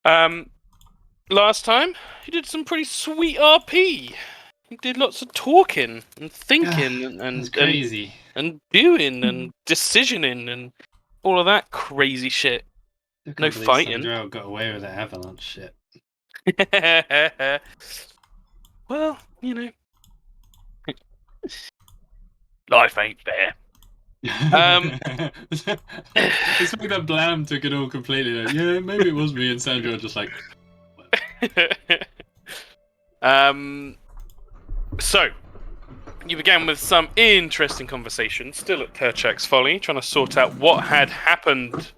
Um, last time you did some pretty sweet RP. You did lots of talking and thinking That's crazy. and doing and decisioning and all of that crazy shit. I No can't believe fighting. Sandro got away with that avalanche shit. Well, life ain't fair. It's like that Blam took it all completely. Like, yeah, maybe it was me and Sandro are just like. So you began with some interesting conversation, still at Kerchak's Folly, trying to sort out what had happened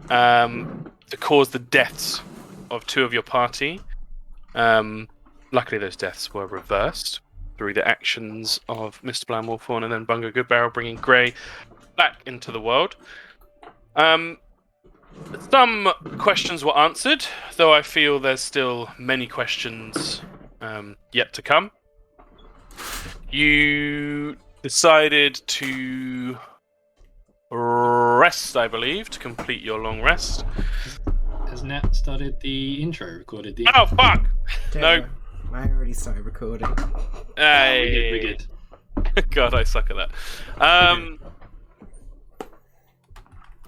to cause the deaths of two of your party. Luckily, those deaths were reversed through the actions of Mr. Blam Wolfhorn and then Bungo Goodbarrel, bringing Grey back into the world. Some questions were answered, though I feel there's still many questions yet to come. You decided to rest, I believe, to complete your long rest. Has Nat started the intro? Recorded the. Oh fuck! No. I already started recording. Hey. We did. God, I suck at that.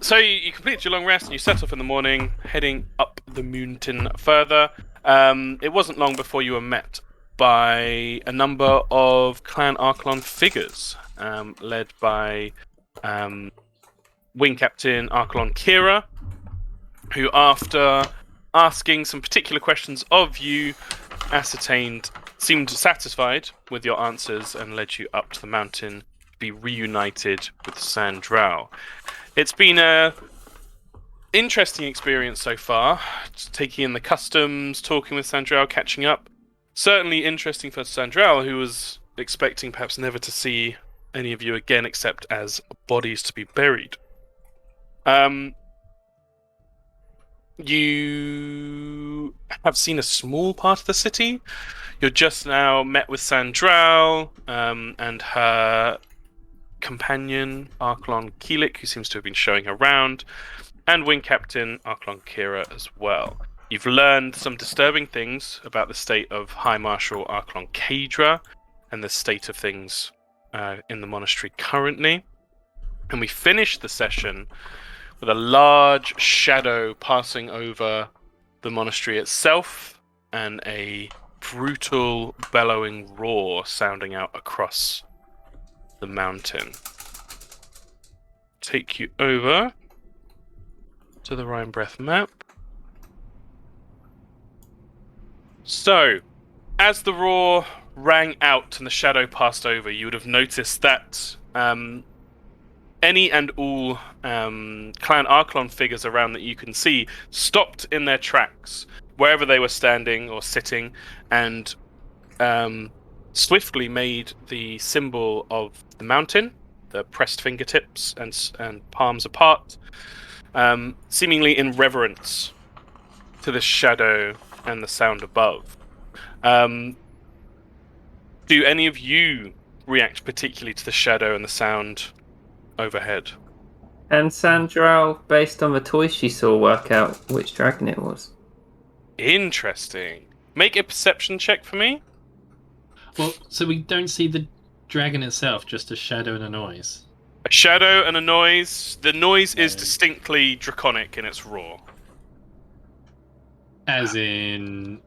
So you completed your long rest and you set off in the morning, heading up the mountain further. It wasn't long before you were met by a number of Clan Archelon figures, led by Wing Captain Archelon Kira, who, after asking some particular questions of you, seemed satisfied with your answers and led you up to the mountain to be reunited with Sandral. It's been a interesting experience so far, just taking in the customs, talking with Sandral, catching up. Certainly interesting for Sandral, who was expecting perhaps never to see any of you again except as bodies to be buried. You have seen a small part of the city. You're just now met with Sandral and her companion, Archelon Keelik, who seems to have been showing around, and Wing Captain Archelon Kira as well. You've learned some disturbing things about the state of High Marshal Archelon Kadra and the state of things in the monastery currently. And we finished the session with a large shadow passing over the monastery itself and a brutal bellowing roar sounding out across the mountain. Take you over to the Rhinebreath map. So, as the roar rang out and the shadow passed over, you would have noticed that any and all Clan Archelon figures around that you can see stopped in their tracks, wherever they were standing or sitting, and swiftly made the symbol of the mountain, the pressed fingertips and palms apart, seemingly in reverence to the shadow and the sound above. Do any of you react particularly to the shadow and the sound overhead? And Sandral, based on the toys she saw, work out which dragon it was. Interesting. Make a perception check for me. Well, so we don't see the dragon itself, just a shadow and a noise. A shadow and a noise. The noise is distinctly draconic in its roar. As in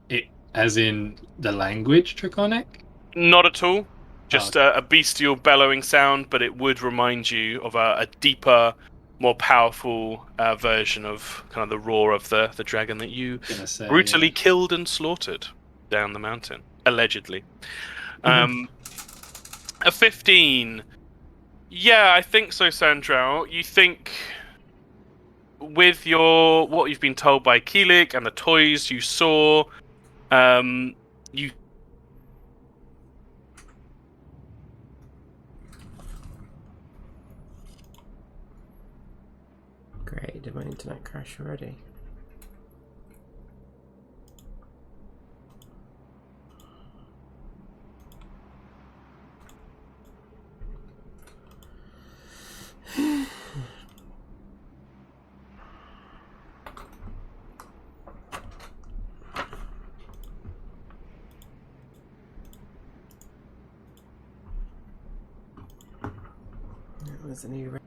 the language draconic? Not at all. Just a bestial bellowing sound, but it would remind you of a deeper, more powerful version of kind of the roar of the dragon that you brutally killed and slaughtered down the mountain, allegedly. A 15. Yeah, I think so, Sandral. You think with what you've been told by Keelik and the toys you saw, you. Great, did my internet crash already? as a new.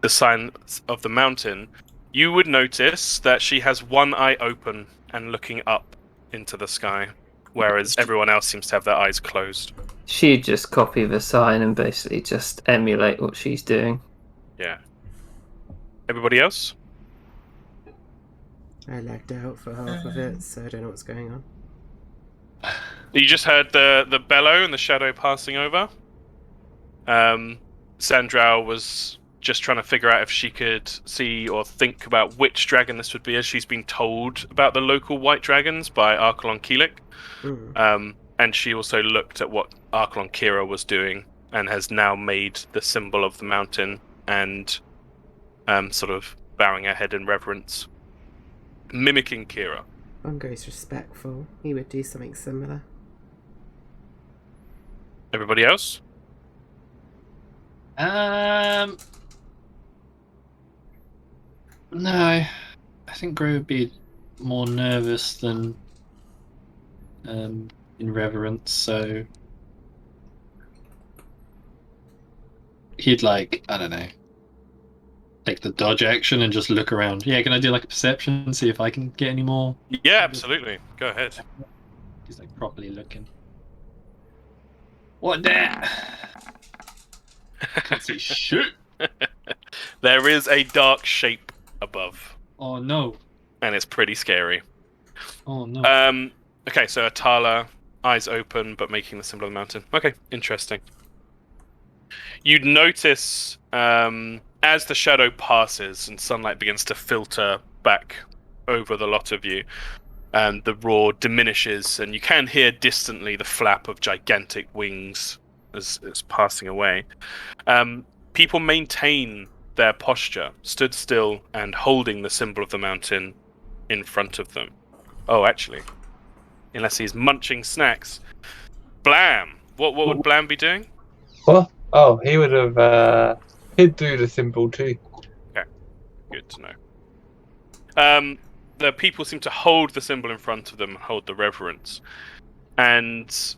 The sign of the mountain, you would notice that she has one eye open and looking up into the sky, whereas everyone else seems to have their eyes closed. She'd just copy the sign and basically just emulate what she's doing. Yeah. Everybody else? I lagged out for half of it, so I don't know what's going on. You just heard the bellow and the shadow passing over. Sandral was just trying to figure out if she could see or think about which dragon this would be, as she's been told about the local white dragons by Archelon Keelik. And she also looked at what Archelon Kira was doing and has now made the symbol of the mountain and sort of bowing her head in reverence, mimicking Kira. Bongo's respectful. He would do something similar. Everybody else? No, I think Gray would be more nervous than in reverence, so he'd I don't know, take the dodge action and just look around. Yeah, can I do a perception and see if I can get any more? Yeah, absolutely. Go ahead. He's properly looking. What that? Can't see shit. There is a dark shape above. Oh no. And it's pretty scary. Oh no. Okay, so Atala, eyes open but making the symbol of the mountain. Okay, interesting. You'd notice as the shadow passes and sunlight begins to filter back over the lot of you, and the roar diminishes, and you can hear distantly the flap of gigantic wings as it's passing away. People maintain their posture, stood still and holding the symbol of the mountain in front of them. Oh, actually, unless he's munching snacks. Blam! What would Blam be doing? What? Oh, he would have. He'd do the symbol too. Okay, good to know. The people seem to hold the symbol in front of them, hold the reverence, and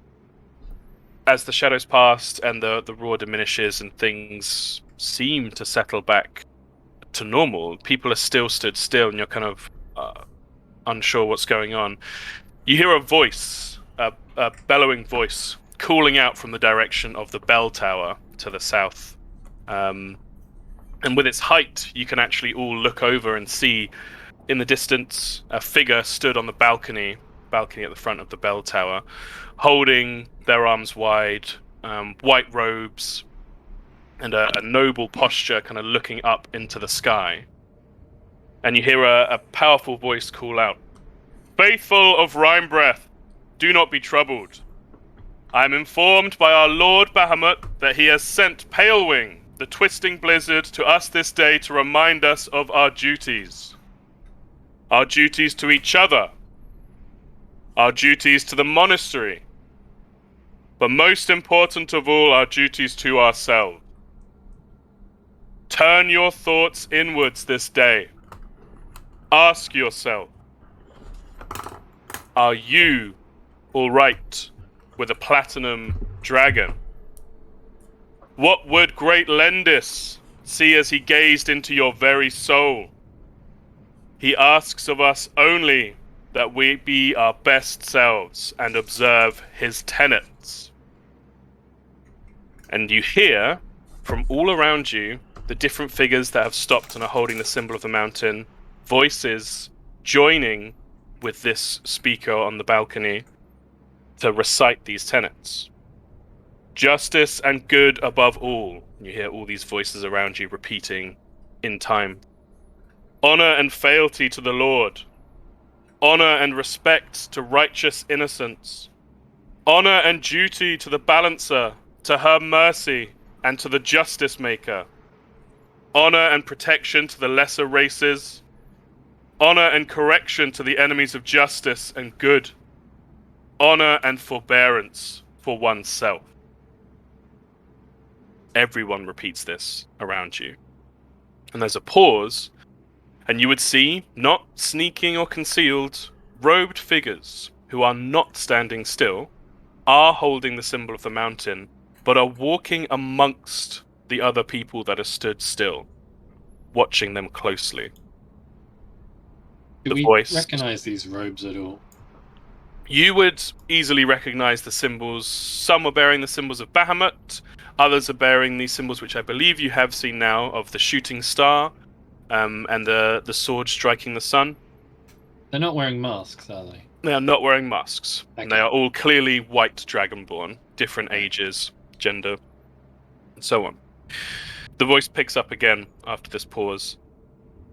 as the shadows passed and the roar diminishes and things seem to settle back to normal, people are still stood still, and you're kind of unsure what's going on. You hear a voice, a bellowing voice, calling out from the direction of the bell tower to the south. And with its height, you can actually all look over and see in the distance a figure stood on the balcony at the front of the bell tower, holding their arms wide, white robes, and a noble posture, kind of looking up into the sky. And you hear a powerful voice call out, "Faithful of Rhymebreath, do not be troubled. I am informed by our Lord Bahamut that he has sent Palewing, the twisting blizzard, to us this day to remind us of our duties. Our duties to each other. Our duties to the monastery. But most important of all, our duties to ourselves. Turn your thoughts inwards this day. Ask yourself, are you all right with a platinum dragon? What would great Lendis see as he gazed into your very soul? He asks of us only that we be our best selves and observe his tenets." And you hear from all around you the different figures that have stopped and are holding the symbol of the mountain, voices joining with this speaker on the balcony to recite these tenets. Justice and good above all. You hear all these voices around you repeating in time. Honor and fealty to the Lord. Honor and respect to righteous innocence. Honor and duty to the Balancer, to her mercy, and to the Justice Maker. Honor and protection to the lesser races. Honor and correction to the enemies of justice and good. Honor and forbearance for oneself. Everyone repeats this around you. And there's a pause, and you would see, not sneaking or concealed, robed figures who are not standing still, are holding the symbol of the mountain, but are walking amongst the other people that are stood still, watching them closely. Do The we voice. recognize these robes at all? You would easily recognize the symbols. Some are bearing the symbols of Bahamut, others are bearing these symbols, which I believe you have seen now, of the shooting star and the sword striking the sun. They're not wearing masks, are they? They are not wearing masks, and Okay. they are all clearly white dragonborn, different ages, gender, and so on. The voice picks up again after this pause.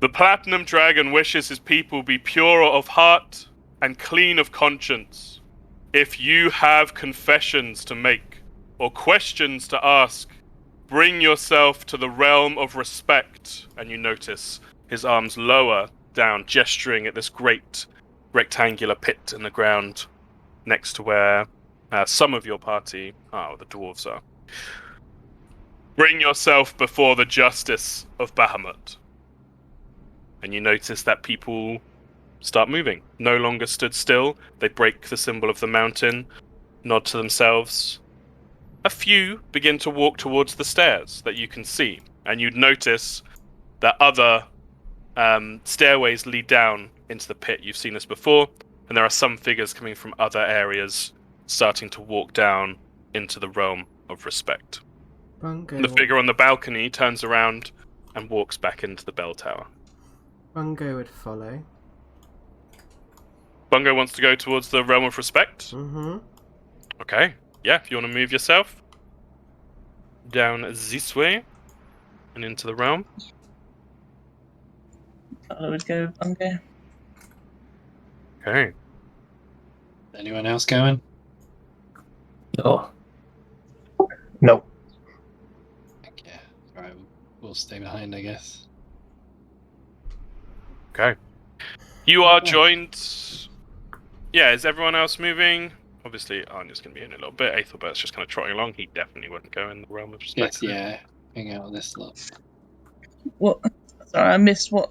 The Platinum Dragon wishes his people be purer of heart and clean of conscience. If you have confessions to make or questions to ask, bring yourself to the realm of respect. And you notice his arms lower down, gesturing at this great rectangular pit in the ground next to where some of your party, the dwarves are. Bring yourself before the justice of Bahamut. And you notice that people start moving. No longer stood still. They break the symbol of the mountain, nod to themselves. A few begin to walk towards the stairs that you can see. And you'd notice that other stairways lead down into the pit. You've seen this before. And there are some figures coming from other areas starting to walk down into the realm of respect. Bungo. The figure on the balcony turns around and walks back into the bell tower. Bungo would follow. Bungo wants to go towards the realm of respect. Mm-hmm. Okay. Yeah, if you want to move yourself down this way and into the realm. I would go Bungo. Okay. Anyone else going? Oh, No. Yeah. Alright, we'll stay behind, I guess. Okay. You are joined. Yeah, is everyone else moving? Obviously, Anya's going to be in a little bit. Aethelbert's just kind of trotting along. He definitely wouldn't go in the realm of respect. Yes, yeah. Hang out with this lot. What? Sorry, I missed what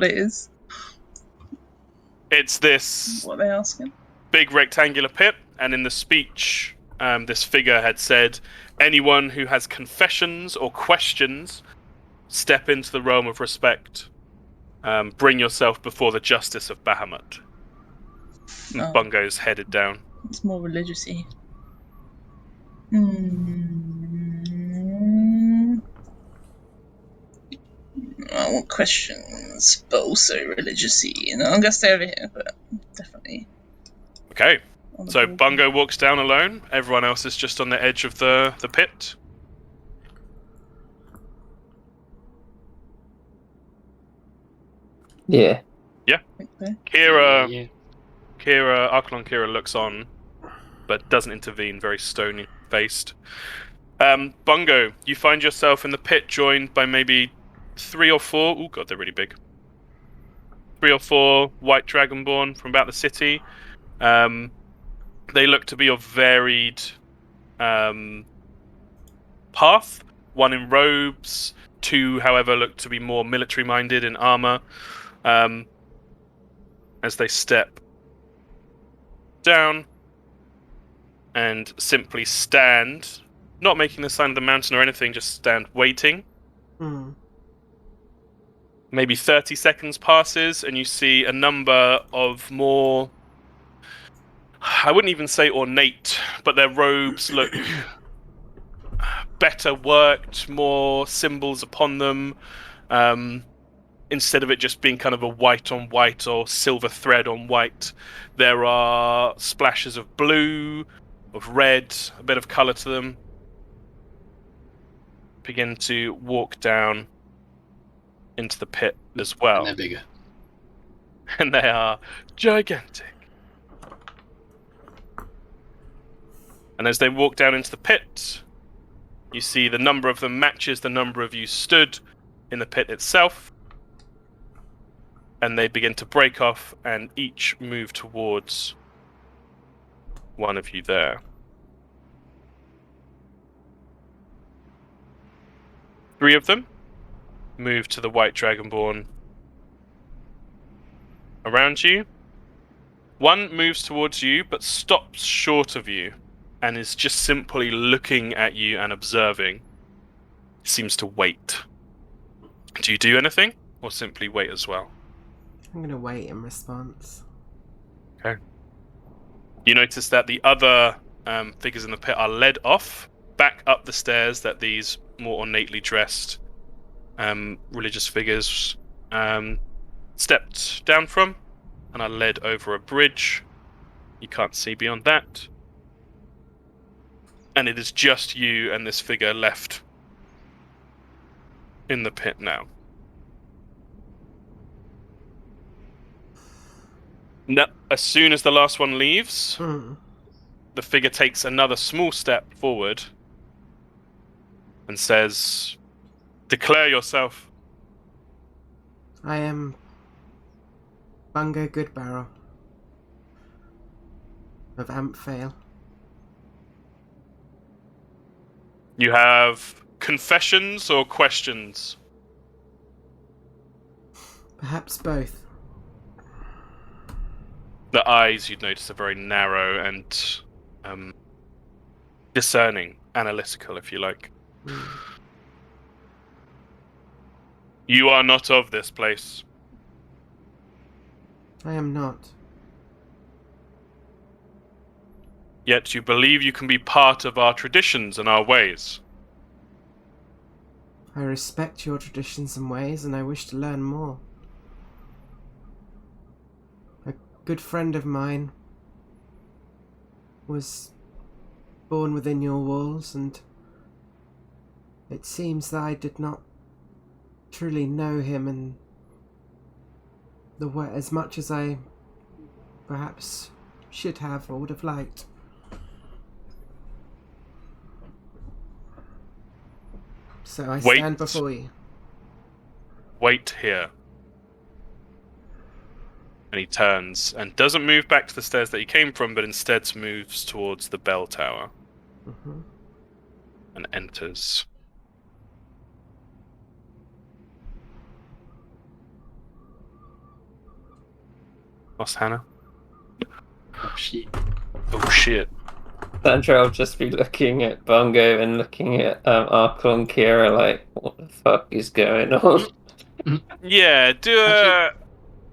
it is. It's this What are they asking? big rectangular pit, and in the speech, this figure had said, anyone who has confessions or questions, step into the realm of respect. Bring yourself before the justice of Bahamut. Oh. Bungo's headed down. It's more religious-y. I want questions, but also religious-y. I'm gonna stay over here, but definitely. Okay, on the so board. Bungo walks down alone. Everyone else is just on the edge of the pit. yeah. Okay. Kira, Yeah. Archelon Kira looks on, but doesn't intervene, very stony-faced. Bungo, you find yourself in the pit joined by maybe 3 or 4... Oh god, they're really big. 3 or 4 white dragonborn from about the city. They look to be of varied path. 1 in robes, 2, however, look to be more military-minded in armor. As they step down and simply stand, not making the sign of the mountain or anything, just stand waiting. Mm. Maybe 30 seconds passes and you see a number of more, I wouldn't even say ornate, but their robes look better worked, more symbols upon them. Instead of it just being kind of a white on white or silver thread on white, there are splashes of blue, of red, a bit of colour to them. Begin to walk down into the pit as And well. they're bigger. And they are gigantic. And as they walk down into the pit, you see the number of them matches the number of you stood in the pit itself. And they begin to break off and each move towards one of you there. 3 of them move to the White Dragonborn around you. 1 moves towards you but stops short of you and is just simply looking at you and observing. Seems to wait. Do you do anything or simply wait as well? I'm going to wait in response. Okay. You notice that the other figures in the pit are led off back up the stairs that these more ornately dressed religious figures stepped down from and are led over a bridge. You can't see beyond that. And it is just you and this figure left in the pit now. No, as soon as the last one leaves, the figure takes another small step forward and says, "Declare yourself." I am Bungo Goodbarrow of Ampvale. You have confessions or questions? Perhaps both. The eyes, you'd notice, are very narrow and discerning, analytical, if you like. You are not of this place. I am not. Yet you believe you can be part of our traditions and our ways. I respect your traditions and ways, and I wish to learn more. A good friend of mine was born within your walls, and it seems that I did not truly know him in the way as much as I perhaps should have or would have liked. So I Wait. stand before you. Wait here. And he turns and doesn't move back to the stairs that he came from, but instead moves towards the bell tower and enters. Lost Hannah? Oh shit. Oh shit. Sandra will just be looking at Bungo and looking at Arkle and Kira like, what the fuck is going on? Yeah, do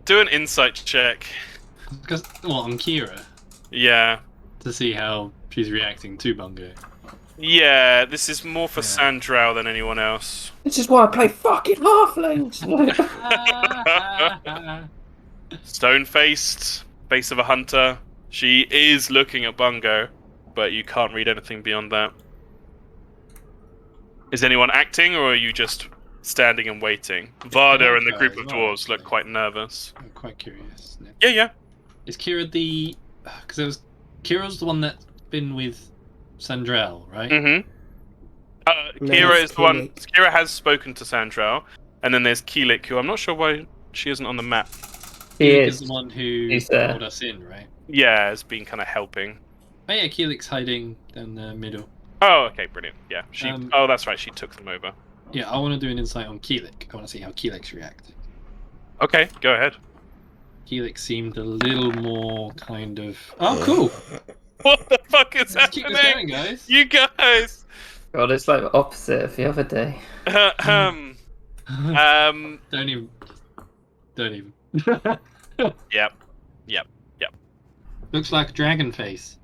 an insight check. Because, well, on Kira, Yeah. to see how she's reacting to Bungo. Yeah, this is more for Yeah. Sandrow than anyone else. This is why I play fucking halflings! Stone-faced, face of a hunter. She is looking at Bungo, but you can't read anything beyond that. Is anyone acting, or are you just standing and waiting? Varda and the group of dwarves look quite nervous. I'm quite curious. Yeah. Is Kira the... Because it was... Kira's the one that's been with Sandrell, right? Mm-hmm. No, Kira it's is the one... Keelik. Kira has spoken to Sandrell, and then there's Keelik, who I'm not sure why she isn't on the map. He Keelik is. the one who He's there. called us in, right? Yeah, has been kind of helping. Oh yeah, Keelik's hiding down the middle. Oh, okay, brilliant. Yeah, she... Um, oh, that's right, she took them over. Yeah, I want to do an insight on Keelik. I want to see how Keelik's reacting. Okay, go ahead. Keelik seemed a little more kind of... Oh, cool! What the fuck is Let's keep this happening? going, guys! You guys! God, it's like the opposite of the other day. Don't even... Don't even. Yep. Looks like dragon face.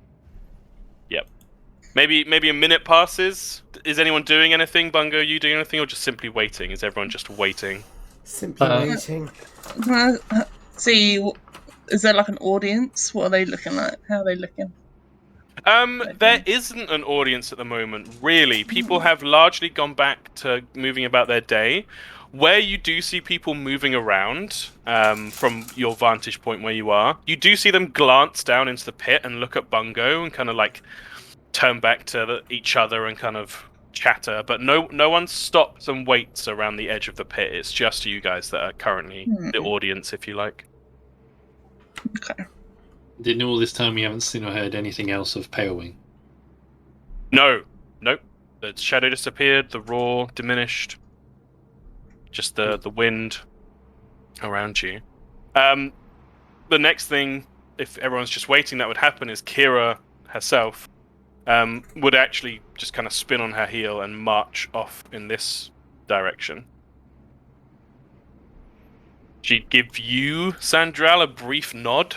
Maybe a minute passes. Is anyone doing anything? Bungo, you doing anything, or just simply waiting? Is everyone just waiting? Simply waiting. See, is there like an audience? What are they looking like? How are they looking? There isn't an audience at the moment, really. People have largely gone back to moving about their day. Where you do see people moving around, from your vantage point where you are, you do see them glance down into the pit and look at Bungo and kind of like turn back to each other and kind of chatter, but no one stops and waits around the edge of the pit. It's just you guys that are currently the audience, if you like. Okay. Didn't all this time we haven't seen or heard anything else of Palewing? Nope. The shadow disappeared, the roar diminished. Just the wind around you. The next thing, if everyone's just waiting, that would happen is Kira herself would actually just kind of spin on her heel and march off in this direction. She'd give you, Sandral, a brief nod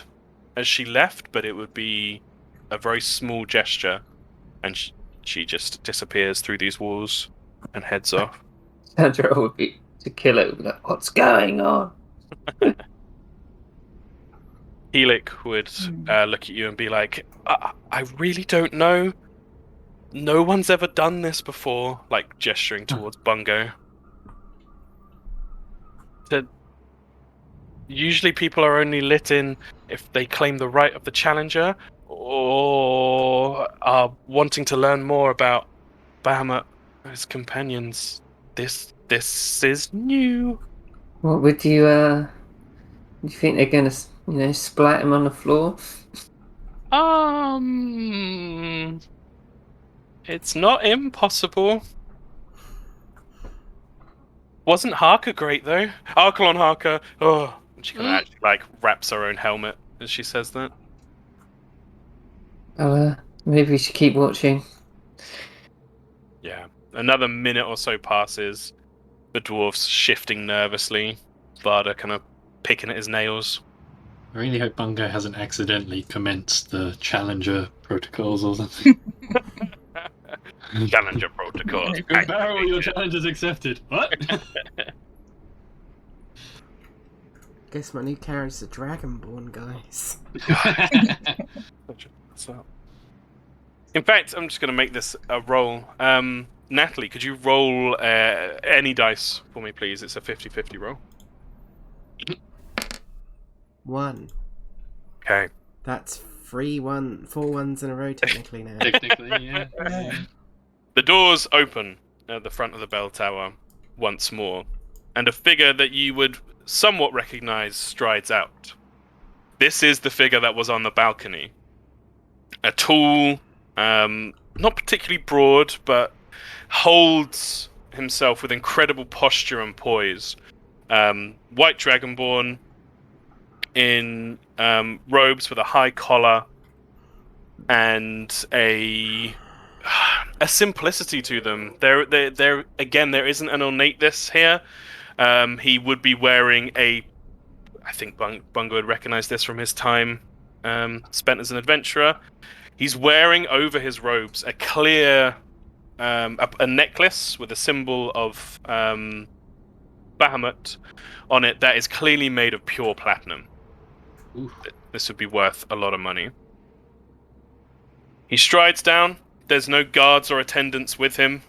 as she left, but it would be a very small gesture, and she just disappears through these walls and heads off. Sandra would be to kill it. Would be like, what's going on? Helik would look at you and be like, I really don't know. No one's ever done this before, like gesturing towards Bungo. Usually people are only lit in if they claim the right of the challenger or are wanting to learn more about Bahamut and his companions. This is new. What would you, do you think they're gonna, splat him on the floor? It's not impossible. Wasn't Harker great though? Archelon Harker. Oh, she kind of actually wraps her own helmet as she says that. Oh, maybe we should keep watching. Yeah. Another minute or so passes. The dwarf's shifting nervously. Varda kind of picking at his nails. I really hope Bungo hasn't accidentally commenced the Challenger protocols or something. Challenger protocols. Good barrel, your challenge is accepted. What? Guess my new character's the Dragonborn, guys. In fact, I'm just going to make this a roll. Natalie, could you roll any dice for me, please? It's a 50-50 roll. 1. Okay. That's 4 ones in a row, technically now. Technically, yeah. The doors open at the front of the bell tower once more, and a figure that you would somewhat recognize strides out. This is the figure that was on the balcony. A tall, not particularly broad, but holds himself with incredible posture and poise. White Dragonborn in robes with a high collar and a simplicity to them. There again, there isn't an ornateness here. He would be wearing I think Bungo would recognize this from his time spent as an adventurer. He's wearing over his robes a clear a necklace with a symbol of Bahamut on it that is clearly made of pure platinum. Ooh. This would be worth a lot of money. He strides down. There's no guards or attendants with him,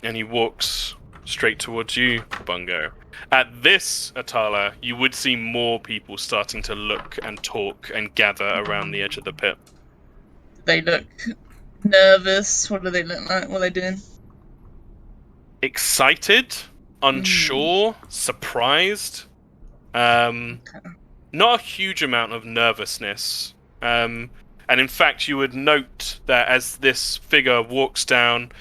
and he walks straight towards you, Bungo. At this, Atala, you would see more people starting to look and talk and gather around the edge of the pit. They look nervous. What do they look like? What are they doing? Excited, unsure, surprised. Not a huge amount of nervousness. And in fact, you would note that as this figure walks down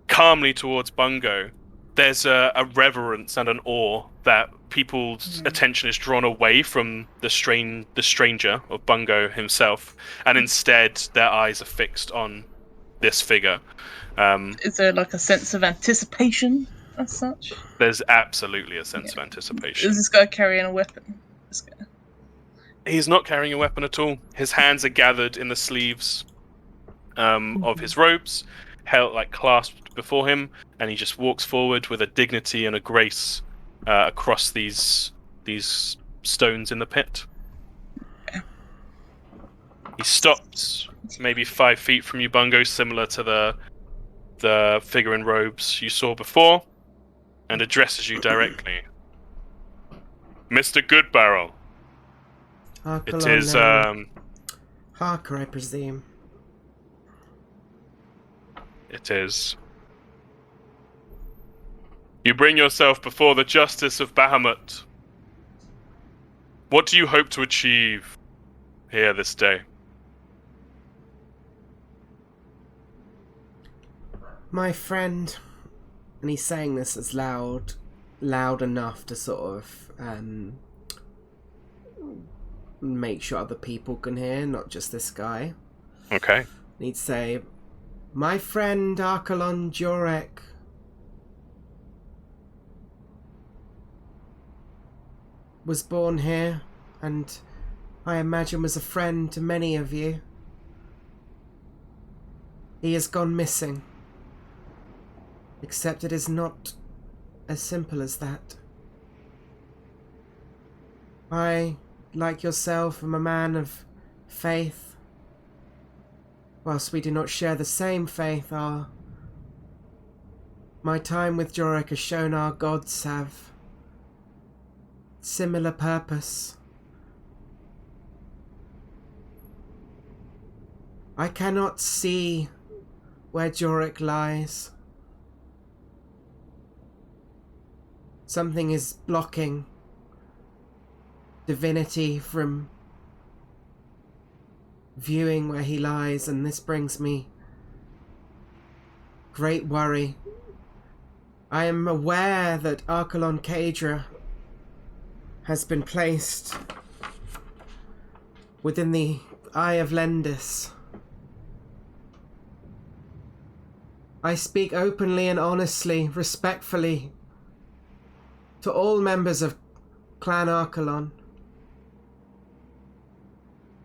calmly towards Bungo, there's a reverence and an awe that people's attention is drawn away from the stranger, or Bungo himself, and instead their eyes are fixed on this figure. Is there like a sense of anticipation as such? There's absolutely a sense of anticipation. Is this guy carrying a weapon? This guy. He's not carrying a weapon at all. His hands are gathered in the sleeves of his robes, held clasped before him, and he just walks forward with a dignity and a grace across these stones in the pit. He stops maybe 5 feet from you, Bungo, similar to the figure in robes you saw before, and addresses you directly. Mr. Goodbarrel. Harker, It is, Harker, I presume. It is. You bring yourself before the justice of Bahamut. What do you hope to achieve here this day? My friend, and he's saying this as loud enough to sort of make sure other people can hear, not just this guy. Okay. He'd say, my friend Archelon Jorek was born here, and I imagine was a friend to many of you. He has gone missing. Except it is not as simple as that. I, like yourself, am a man of faith. Whilst we do not share the same faith, my time with Jorek has shown our gods have similar purpose. I cannot see where Jorek lies. Something is blocking divinity from viewing where he lies, and this brings me great worry. I am aware that Archelon Kadra has been placed within the Eye of Lendis. I speak openly and honestly, respectfully, to all members of Clan Archelon.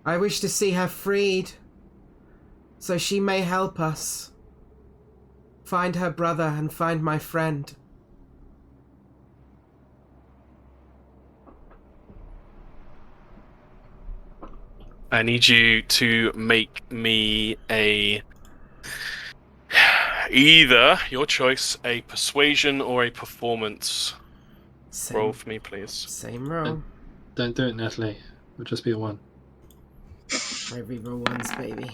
I wish to see her freed, so she may help us find her brother and find my friend. I need you to make me either your choice, a persuasion or a performance roll for me, please. Same roll. Don't do it, Natalie. It'll just be a 1. I reroll ones, baby.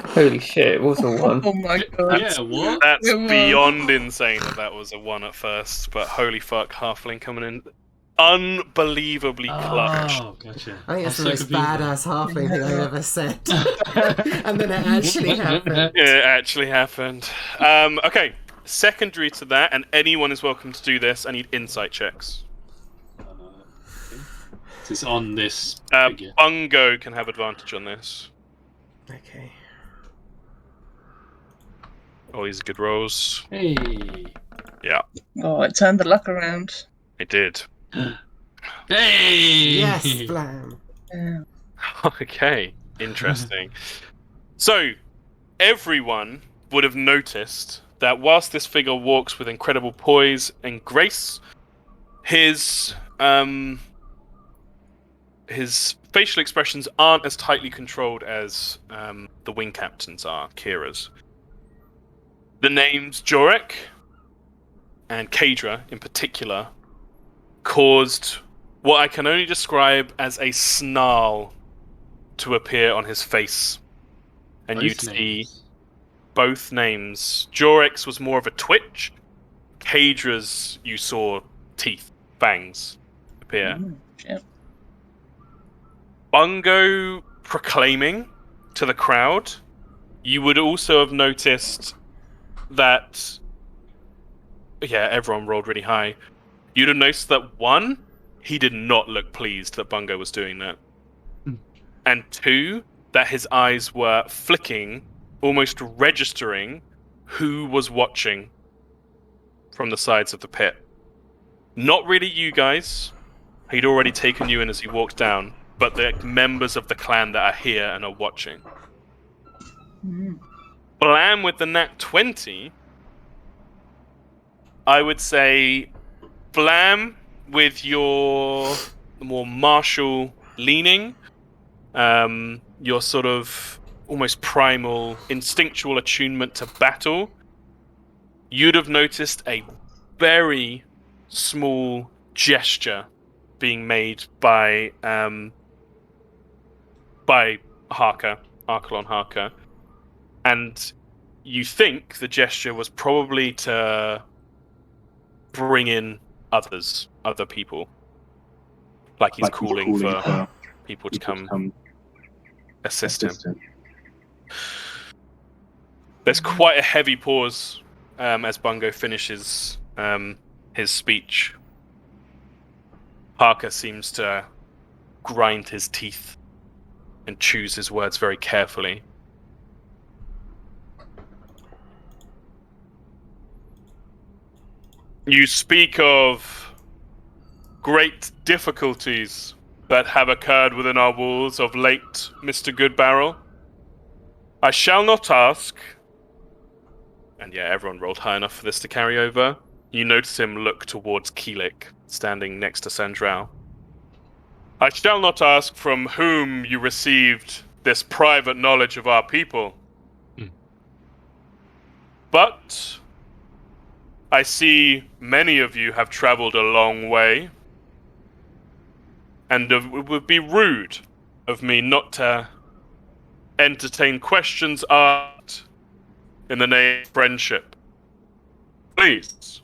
Holy shit, it was a 1. Oh my god. Yeah, what? That's It was. beyond insane that was a 1 at first, but holy fuck, Halfling coming in unbelievably clutch. Oh, gotcha. I think it's I'm the most so confused now. badass halfling thing I've ever said. And then it actually happened. It actually happened. Okay, secondary to that, and anyone is welcome to do this, I need insight checks. It's on this figure. Bungo can have advantage on this. Okay. Oh, these are good rolls. Hey. Oh, it turned the luck around. It did. Hey! Yes, Blam. Yeah. Okay, interesting. So, everyone would have noticed that whilst this figure walks with incredible poise and grace, his facial expressions aren't as tightly controlled as the wing captains are, Kira's. The names Jorek and Kadra, in particular, caused what I can only describe as a snarl to appear on his face. And you'd see both names. Jorek's was more of a twitch. Kadra's, you saw teeth, fangs appear. Yep. Bungo proclaiming to the crowd, you would also have noticed that, yeah, everyone rolled really high. You'd have noticed that 1, he did not look pleased that Bungo was doing that. And 2, that his eyes were flicking, almost registering who was watching from the sides of the pit. Not really you guys. He'd already taken you in as he walked down, but the members of the clan that are here and are watching. Blam with the nat 20, I would say Blam with your more martial leaning, your sort of almost primal, instinctual attunement to battle, you'd have noticed a very small gesture being made by Archelon Harker. And you think the gesture was probably to bring in other people. Like he's calling for people to come assist him. There's quite a heavy pause as Bungo finishes his speech. Parker seems to grind his teeth and choose his words very carefully. You speak of great difficulties that have occurred within our walls of late, Mr. Goodbarrel. I shall not ask. And yeah, everyone rolled high enough for this to carry over. You notice him look towards Keelik, standing next to Sandral. I shall not ask from whom you received this private knowledge of our people. But I see many of you have traveled a long way, and it would be rude of me not to entertain questions asked in the name of friendship. Please,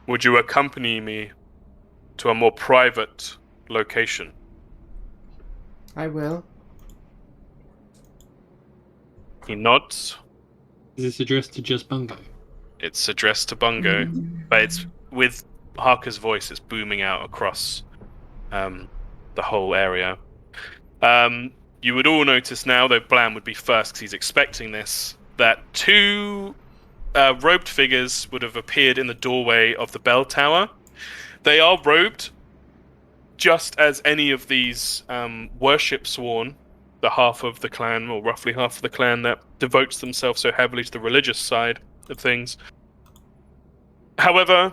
would you accompany me to a more private location? I will. He nods. Is this addressed to just Bungo? It's addressed to Bungo, but it's with Harker's voice. It's booming out across the whole area. You would all notice now, though Blam would be first because he's expecting this, that two robed figures would have appeared in the doorway of the bell tower. They are robed just as any of these worship sworn, the half of the clan, or roughly half of the clan, that devotes themselves so heavily to the religious side of things. However,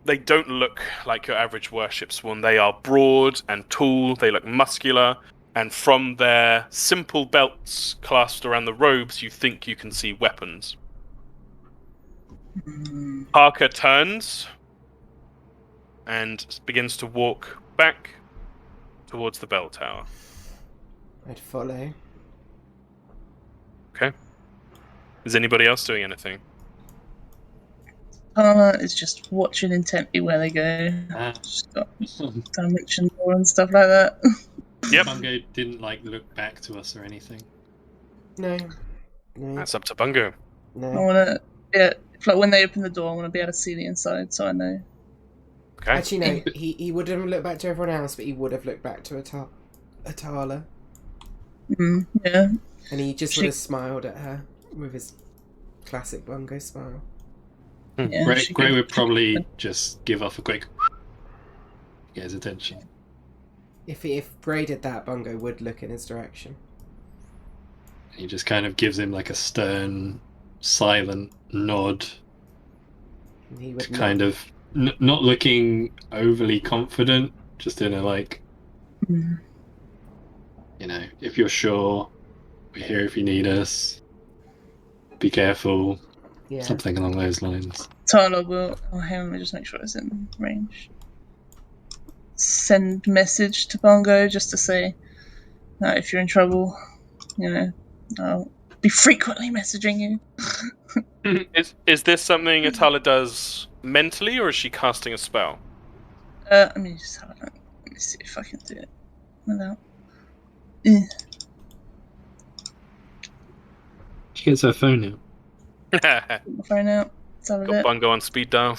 they don't look like your average worship sworn. They are broad and tall, they look muscular, and from their simple belts clasped around the robes, you think you can see weapons. Parker turns and begins to walk back towards the bell tower. I'd follow. Okay. Is anybody else doing anything? Palmer is just watching intently where they go. Just got dimension door and stuff like that. Yep. Bungo didn't look back to us or anything. No. No. That's up to Bungo. I No. wanna, yeah, when they open the door, I want to be able to see the inside, so I know. Okay. Actually, no. He wouldn't look back to everyone else, but he would have looked back to Atala. Yeah. And he just would have smiled at her with his classic Bungo smile. Yeah, Gray would probably just give off a quick get his attention. If Gray did that, Bungo would look in his direction. He just kind of gives him like a stern, silent nod. And he would Kind of not looking overly confident, just in a Mm. you know, if you're sure, we're here if you need us. Be careful. Yeah. Something along those lines. Tyler will. Oh, hang on, let me just make sure it's in range. Send message to Bongo just to say that if you're in trouble, you know, I'll be frequently messaging you. Is this something Atala does mentally, or is she casting a spell? Let me just have a look. Let me see if I can do it without. She gets her phone out. Got Get my phone out. Let's have a look. Bungo on speed dial.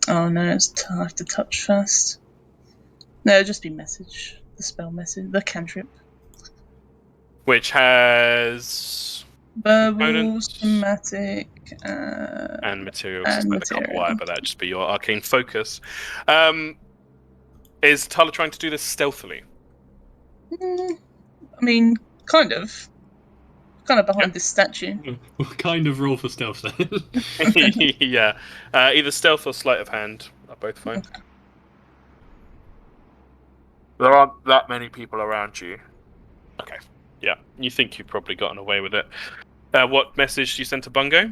Oh no, I have to touch first. No, it'll just be message. The spell message. The cantrip. Which has Verbal, Components. schematic, and materials, And like the copper material. wire, but that'd just be your arcane focus. Is Tala trying to do this stealthily? I mean, kind of. Kind of behind this statue. What kind of roll for stealth then? Yeah. Either stealth or sleight of hand are both fine. Okay. There aren't that many people around you. Okay. Yeah. You think you've probably gotten away with it. What message do you send to Bungo?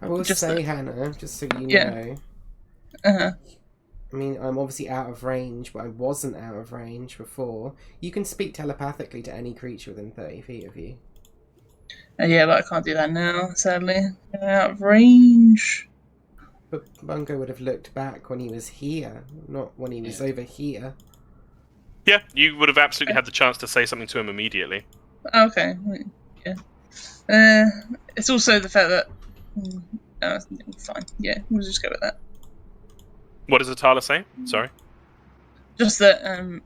I will Just say, the- Hannah, just so you Yeah. know, Uh-huh. I mean, I'm obviously out of range, but I wasn't out of range before. You can speak telepathically to any creature within 30 feet of you. Yeah, but I can't do that now, sadly. I'm out of range. But Bungo would have looked back when he was here, not when he was over here. Yeah, you would have absolutely had the chance to say something to him immediately. Okay, yeah. It's also the fact that... fine, yeah, we'll just go with that. What does Atala say? Sorry. Just that,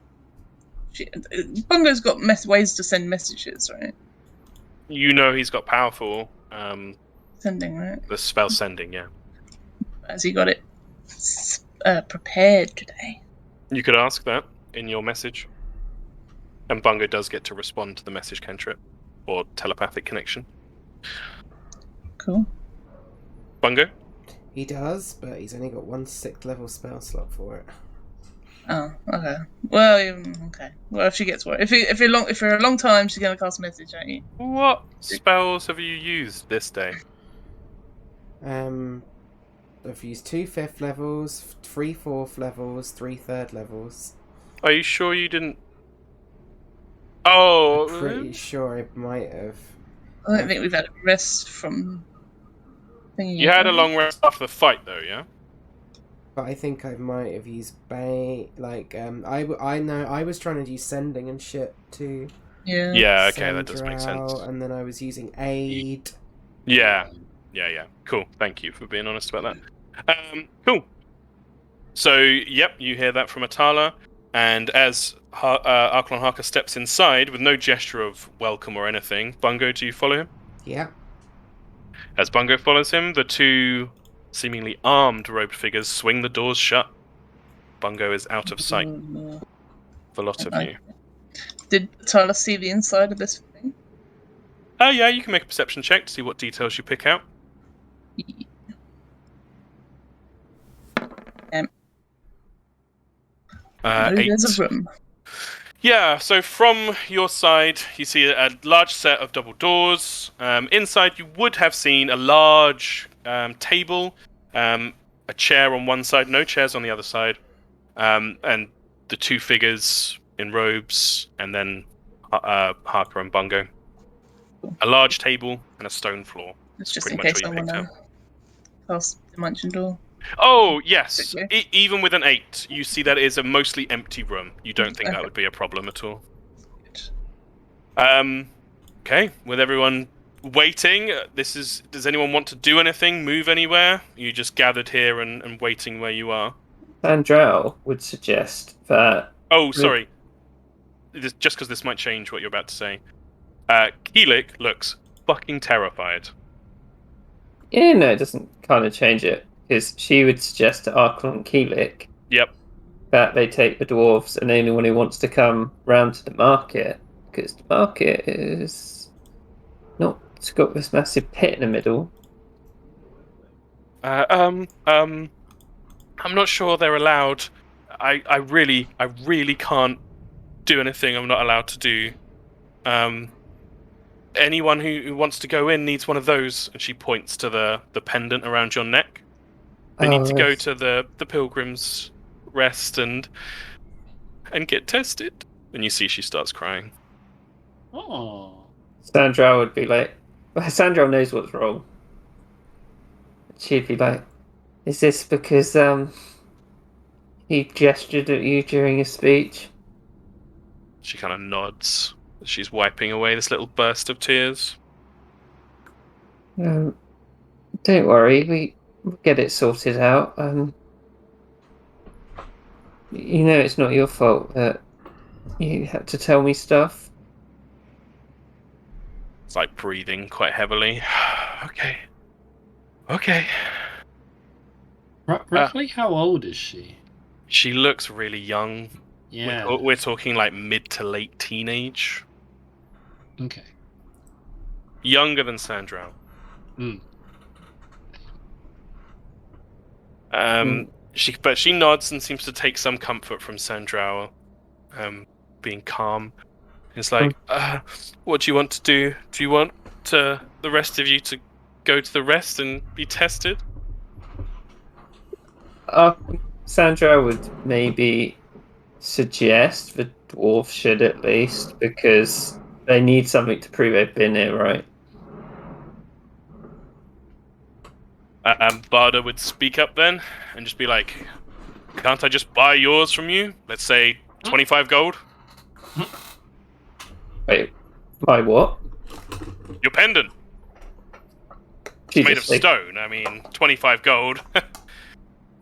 Bungo's got ways to send messages, right? You know he's got powerful Sending, right? the spell sending, yeah. Has he got it prepared today? You could ask that in your message. And Bungo does get to respond to the message cantrip or telepathic connection. Cool. Bungo? He does, but he's only got 1 6th level spell slot for it. Oh, okay. Well, okay. Well, if she gets worried, if you're a long time, she's gonna cast a message, aren't you? What spells have you used this day? I've used 2 5th levels, 3 4th levels, 3 3rd levels. Are you sure you didn't? Oh, I'm pretty sure I might have. I don't think we've had a rest from. You had a long rest after the fight, though, yeah. But I think I might have used Bane. Like, I know I was trying to use sending and shit too. Yeah. Yeah. Okay, that does make sense. And then I was using aid. Yeah. Cool. Thank you for being honest about that. Cool. So, yep, you hear that from Atala, and as Arklon Harker steps inside with no gesture of welcome or anything, Bungo, do you follow him? Yeah. As Bungo follows him, the two seemingly armed robed figures swing the doors shut. Bungo is out of sight for a lot of you. Did Tyler see the inside of this thing? Oh, yeah, you can make a perception check to see what details you pick out. There's 8. a room. Yeah, so from your side, you see a large set of double doors. Inside, you would have seen a large table, a chair on one side, no chairs on the other side, and the two figures in robes, and then Harker and Bungo. A large table and a stone floor. It's just pretty in much case I what you want picked to pass the dimension door. Oh, yes. Okay. Even with an 8, you see that it is a mostly empty room. You don't think that would be a problem at all. Okay, with everyone waiting, does anyone want to do anything, move anywhere? You just gathered here and waiting where you are? Sandral would suggest that... Oh, sorry. Just because this might change what you're about to say. Keelik looks fucking terrified. Yeah, no, it doesn't kind of change it. Because she would suggest to Arklon Keelik that they take the dwarves and anyone who wants to come round to the market. Because the market is not... It's got this massive pit in the middle. I'm not sure they're allowed. I really can't do anything I'm not allowed to do. Anyone who wants to go in needs one of those. And she points to the pendant around your neck. They need to go to the Pilgrim's Rest and get tested. And you see she starts crying. Oh. Sandra would be like... Sandra knows what's wrong. She'd be like, is this because he gestured at you during his speech? She kind of nods. She's wiping away this little burst of tears. Don't worry, we'll get it sorted out. You know it's not your fault that you had to tell me stuff. It's like breathing quite heavily. Okay. Roughly how old is she? She looks really young. Yeah. We're talking like mid to late teenage. Okay. Younger than Sandra. She nods and seems to take some comfort from Sandra, being calm. It's like, what do you want to do? Do you want the rest of you to go to the rest and be tested? Sandra would maybe suggest the dwarf should at least, because they need something to prove they've been here, right? Barda would speak up then and just be like, "Can't I just buy yours from you? Let's say 25 gold. Wait, my what? Your pendant. It's made of stone. I mean, 25 gold.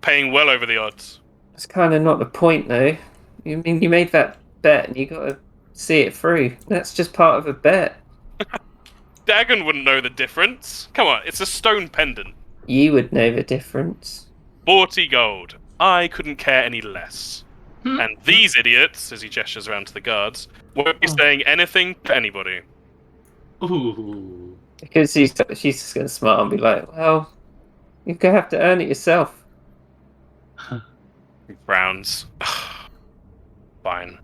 Paying well over the odds." That's kind of not the point, though. You mean you made that bet and you got to see it through? That's just part of a bet. Dagon wouldn't know the difference. Come on, it's a stone pendant. You would know the difference. 40 gold. I couldn't care any less. And these idiots, as he gestures around to the guards, won't be saying anything to anybody. Ooh. Because she's just going to smile and be like, well, you're going to have to earn it yourself. He frowns. Fine.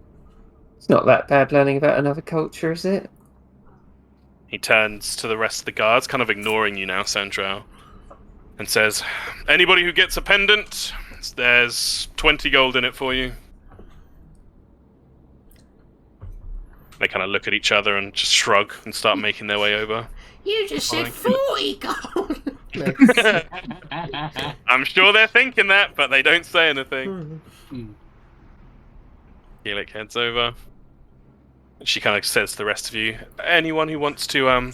It's not that bad learning about another culture, is it? He turns to the rest of the guards, kind of ignoring you now, Sandral, and says, "Anybody who gets a pendant, there's 20 gold in it for you." They kind of look at each other and just shrug and start making their way over. You just said 40 gold. I'm sure they're thinking that, but they don't say anything. Keelik heads over. She kind of says to the rest of you, "Anyone who wants to,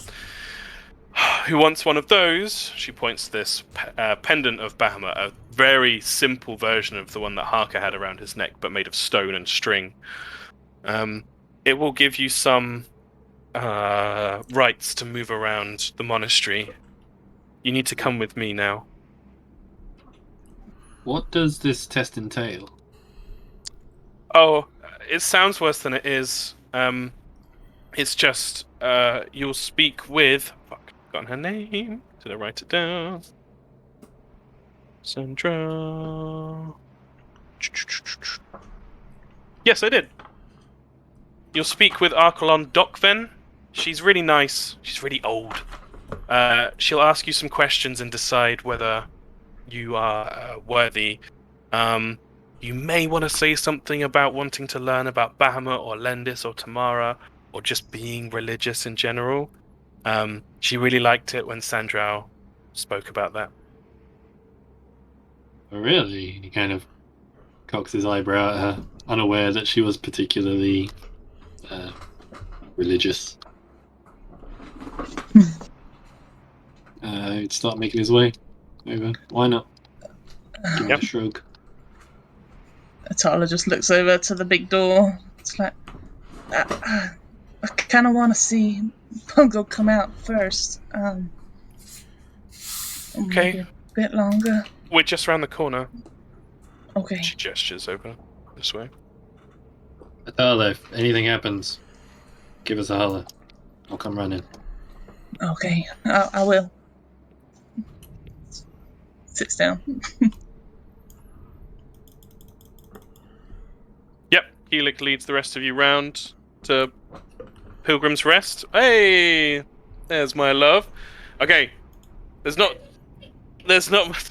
who wants one of those?" She points to this pendant of Bahamut, a very simple version of the one that Harker had around his neck, but made of stone and string. It will give you some rights to move around the monastery. You need to come with me now. What does this test entail? Oh, it sounds worse than it is. It's just, you'll speak with... Fuck, I've forgotten her name. Did I write it down? Sandra... Yes, I did. You'll speak with Archelon Dokven. She's really nice. She's really old. She'll ask you some questions and decide whether you are worthy. You may want to say something about wanting to learn about Bahamut or Lendis or Tamara, or just being religious in general. She really liked it when Sandral spoke about that. Really? He kind of cocks his eyebrow at her, unaware that she was particularly religious. He'd start making his way over. Why not? Give it a shrug. Atala just looks over to the big door. It's like, I kind of want to see Pungo come out first. Okay. A bit longer. We're just around the corner. Okay. She gestures over this way. Atala, if anything happens, give us a holler. I'll come running. Okay, I will. Sits down. Yep, Keelik leads the rest of you round to Pilgrim's Rest. Hey, there's my love. Okay, there's not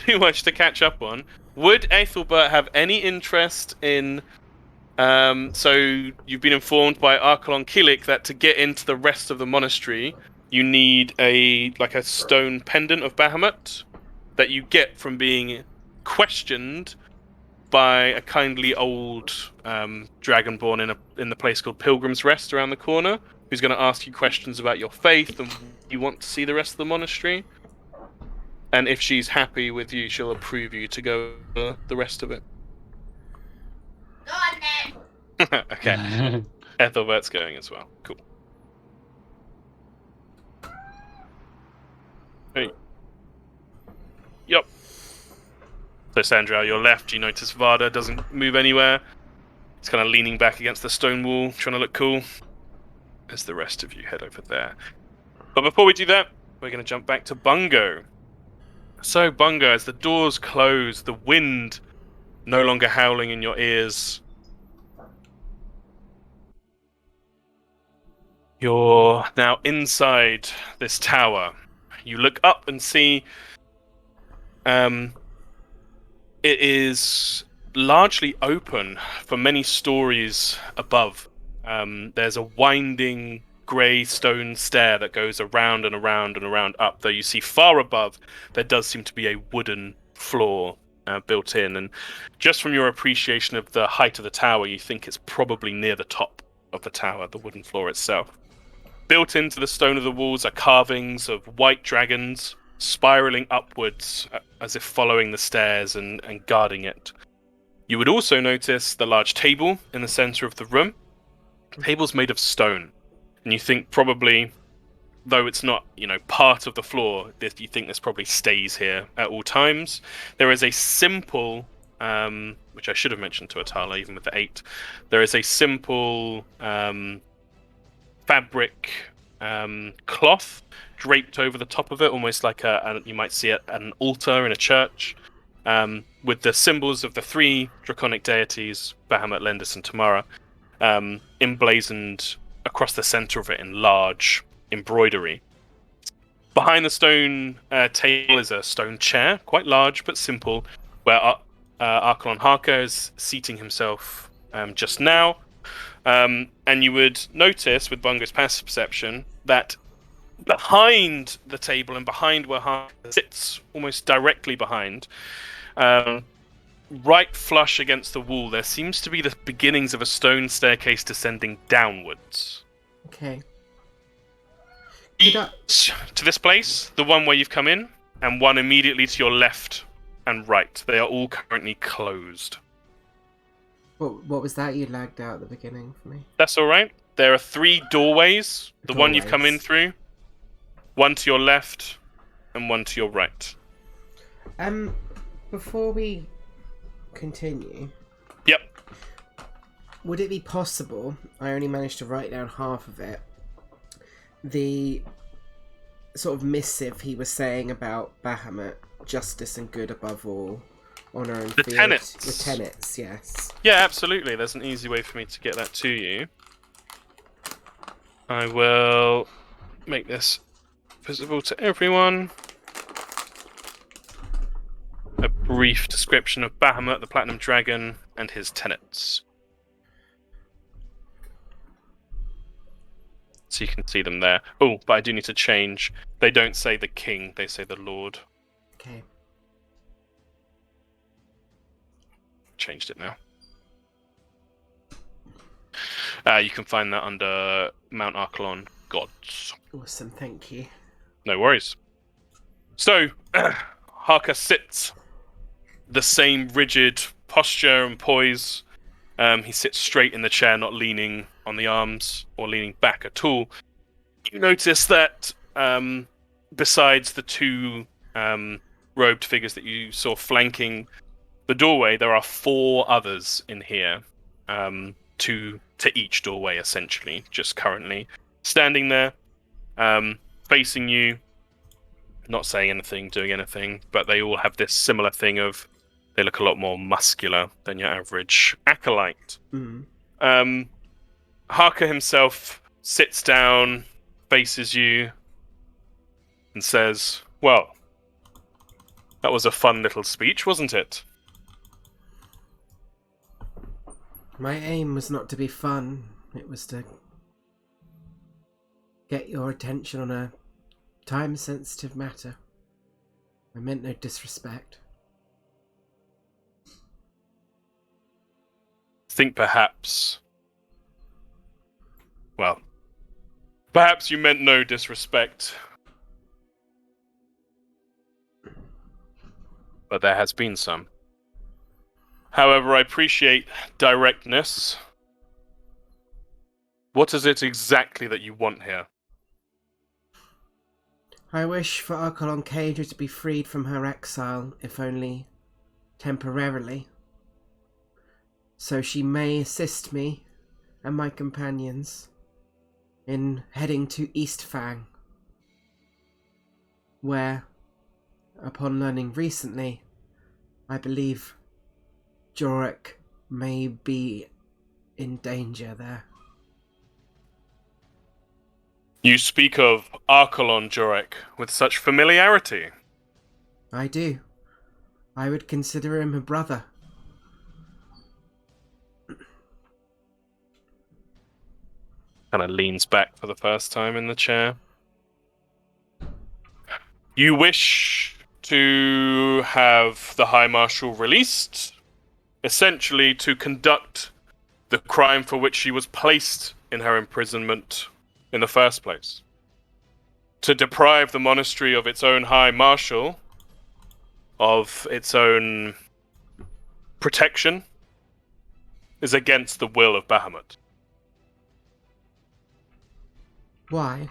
too much to catch up on. Would Ethelbert have any interest in? So you've been informed by Archelon Keelik that to get into the rest of the monastery, you need a stone pendant of Bahamut that you get from being questioned by a kindly old dragonborn in the place called Pilgrim's Rest around the corner, who's going to ask you questions about your faith and you want to see the rest of the monastery. And if she's happy with you, she'll approve you to go the rest of it. Go on then. Okay. Ethelbert's going as well. Cool. Hey. Yup. So Sandra, your left, you notice Varda doesn't move anywhere. It's kind of leaning back against the stone wall, trying to look cool. As the rest of you head over there. But before we do that, we're going to jump back to Bungo. So Bungo, as the doors close, the wind no longer howling in your ears, you're now inside this tower. You look up and see it is largely open for many stories above. There's a winding grey stone stair that goes around and around and around up, though you see far above there does seem to be a wooden floor built in, and just from your appreciation of the height of the tower, you think it's probably near the top of the tower, the wooden floor itself. Built into the stone of the walls are carvings of white dragons spiraling upwards as if following the stairs and guarding it. You would also notice the large table in the center of the room. The table's made of stone, and you think probably, though it's not, part of the floor, you think this probably stays here at all times. There is a simple, which I should have mentioned to Atala, even with the 8. There is a simple fabric cloth draped over the top of it, almost like you might see an altar in a church, with the symbols of the 3 draconic deities, Bahamut, Lendis, and Tamara, emblazoned across the center of it in large embroidery. Behind the stone table is a stone chair, quite large but simple, where Archelon Harker is seating himself just now. And you would notice, with Bungo's passive perception, that behind the table and behind where Harker sits, almost directly behind, right flush against the wall, there seems to be the beginnings of a stone staircase descending downwards. Okay. To this place, the one where you've come in, and one immediately to your left and right. They are all currently closed. What was that you lagged out at the beginning for me? That's alright. There are 3 doorways. The one you've come in through, one to your left, and one to your right. Before we continue... Yep. Would it be possible, I only managed to write down half of it, the sort of missive he was saying about Bahamut, justice and good above all, honor and the field. tenets. The tenets, yes. Yeah, absolutely. There's an easy way for me to get that to you. I will make this visible to everyone. A brief description of Bahamut, the Platinum Dragon, and his tenets. So you can see them there. Oh, but I do need to change. They don't say the king, they say the lord. Okay. Changed it now. You can find that under Mount Archelon Gods. Awesome, thank you. No worries. So, Harker sits. The same rigid posture and poise. He sits straight in the chair, not leaning on the arms or leaning back at all. You notice that besides the 2 robed figures that you saw flanking the doorway, there are 4 others in here. 2 to each doorway, essentially, just currently standing there, facing you, not saying anything, doing anything, but they all have this similar thing of they look a lot more muscular than your average acolyte. Mm. Harker himself sits down, faces you, and says, "Well, that was a fun little speech, wasn't it?" My aim was not to be fun. It was to get your attention on a time-sensitive matter. I meant no disrespect. Think perhaps you meant no disrespect. But there has been some. However, I appreciate directness. What is it exactly that you want here? I wish for Archelon Caedra to be freed from her exile, if only temporarily, so she may assist me and my companions in heading to Eastfang, where, upon learning recently, I believe Jorek may be in danger there. You speak of Archelon Jorek with such familiarity. I do. I would consider him a brother. Kind of leans back for the first time in the chair. You wish to have the High Marshal released, essentially to conduct the crime for which she was placed in her imprisonment in the first place. To deprive the monastery of its own High Marshal, of its own protection, is against the will of Bahamut. Why?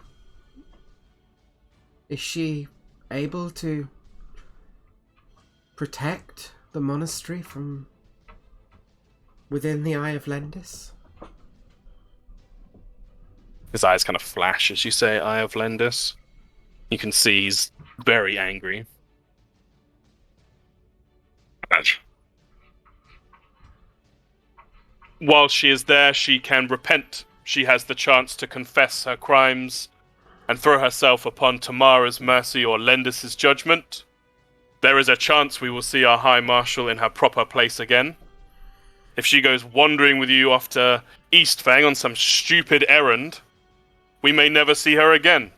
Is she able to protect the monastery from within the Eye of Lendis? His eyes kind of flash as you say Eye of Lendis. You can see he's very angry. While she is there, she can repent. She has the chance to confess her crimes and throw herself upon Tamara's mercy or Lendis' judgment. There is a chance we will see our High Marshal in her proper place again. If she goes wandering with you off to Eastfang on some stupid errand, we may never see her again.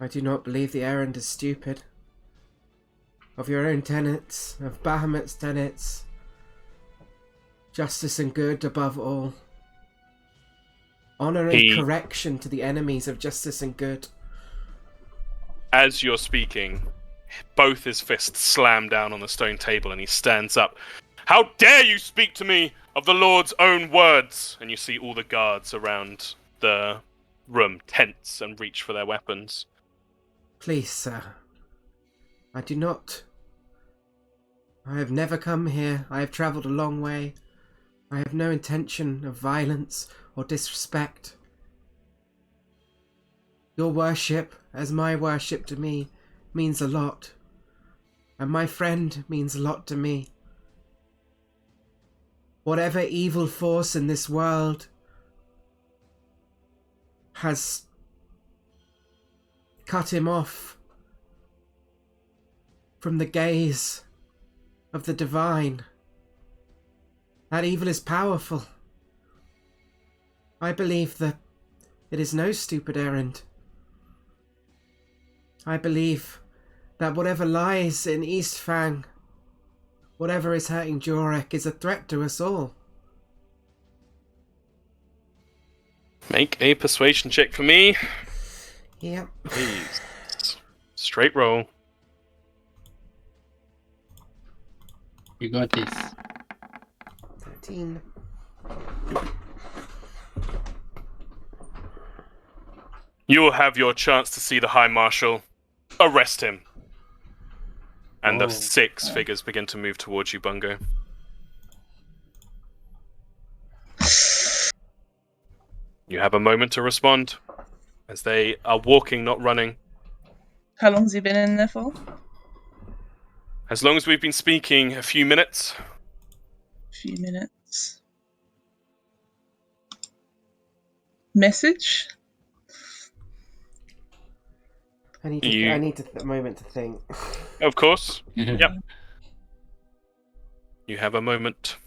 I do not believe the errand is stupid. Of your own tenets, of Bahamut's tenets, justice and good above all. Honor and correction to the enemies of justice and good. As you're speaking, both his fists slam down on the stone table and he stands up. How dare you speak to me of the Lord's own words? And you see all the guards around the room tense and reach for their weapons. Please, sir. I do not. I have never come here. I have travelled a long way. I have no intention of violence or disrespect. Your worship, as my worship to me, means a lot. And my friend means a lot to me. Whatever evil force in this world has cut him off from the gaze of the divine, that evil is powerful. I believe that it is no stupid errand. I believe that whatever lies in Eastfang, whatever is hurting Jorek, is a threat to us all. Make a persuasion check for me. Yep. Please. Straight roll. You got this. 13. You will have your chance to see the High Marshal. Arrest him. And the 6 figures begin to move towards you, Bungo. You have a moment to respond, as they are walking, not running. How long's he been in there for? As long as we've been speaking, a few minutes. Few minutes. Message? I need a moment to think. Of course. Yep. You have a moment.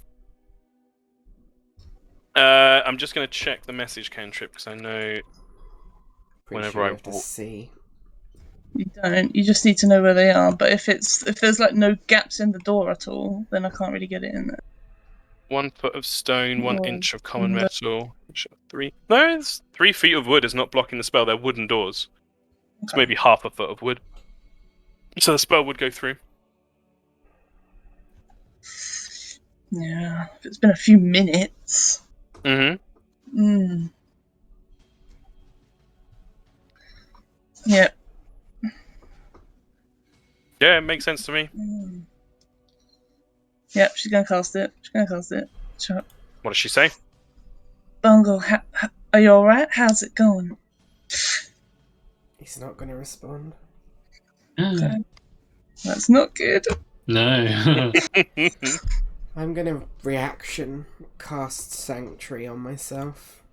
I'm just going to check the message cantrip because I know whenever I walk. See. You don't. You just need to know where they are. But if there's like no gaps in the door at all, then I can't really get it in there. 1 foot of stone, 1 inch of common metal. 3. No, it's 3 feet of wood is not blocking the spell. They're wooden doors. It's maybe half a foot of wood. So the spell would go through. Yeah, if it's been a few minutes. Mm-hmm. Yeah. Yeah, it makes sense to me. Yep, she's gonna cast it. Sure. What does she say? Bungo, are you alright? How's it going? He's not going to respond. Okay. That's not good. No. I'm going to reaction cast Sanctuary on myself.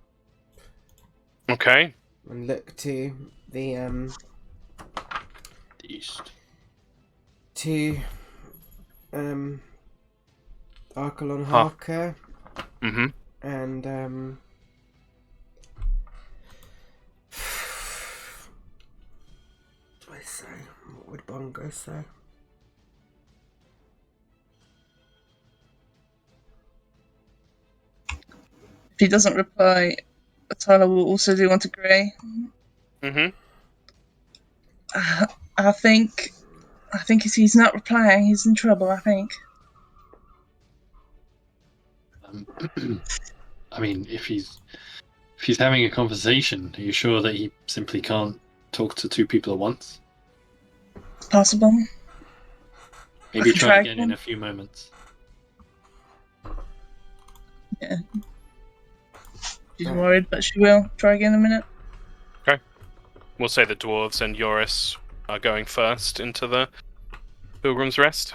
Okay. And look to the East. to Archelon Harker. Mm-hmm. And what do I say? What would Bongo say? If he doesn't reply, Tyler will also do one to Grey. Mm-hmm. I think if he's not replying, he's in trouble. I think. I mean, if he's having a conversation, are you sure that he simply can't talk to two people at once? It's possible. Maybe I can try try again in again. a few moments. Yeah. She's worried, but she will try again in a minute. We'll say the dwarves and Yoris are going first into the Pilgrim's Rest.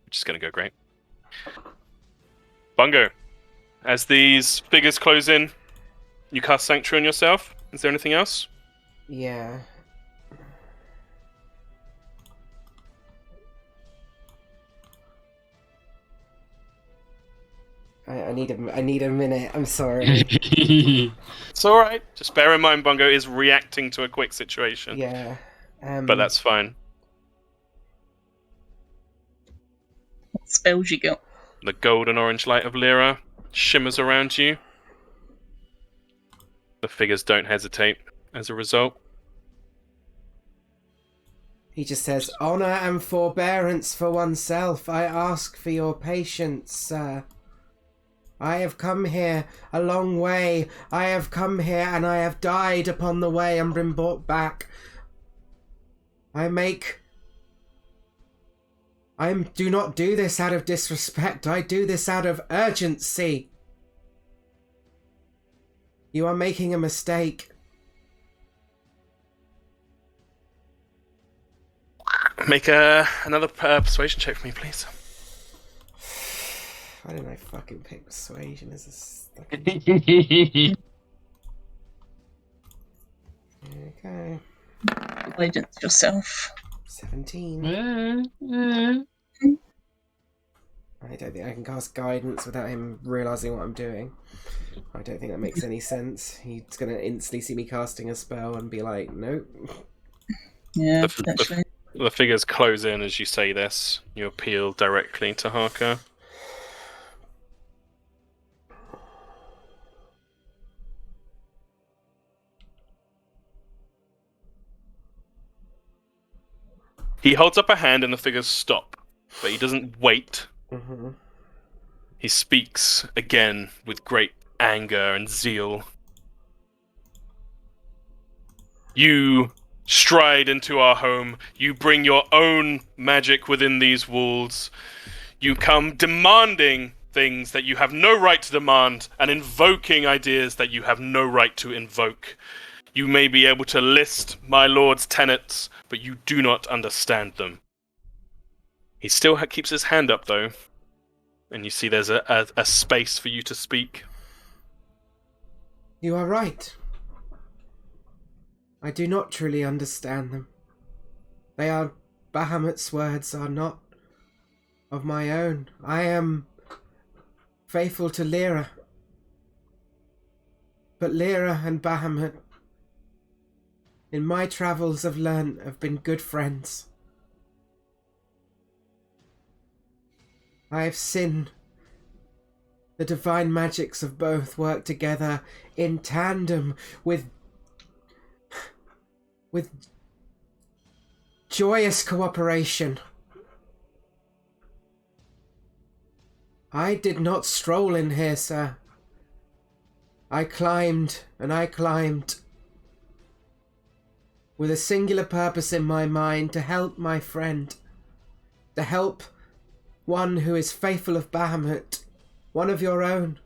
Which is going to go great. Bungo, as these figures close in, you cast Sanctuary on yourself. Is there anything else? Yeah. I need a minute. I'm sorry. It's alright. Just bear in mind Bungo is reacting to a quick situation. Yeah. But that's fine. What spells you got? The golden orange light of Lyra shimmers around you. The figures don't hesitate as a result. He just says, "Honor and forbearance for oneself. I ask for your patience, sir. I have come here a long way. I have come here and I have died upon the way and been brought back. I do not do this out of disrespect. I do this out of urgency. You are making a mistake." Make another persuasion check for me, please. Why didn't I fucking pick persuasion as a fucking... Okay. Guidance yourself. 17. I don't think I can cast guidance without him realising what I'm doing. I don't think that makes any sense. He's going to instantly see me casting a spell and be like, nope. Yeah, potentially. The figures close in as you say this. You appeal directly to Harker. He holds up a hand and the figures stop, but he doesn't wait. Mm-hmm. He speaks again with great anger and zeal. You stride into our home. You bring your own magic within these walls. You come demanding things that you have no right to demand and invoking ideas that you have no right to invoke. You may be able to list my lord's tenets, but you do not understand them. He still keeps his hand up, though, and you see there's a space for you to speak. You are right. I do not truly understand them. Bahamut's words are not of my own. I am faithful to Lyra. But Lyra and Bahamut, in my travels have been good friends. I have seen the divine magics of both work together in tandem with joyous cooperation. I did not stroll in here, sir. I climbed and I climbed with a singular purpose in my mind: to help my friend, to help one who is faithful of Bahamut, one of your own.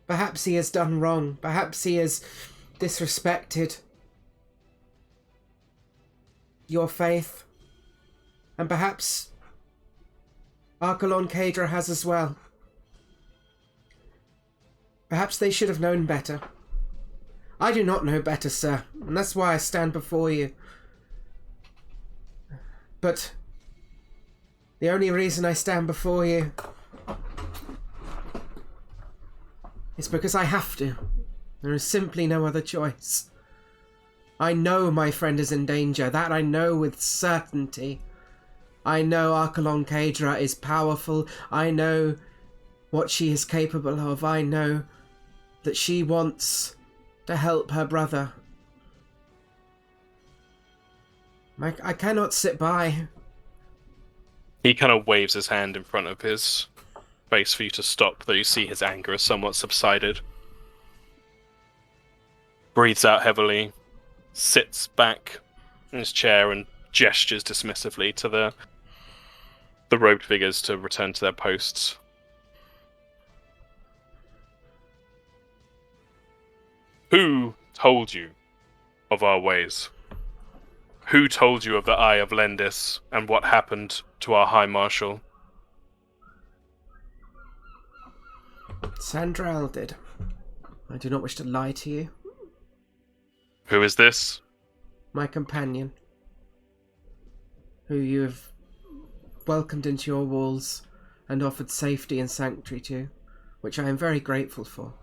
Perhaps he has done wrong. Perhaps he has disrespected your faith. And perhaps Archelon Cadra has as well. Perhaps they should have known better. I do not know better, sir, and that's why I stand before you. But the only reason I stand before you It's because I have to. There is simply no other choice. I know my friend is in danger. That I know with certainty. I know Archelon Kadra is powerful. I know what she is capable of. I know that she wants to help her brother. I cannot sit by. He kind of waves his hand in front of his face for you to stop, though you see his anger has somewhat subsided. Breathes out heavily, sits back in his chair and gestures dismissively to the robed figures to return to their posts. Who told you of our ways? Who told you of the Eye of Lendis and what happened to our High Marshal? Sandral did. I do not wish to lie to you. Who is this? My companion, who you have welcomed into your walls and offered safety and sanctuary to, which I am very grateful for.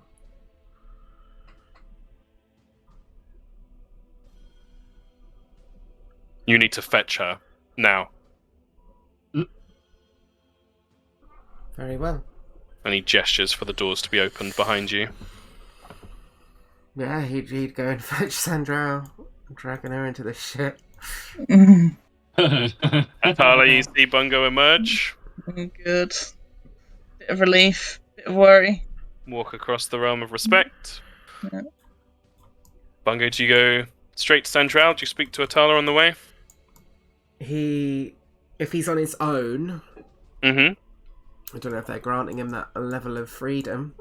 You need to fetch her, now. Very well. And he gestures for the doors to be opened behind you. Yeah, he'd go and fetch Sandra, dragging her into the ship. Atala, you see Bungo emerge. Good. Bit of relief, bit of worry. Walk across the realm of respect. Yeah. Bungo, do you go straight to Sandral? Do you speak to Atala on the way? If he's on his own, Mm-hmm. I don't know if they're granting him that level of freedom.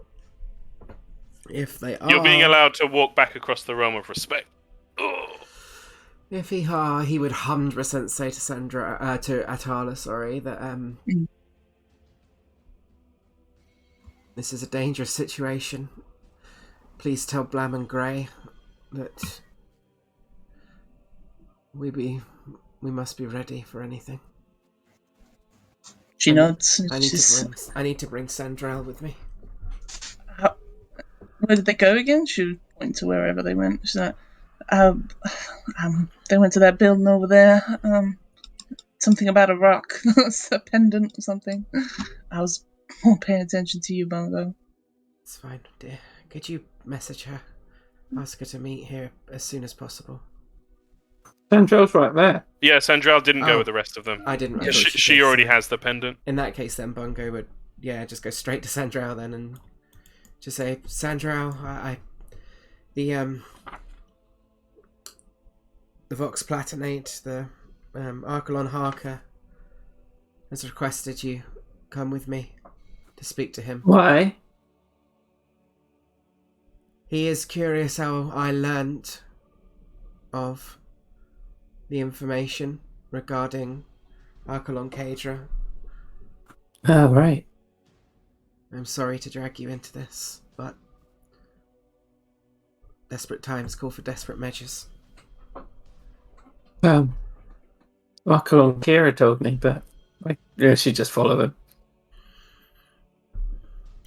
If they are... You're being allowed to walk back across the realm of respect. Oh. If he are, he would 100% say to Atala, that this is a dangerous situation. Please tell Blam and Grey that we must be ready for anything. She nods. I need to bring Sandral with me. Where did they go again? She would point to wherever they went. She's like, they went to that building over there. Something about a rock. It's a pendant or something. I was more paying attention to you, Bungo. It's fine, dear. Could you message her? Ask her to meet here as soon as possible. Sandral's right there. Yeah, Sandral didn't go with the rest of them. I didn't. Yeah, she already has the pendant. In that case, then Bungo would, just go straight to Sandral then and just say, Sandral, the Vox Platinate, the Archelon Harker has requested you come with me to speak to him. Why? He is curious how I learnt of the information regarding Archelon Kadra. Oh, right. I'm sorry to drag you into this, but desperate times call for desperate measures. Archelon Kira told me, but I should just follow him.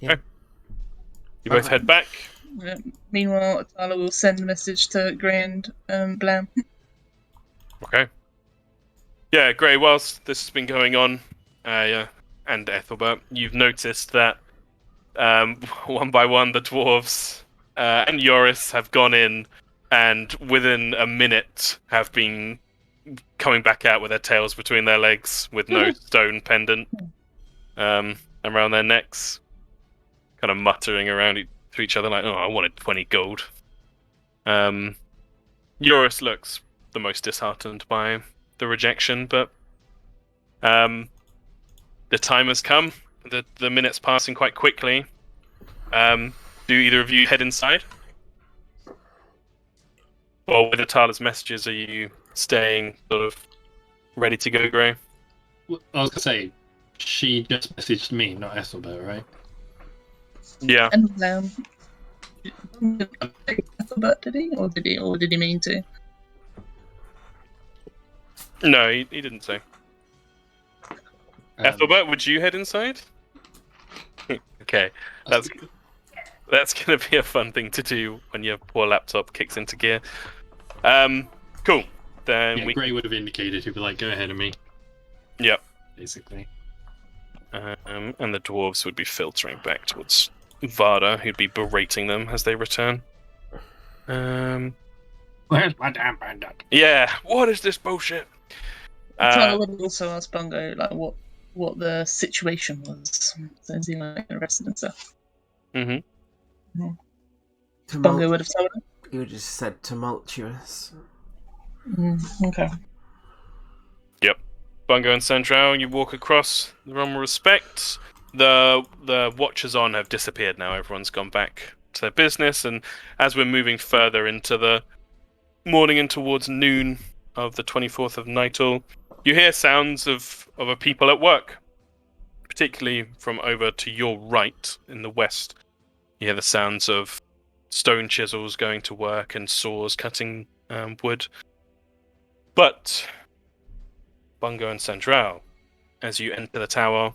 Yeah. You both head back. Meanwhile, Atala will send a message to Grey and Blam. Okay. Yeah, Grey, whilst this has been going on, and Ethelbert, you've noticed that one by one the dwarves and Yoris have gone in and within a minute have been coming back out with their tails between their legs with no stone pendant around their necks, kind of muttering around to each other like, oh, I wanted 20 gold. Yoris looks the most disheartened by the rejection, but the time has come. The minutes passing quite quickly. Do either of you head inside? Or with Atala's messages, are you staying sort of ready to go, Grey? Well, I was going to say, she just messaged me, not Ethelbert, right? Yeah. And Blam. Ethelbert, did he? Or did he mean to? No, he didn't say. Ethelbert, would you head inside? Okay, That's going to be a fun thing to do when your poor laptop kicks into gear. Cool. Then Yeah, Gray would have indicated he'd be like, go ahead of me. Yep. Basically. And the dwarves would be filtering back towards Varda, who'd be berating them as they return. Where's my damn bandit? Yeah, what is this bullshit? Tyler would also ask Bungo like what the situation was. So is he like arrested and stuff? Mm-hmm. Bungo would have told him. You would have just said tumultuous. Okay. Yep. Bungo and Sandral, you walk across the realm of respect. The watchers on have disappeared now. Everyone's gone back to their business, and as we're moving further into the morning and towards noon of the 24th of Nightal, you hear sounds of a people at work, particularly from over to your right in the west. You hear the sounds of stone chisels going to work and saws cutting wood. But Bungo and Sandral, as you enter the tower,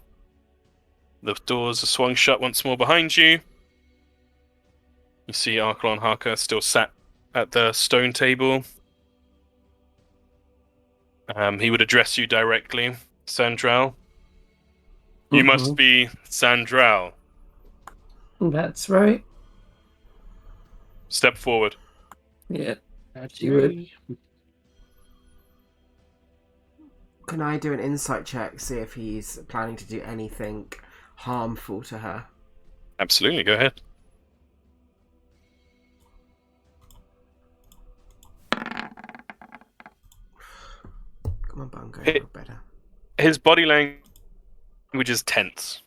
the doors are swung shut once more behind you. You see Arklon Harker still sat at the stone table. He would address you directly, Sandral. You must be Sandral. That's right. Step forward. Yeah, you would. Can I do an insight check, see if he's planning to do anything harmful to her? Absolutely, go ahead. Come on, Bungo, you're better. His body language is tense.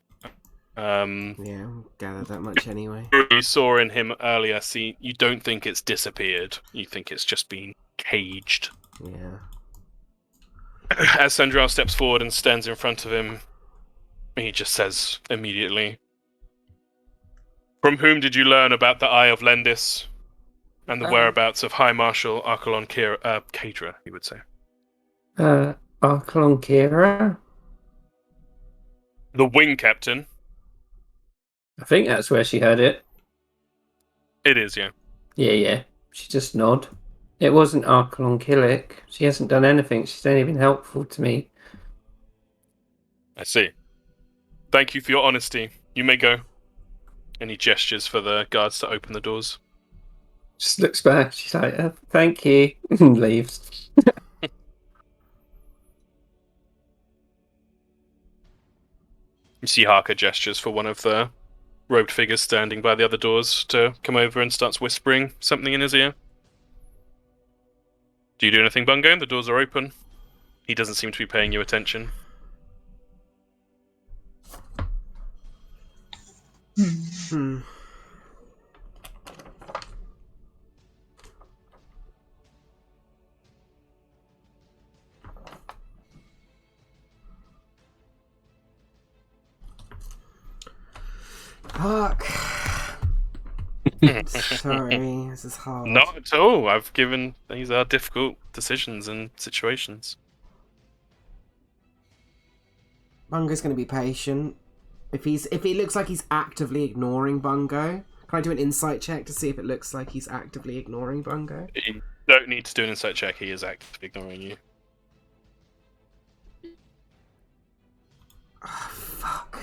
Yeah, I'll gather that much anyway. You saw in him earlier, you don't think it's disappeared. You think it's just been caged. Yeah. As Sandral steps forward and stands in front of him, he just says immediately, "From whom did you learn about the Eye of Lendis and the whereabouts of High Marshal Arkelon Kadra, he would say." Arkelon Kira? The wing captain. I think that's where she heard it. It is, yeah. Yeah. She just nod. It wasn't Arkelon Killick. She hasn't done anything. She's only been helpful to me. I see. Thank you for your honesty. You may go. And he gestures for the guards to open the doors. Just looks back. She's like, thank you. And leaves. You see Harker gestures for one of the robed figures standing by the other doors to come over and starts whispering something in his ear. Do you do anything, Bungo? The doors are open. He doesn't seem to be paying you attention. Fuck. Sorry, this is hard. Not at all. These are difficult decisions and situations. Bungo's going to be patient. If he looks like he's actively ignoring Bungo, can I do an insight check to see if it looks like he's actively ignoring Bungo? You don't need to do an insight check. He is actively ignoring you. Oh, fuck.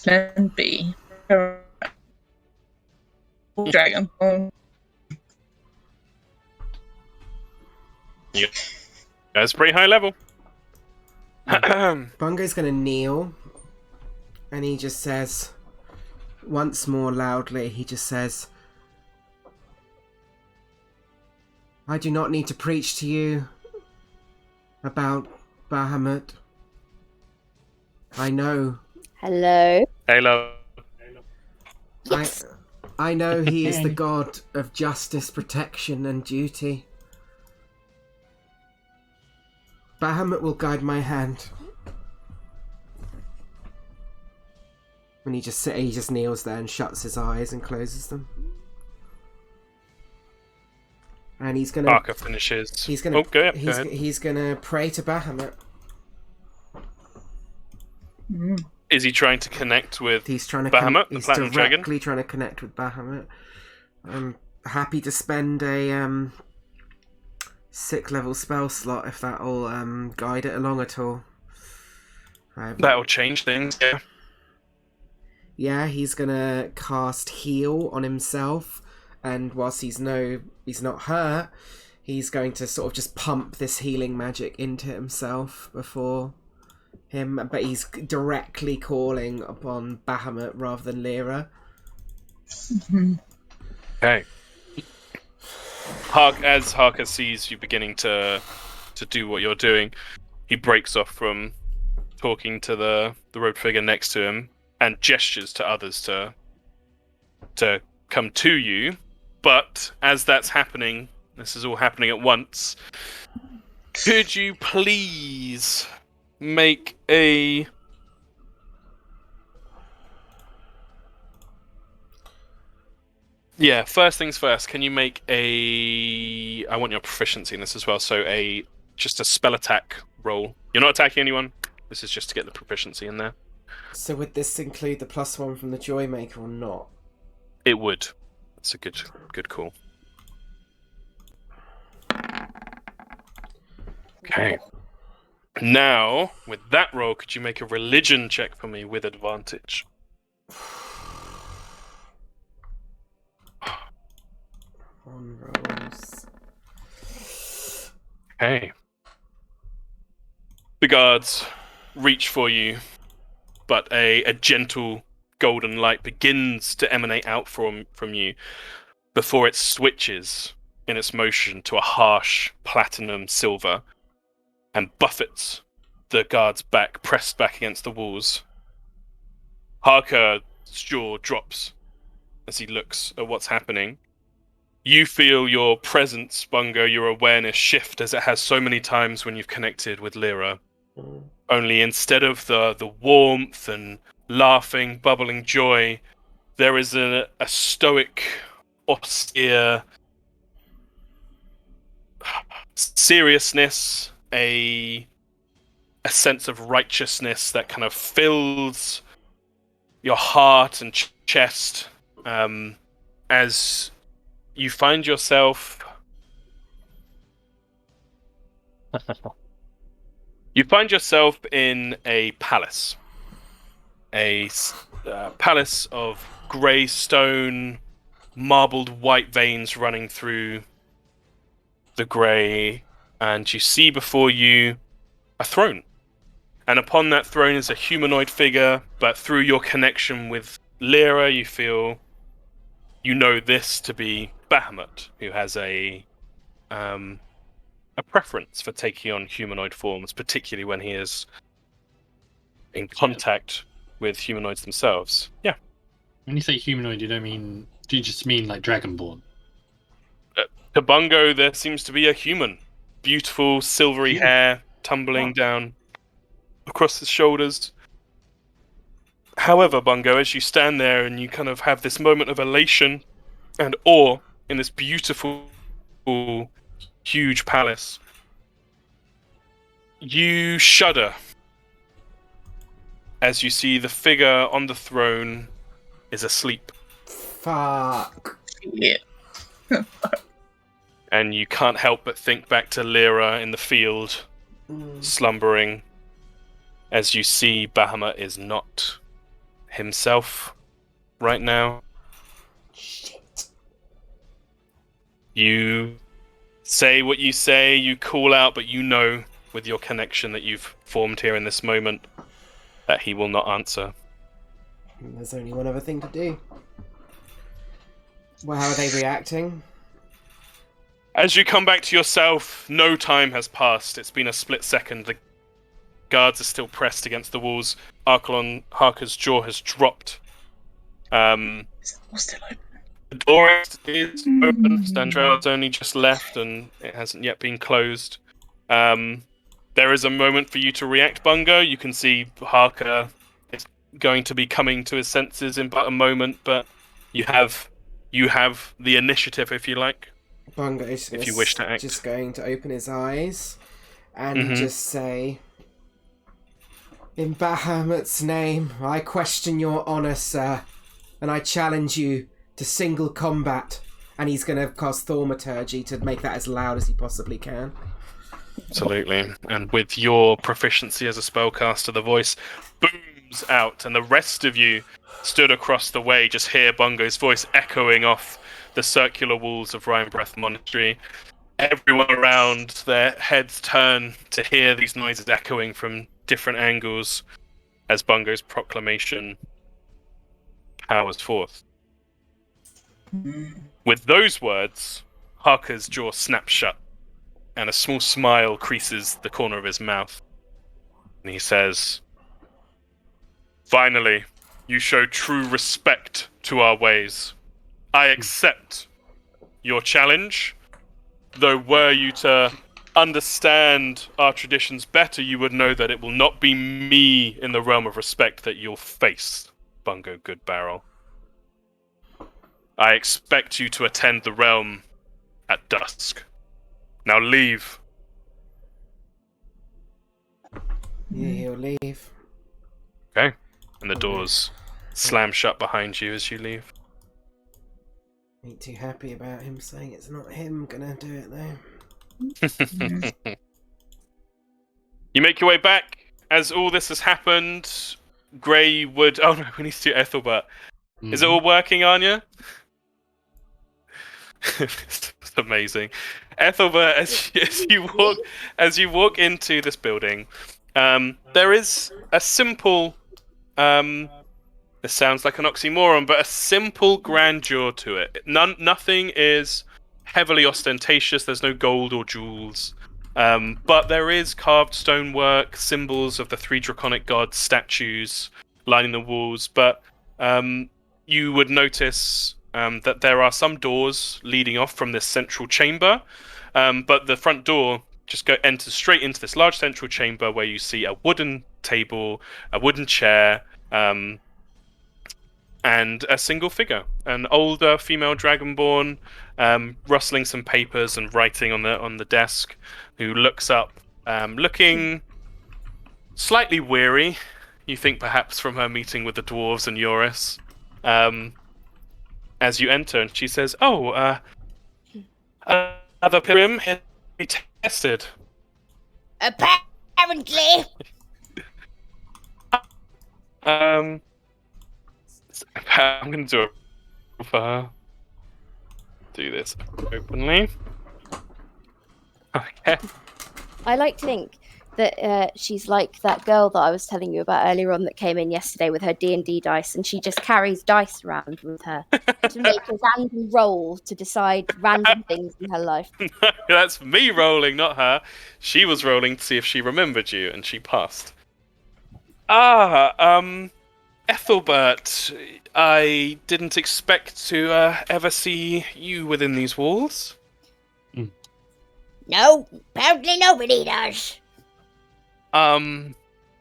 Plan B. Dragon. Yeah. That's pretty high level. Bungo's gonna kneel, and he just says, once more loudly, he just says, "I do not need to preach to you about Bahamut. I know. Hello. Hello. Yes. I know he is the god of justice, protection, and duty. Bahamut will guide my hand." And he just kneels there and shuts his eyes and closes them. And he's gonna. Parker finishes. He's gonna. Go ahead. He's gonna pray to Bahamut. Mm. Is he trying to connect with He's trying to Bahamut, the he's Platinum directly Dragon? trying to connect with Bahamut. I'm happy to spend a 6th level spell slot if that'll guide it along at all. That'll change things, yeah. Yeah, he's gonna cast heal on himself, and whilst he's not hurt, he's going to sort of just pump this healing magic into himself before him, but he's directly calling upon Bahamut rather than Lyra. Okay. As Harker sees you beginning to do what you're doing, he breaks off from talking to the robed figure next to him and gestures to others to come to you. But as that's happening, this is all happening at once, could you please make a... Yeah, first things first, can you make a... I want your proficiency in this as well, so just a spell attack roll. You're not attacking anyone, this is just to get the proficiency in there. So would this include the +1 from the Joymaker or not? It would. That's a good call. Okay. Now, with that roll, could you make a religion check for me with advantage? On rolls. Okay. The guards reach for you, but a gentle golden light begins to emanate out from you before it switches in its motion to a harsh platinum silver and buffets the guard's back, pressed back against the walls. Harker's jaw drops as he looks at what's happening. You feel your presence, Bungo, your awareness shift as it has so many times when you've connected with Lyra. Only instead of the warmth and laughing, bubbling joy, there is a stoic, austere seriousness, a sense of righteousness that kind of fills your heart and chest as you find yourself... You find yourself in a palace. A palace of grey stone, marbled white veins running through the grey, and you see before you a throne. And upon that throne is a humanoid figure, but through your connection with Lyra, you feel you know this to be Bahamut, who has a preference for taking on humanoid forms, particularly when he is in contact with humanoids themselves. Yeah. When you say humanoid, do you just mean like Dragonborn? To Bungo, there seems to be a human. Beautiful, silvery hair tumbling down across his shoulders. However, Bungo, as you stand there and you kind of have this moment of elation and awe in this beautiful, huge palace, you shudder as you see the figure on the throne is asleep. Fuck. Yeah. And you can't help but think back to Lyra in the field, slumbering, as you see Bahamut is not himself right now. Shit. You say what you say, you call out, but you know with your connection that you've formed here in this moment that he will not answer. There's only one other thing to do. Well, how are they reacting? As you come back to yourself, no time has passed. It's been a split second. The guards are still pressed against the walls. Archelon Harker's jaw has dropped. Is the door still open? The door is open. Standrell's only just left and it hasn't yet been closed. There is a moment for you to react, Bungo. You can see Harker is going to be coming to his senses in but a moment, but you have the initiative if you like. Bungo is if you wish to act. Just going to open his eyes and just say, In Bahamut's name, I question your honor, sir, and I challenge you to single combat. And he's going to cast Thaumaturgy to make that as loud as he possibly can. Absolutely. And with your proficiency as a spellcaster, the voice booms out, and the rest of you stood across the way just hear Bungo's voice echoing off the circular walls of Rhinebreath Monastery. Everyone around, their heads turn to hear these noises echoing from different angles as Bungo's proclamation powers forth. With those words, Harker's jaw snaps shut, and a small smile creases the corner of his mouth. And he says, "Finally, you show true respect to our ways. I accept your challenge, though were you to understand our traditions better, you would know that it will not be me in the realm of respect that you'll face, Bungo Goodbarrel. I expect you to attend the realm at dusk. Now leave." Yeah, he'll leave. Okay. And the doors slam shut behind you as you leave. Ain't too happy about him saying it's not him gonna do it though. You make your way back. As all this has happened, Grey would... Oh no, we need to do Ethelbert. Is it all working, Anya? It's amazing. Ethelbert, as you walk into this building, there is a simple... this sounds like an oxymoron, but a simple grandeur to it. Nothing is heavily ostentatious. There's no gold or jewels. But there is carved stonework, symbols of the three draconic gods, statues lining the walls. But you would notice that there are some doors leading off from this central chamber. But the front door enters straight into this large central chamber where you see a wooden table, a wooden chair, and a single figure, an older female dragonborn, rustling some papers and writing on the desk, who looks up, looking slightly weary. You think perhaps from her meeting with the dwarves and Eurus. As you enter, and she says, "Oh, another pilgrim here to be tested." Apparently. I'm going to do it for her. Do this openly. Okay. I like to think that she's like that girl that I was telling you about earlier on that came in yesterday with her D&D dice, and she just carries dice around with her to make a random roll to decide random things in her life. That's me rolling, not her. She was rolling to see if she remembered you, and she passed. Ethelbert, I didn't expect to ever see you within these walls. No, apparently nobody does.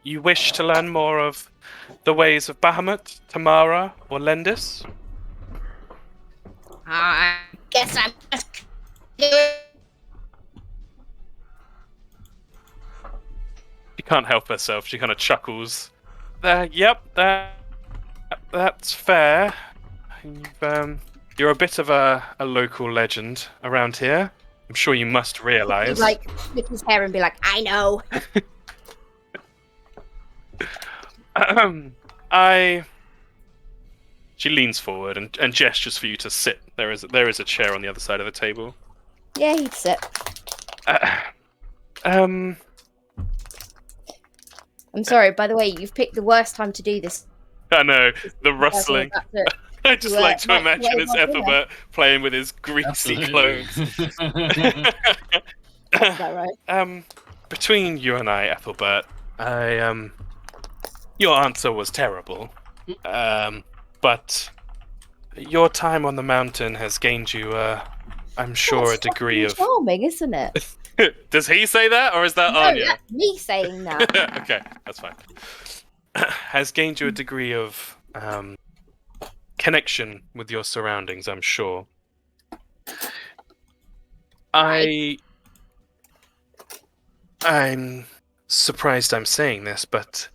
You wish to learn more of the ways of Bahamut, Tamara, or Lendis? I guess I'm just... She can't help herself. She kind of chuckles. Yep, that's fair. You're a bit of a local legend around here. I'm sure you must realise. He'd like flick his hair and be like, "I know." She leans forward and gestures for you to sit. There is a chair on the other side of the table. Yeah, he'd sit. I'm sorry, by the way, you've picked the worst time to do this. I know, the rustling. I just like to imagine it's Ethelbert playing with his greasy clothes. Is that right? Between you and I, Ethelbert, your answer was terrible. But your time on the mountain has gained you, I'm sure, a degree of... charming, isn't it? Does he say that, or is that Anya? That's me saying that. Okay, that's fine. Has gained you a degree of connection with your surroundings, I'm sure. I'm surprised I'm saying this, but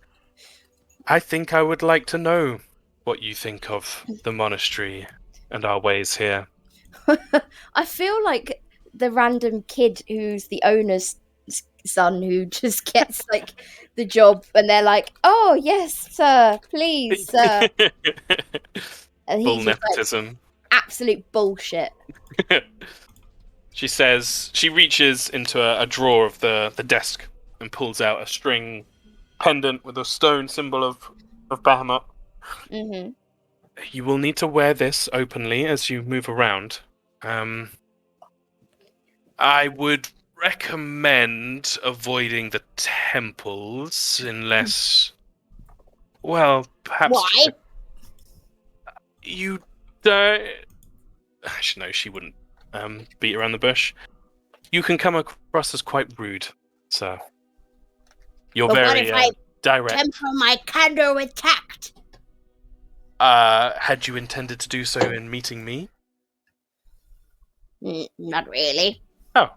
I think I would like to know what you think of the monastery and our ways here. I feel like the random kid who's the owner's son who just gets like the job, and they're like, "Oh yes, sir, please, sir," and Full he's just like, nepotism. absolute bullshit. She says, she reaches into a drawer of the desk and pulls out a string pendant with a stone symbol of Bahamut. Mm-hmm. You will need to wear this openly as you move around. I would recommend avoiding the temples unless, well, perhaps. Why? You don't. Actually, no, she wouldn't beat around the bush. You can come across as quite rude, so you're But what very if I direct. temper my candor with tact? Had you intended to do so in meeting me? Not really. Oh,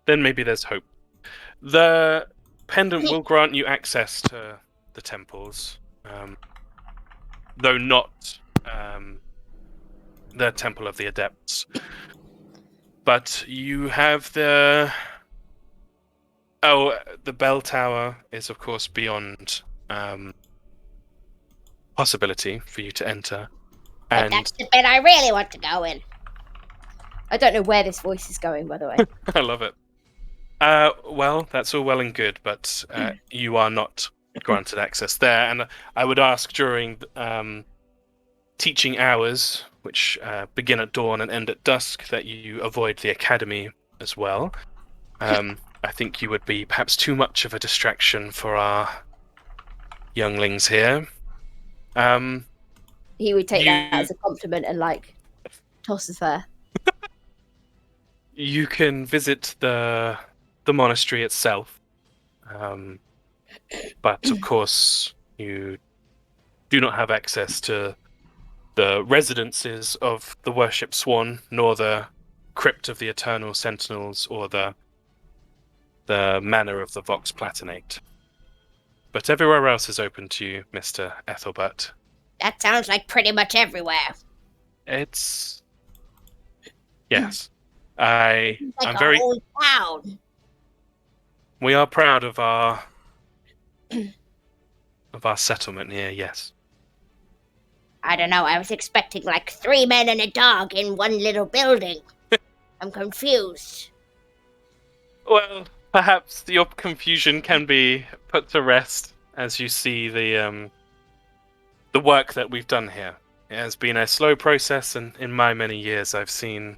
then maybe there's hope. The pendant will grant you access to the temples, though not the Temple of the Adepts. But you have the bell tower is of course beyond possibility for you to enter. But And that's the bit I really want to go in. I don't know where this voice is going, by the way. I love it. Well, that's all well and good, but you are not granted access there. And I would ask during teaching hours, which begin at dawn and end at dusk, that you avoid the academy as well. I think you would be perhaps too much of a distraction for our younglings here. He would take that as a compliment and like toss us there. You can visit the monastery itself, but of course you do not have access to the residences of the Worship Swan, nor the Crypt of the Eternal Sentinels, or the Manor of the Vox Platinate. But everywhere else is open to you, Mr. Ethelbert. That sounds like pretty much everywhere. It's... Yes. I'm Like a very... whole town. We are proud of our settlement here, yes. I don't know, I was expecting like 3 men and a dog in one little building. I'm confused. Well, perhaps your confusion can be put to rest as you see the work that we've done here. It has been a slow process, and in my many years I've seen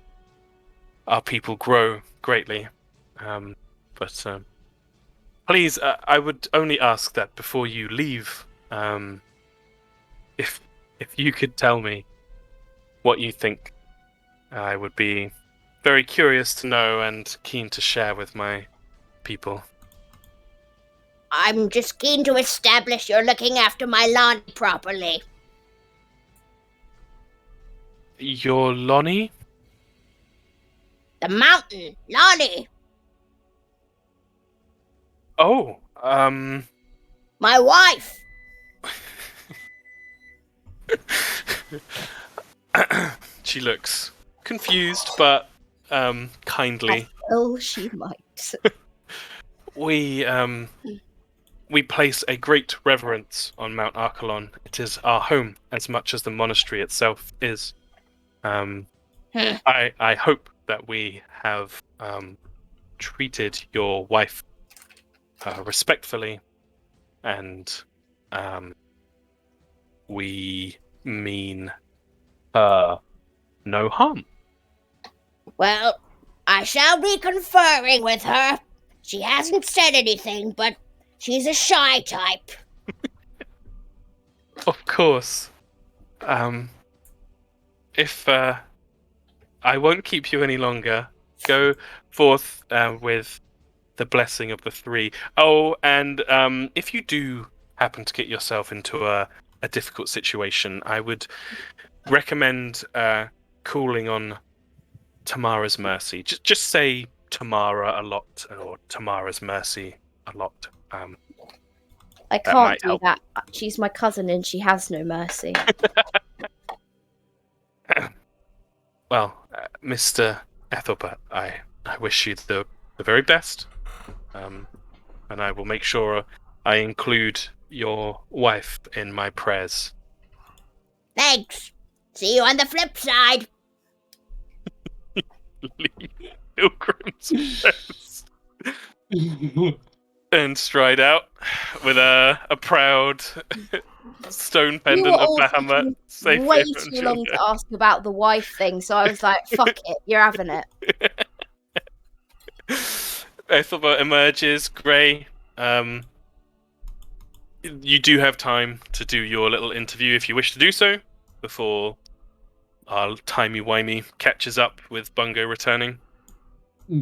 our people grow greatly. But please, I would only ask that before you leave, if you could tell me what you think, I would be very curious to know and keen to share with my people. I'm just keen to establish you're looking after my lawn properly. Your Lonnie? The mountain, Lonnie. Oh, My wife. She looks confused, but kindly. Oh, she might. We place a great reverence on Mount Archelon. It is our home as much as the monastery itself is. I hope that we have treated your wife respectfully, and we mean no harm. Well, I shall be conferring with her. She hasn't said anything, but she's a shy type. Of course. If I won't keep you any longer, go forth with the blessing of the three. Oh, and if you do happen to get yourself into a difficult situation, I would recommend calling on Tamara's Mercy. Just say Tamara a lot, or Tamara's Mercy a lot. I That can't might do help. that. She's my cousin and she has no mercy. Well, Mr. Ethelbert, I wish you the very best. And I will make sure I include your wife in my prayers. Thanks. See you on the flip side. Pilgrim's Rest. And stride out with a proud stone pendant of Bahamut. Safe way haven, too long children. to ask about the wife thing, so I was like, fuck it, you're having it. Ethelbert emerges, Grey. You do have time to do your little interview if you wish to do so before our timey-wimey catches up with Bungo returning.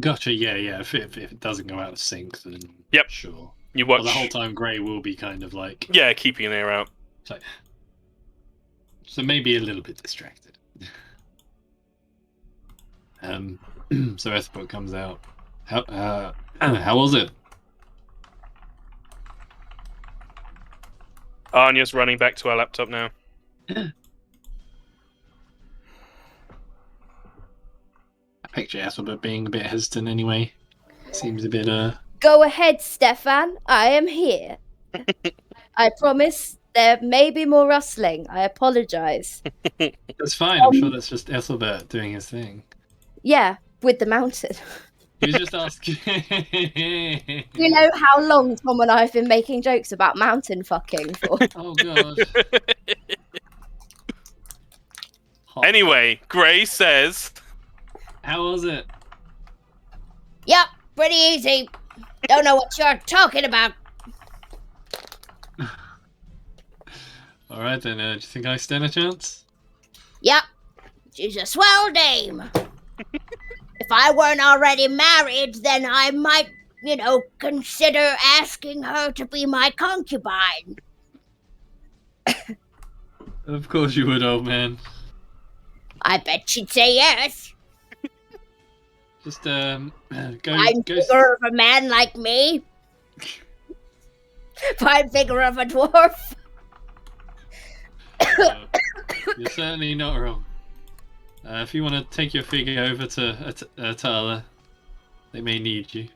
Gotcha. Yeah. If it doesn't go out of sync, then Yep. sure. You watch. Well, the whole time, Grey will be kind of like Yeah, keeping an ear out. so maybe a little bit distracted. So Ethelbert comes out. How was it? Anya's running back to our laptop now. I picture Ethelbert being a bit hesitant anyway. Seems a bit Go ahead, Stefan. I am here. I promise there may be more rustling. I apologize. That's fine. I'm sure that's just Ethelbert doing his thing. Yeah, with the mountain. He was just asking. You know how long Tom and I have been making jokes about mountain fucking for? Oh god. Anyway, Grey says, How was it? Yup, pretty easy. Don't know what you're talking about. Alright then, do you think I stand a chance? Yup, she's a swell dame. If I weren't already married, then I might, consider asking her to be my concubine. Of course you would, old man. I bet she'd say yes. Just go. I'm go bigger of a man like me. I'm bigger of a dwarf. You're certainly not wrong. If you want to take your figure over to Atala, they may need you.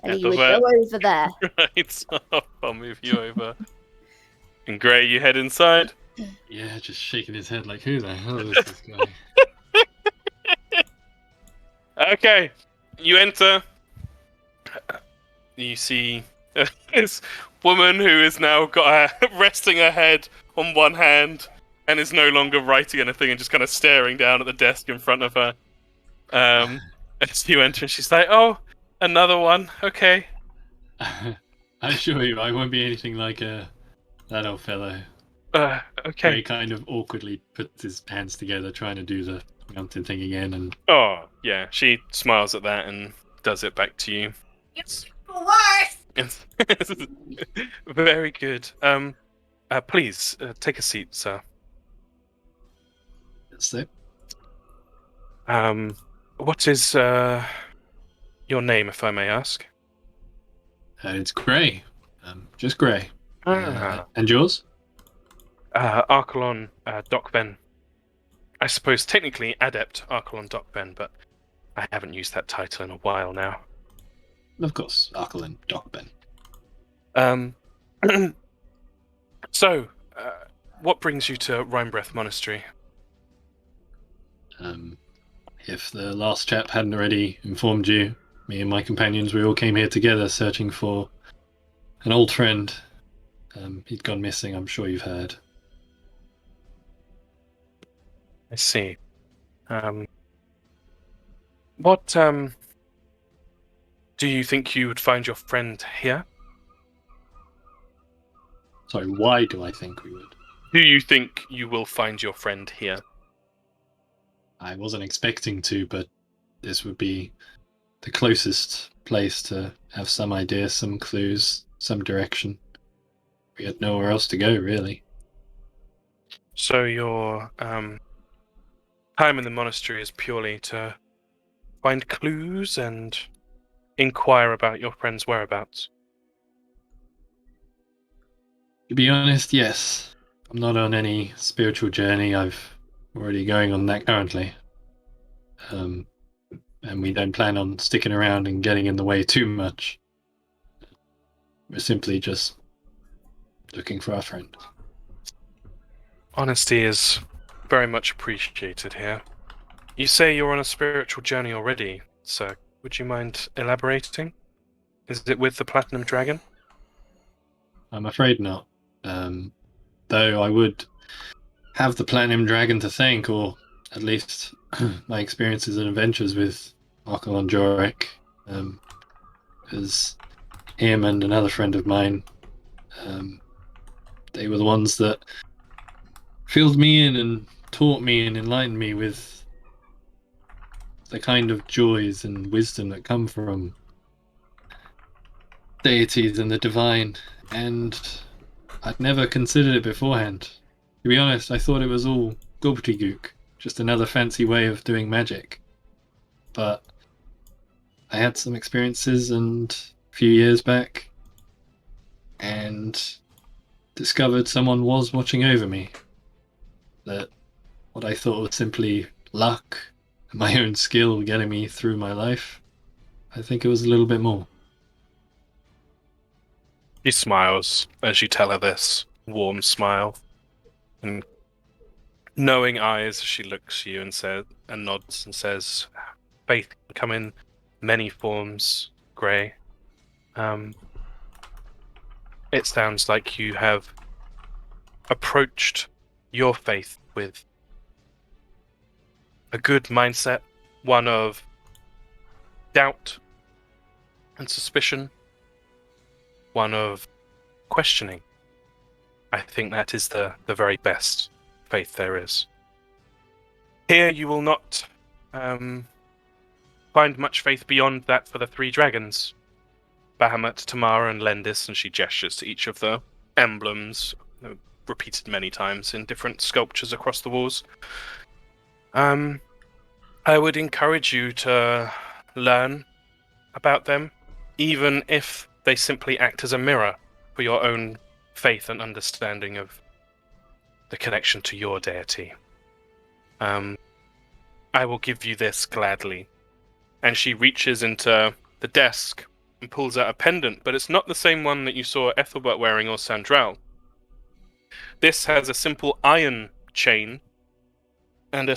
And you would go over there. right, so I'll move you over. And Grey, you head inside. Yeah, just shaking his head like, who the hell is this guy? Okay, you enter. You see this woman who is now got resting her head on one hand and is no longer writing anything and just kind of staring down at the desk in front of her. As you enter, she's like, "Oh, another one. Okay." I assure you, I won't be anything like that old fellow. Okay. He kind of awkwardly puts his hands together, trying to do the mountain thing again, and Oh, yeah. She smiles at that and does it back to you. It's worse. Very good. Please take a seat, sir. that's it. What is your name, if I may ask? It's Grey. Just Grey. Ah. And yours? Archelon Docben. I suppose technically Adept Archelon Docben, but I haven't used that title in a while now. Of course, Archelon Docben. So, what brings you to Rheinbreath Monastery? If the last chap hadn't already informed you, me and my companions, we all came here together searching for an old friend. He'd gone missing, I'm sure you've heard. I see. What, do you think you would find your friend here? Sorry, why do I think we would? Do you think you will find your friend here? I wasn't expecting to, but this would be the closest place to have some idea, some clues, some direction. We had nowhere else to go, really. So your time in the monastery is purely to find clues and inquire about your friend's whereabouts? To be honest, yes. I'm not on any spiritual journey. I've already going on that currently. And we don't plan on sticking around and getting in the way too much. We're simply just looking for our friend. Honesty is very much appreciated here. You say you're on a spiritual journey already, so would you mind elaborating? Is it with the Platinum Dragon? I'm afraid not. Though I would have the Platinum Dragon to thank, or at least my experiences and adventures with Archelon Jorek, because him and another friend of mine, they were the ones that filled me in and taught me and enlightened me with the kind of joys and wisdom that come from deities and the divine, and I'd never considered it beforehand. To be honest, I thought it was all gobbledygook, just another fancy way of doing magic. But I had some experiences and a few years back and discovered someone was watching over me. That what I thought was simply luck and my own skill getting me through my life, I think it was a little bit more. She smiles as you tell her this warm smile, and knowing eyes as she looks at you and nods and says, "Faith can come in many forms, Grey. It sounds like you have approached your faith with a good mindset, one of doubt and suspicion, one of questioning. I think that is the very best faith there is. Here you will not find much faith beyond that for the three dragons, Bahamut, Tamara, and Lendis, and she gestures to each of the emblems, repeated many times in different sculptures across the walls. I would encourage you to learn about them, even if they simply act as a mirror for your own faith and understanding of the connection to your deity. I will give you this gladly. And she reaches into the desk and pulls out a pendant, but it's not the same one that you saw Ethelbert wearing or Sandral. This has a simple iron chain and a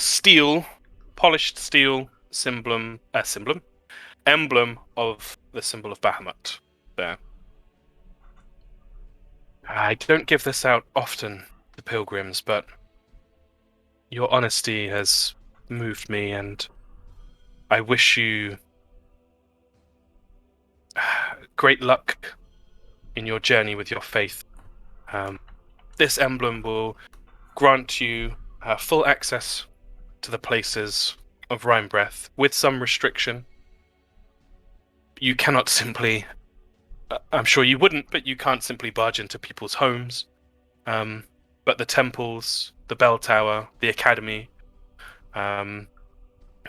polished steel emblem of the symbol of Bahamut there. I don't give this out often to pilgrims, but your honesty has moved me, and I wish you great luck in your journey with your faith. This emblem will grant you full access to the places of Rheinbreath, with some restriction. You cannot simply, I'm sure you wouldn't, but you can't simply barge into people's homes. But the temples, the bell tower, the academy,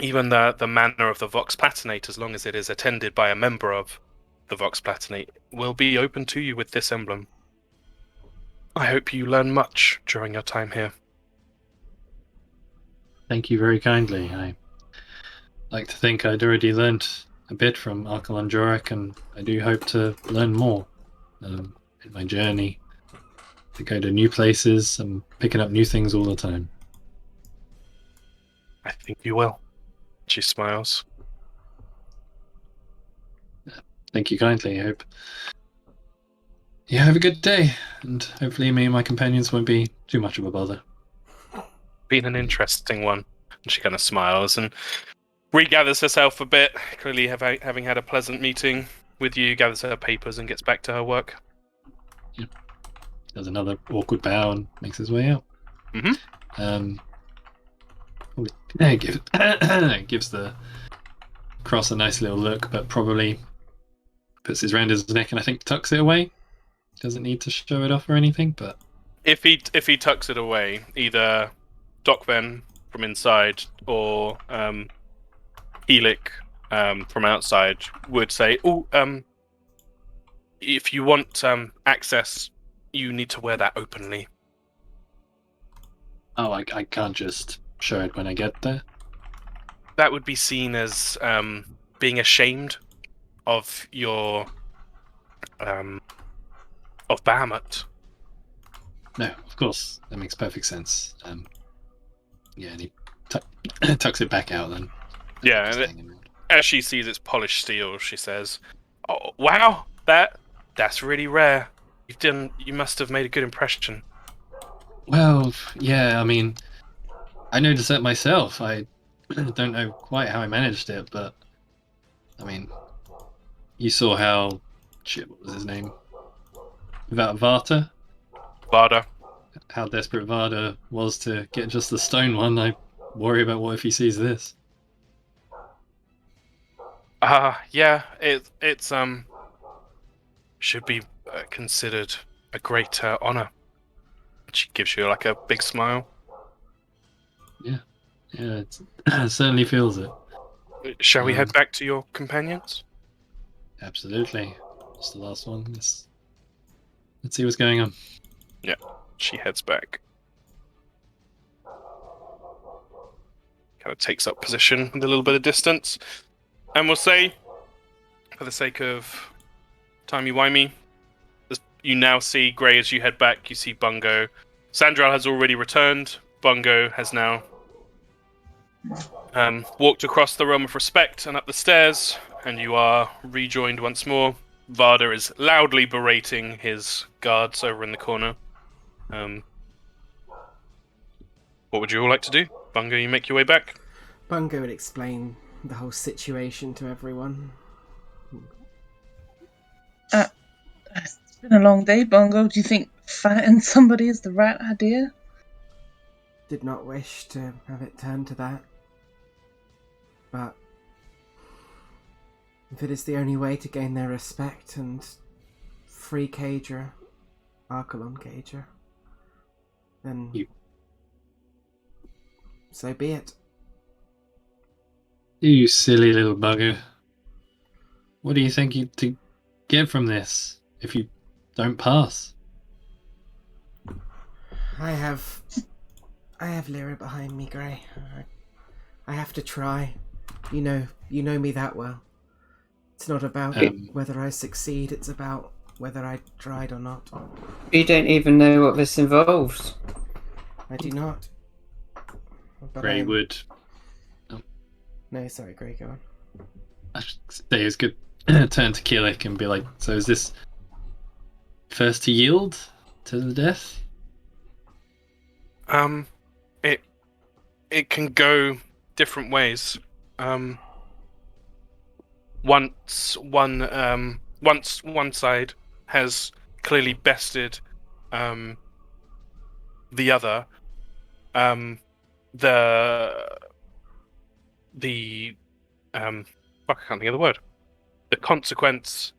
even the manor of the Vox Platinate, as long as it is attended by a member of the Vox Platinate, will be open to you with this emblem. I hope you learn much during your time here. Thank you very kindly. I like to think I'd already learnt a bit from Archelon Jorek, and I do hope to learn more in my journey to go to new places. I'm picking up new things all the time. I think you will. She smiles. Thank you kindly. I hope you have a good day, and hopefully me and my companions won't be too much of a bother. Been an interesting one. And she kind of smiles and regathers herself a bit, clearly having had a pleasant meeting with you, gathers her papers and gets back to her work. Yep. Does another awkward bow and makes his way out. Mm-hmm. Gives the cross a nice little look, but probably puts his round his neck and I think tucks it away. Doesn't need to show it off or anything, but if he tucks it away, either Docven from inside or Helic from outside would say, "Oh, if you want access, you need to wear that openly." Oh, I can't just show it when I get there. That would be seen as being ashamed of your of Bahamut. No, of course, that makes perfect sense. Yeah, and he tucks it back out then. Yeah, Just and hanging around. as she sees it's polished steel, she says, "Oh, wow, that's really rare. You must have made a good impression." Well, yeah, I mean, I noticed that myself. I don't know quite how I managed it, but I mean, you saw how what was his name? Vata? Vada. How desperate Vada was to get just the stone one. I worry about what if he sees this. Yeah, it's should be considered a great honor. She gives you like a big smile. Yeah, it certainly feels it. Shall we head back to your companions? Absolutely. It's the last one. Let's see what's going on. Yeah, she heads back. Kind of takes up position with a little bit of distance. And we'll say, for the sake of timey-wimey, you now see, Grey, as you head back, you see Bungo. Sandral has already returned. Bungo has now walked across the realm of respect and up the stairs, and you are rejoined once more. Vada is loudly berating his guards over in the corner. What would you all like to do? Bungo, you make your way back? Bungo would explain the whole situation to everyone. It's been a long day, Bungo. Do you think fighting somebody is the right idea? Did not wish to have it turn to that. But if it is the only way to gain their respect and free Caedra, Archelon Caedra, then so be it. You silly little bugger. What do you think you to get from this if you don't pass? I have Lyra behind me, Grey. I have to try. You know me that well. It's not about whether I succeed, it's about whether I tried or not. You don't even know what this involves. I do not. But Grey would. No, sorry, Grey, go on. I should say it's good. Turn to Keelik and be like, so is this first to yield to the death? It can go different ways. Once one side has clearly bested the other, fuck, I can't think of the word. The consequence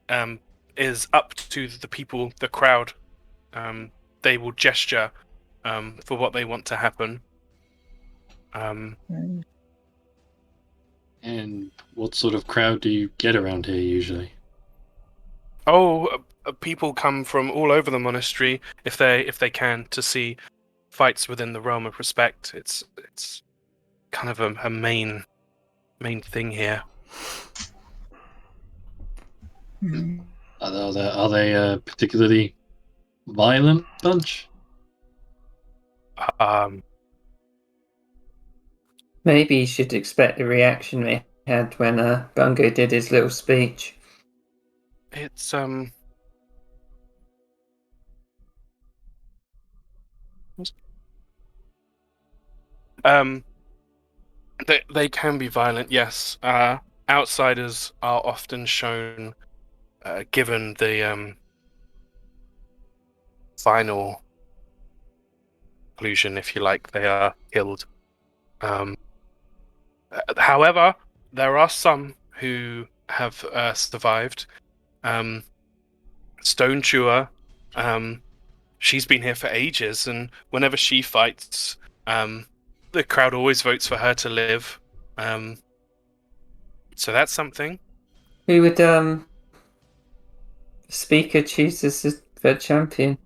is up to the people, the crowd. They will gesture for what they want to happen. And what sort of crowd do you get around here usually? People come from all over the monastery if they can to see fights within the realm of respect. It's kind of a main thing here. Are they a particularly violent bunch? Maybe you should expect the reaction we had when Bungo did his little speech. It's they can be violent, yes. Outsiders are often shown, given the final conclusion, if you like, they are killed. However, there are some who have survived. Stone Chewer, she's been here for ages, and whenever she fights, the crowd always votes for her to live. So that's something. Who would the speaker choose as the champion?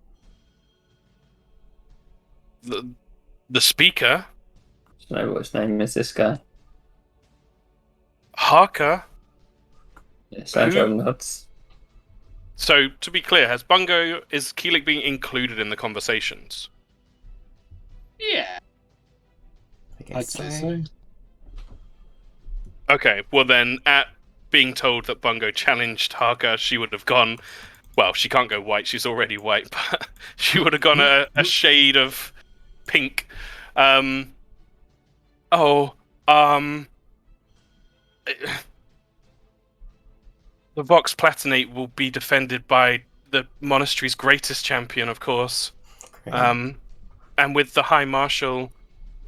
The speaker, I don't know what his name is. This guy. Harker. Yeah, Sandra nods. So to be clear, is Keelik being included in the conversations? Yeah. I I'd guess say so. so. Okay, well then, at being told that Bungo challenged Harker, she would have gone. Well, she can't go white. She's already white, but she would have gone a shade of pink. The Vox Platinate will be defended by the monastery's greatest champion, of course. Great. And with the High Marshal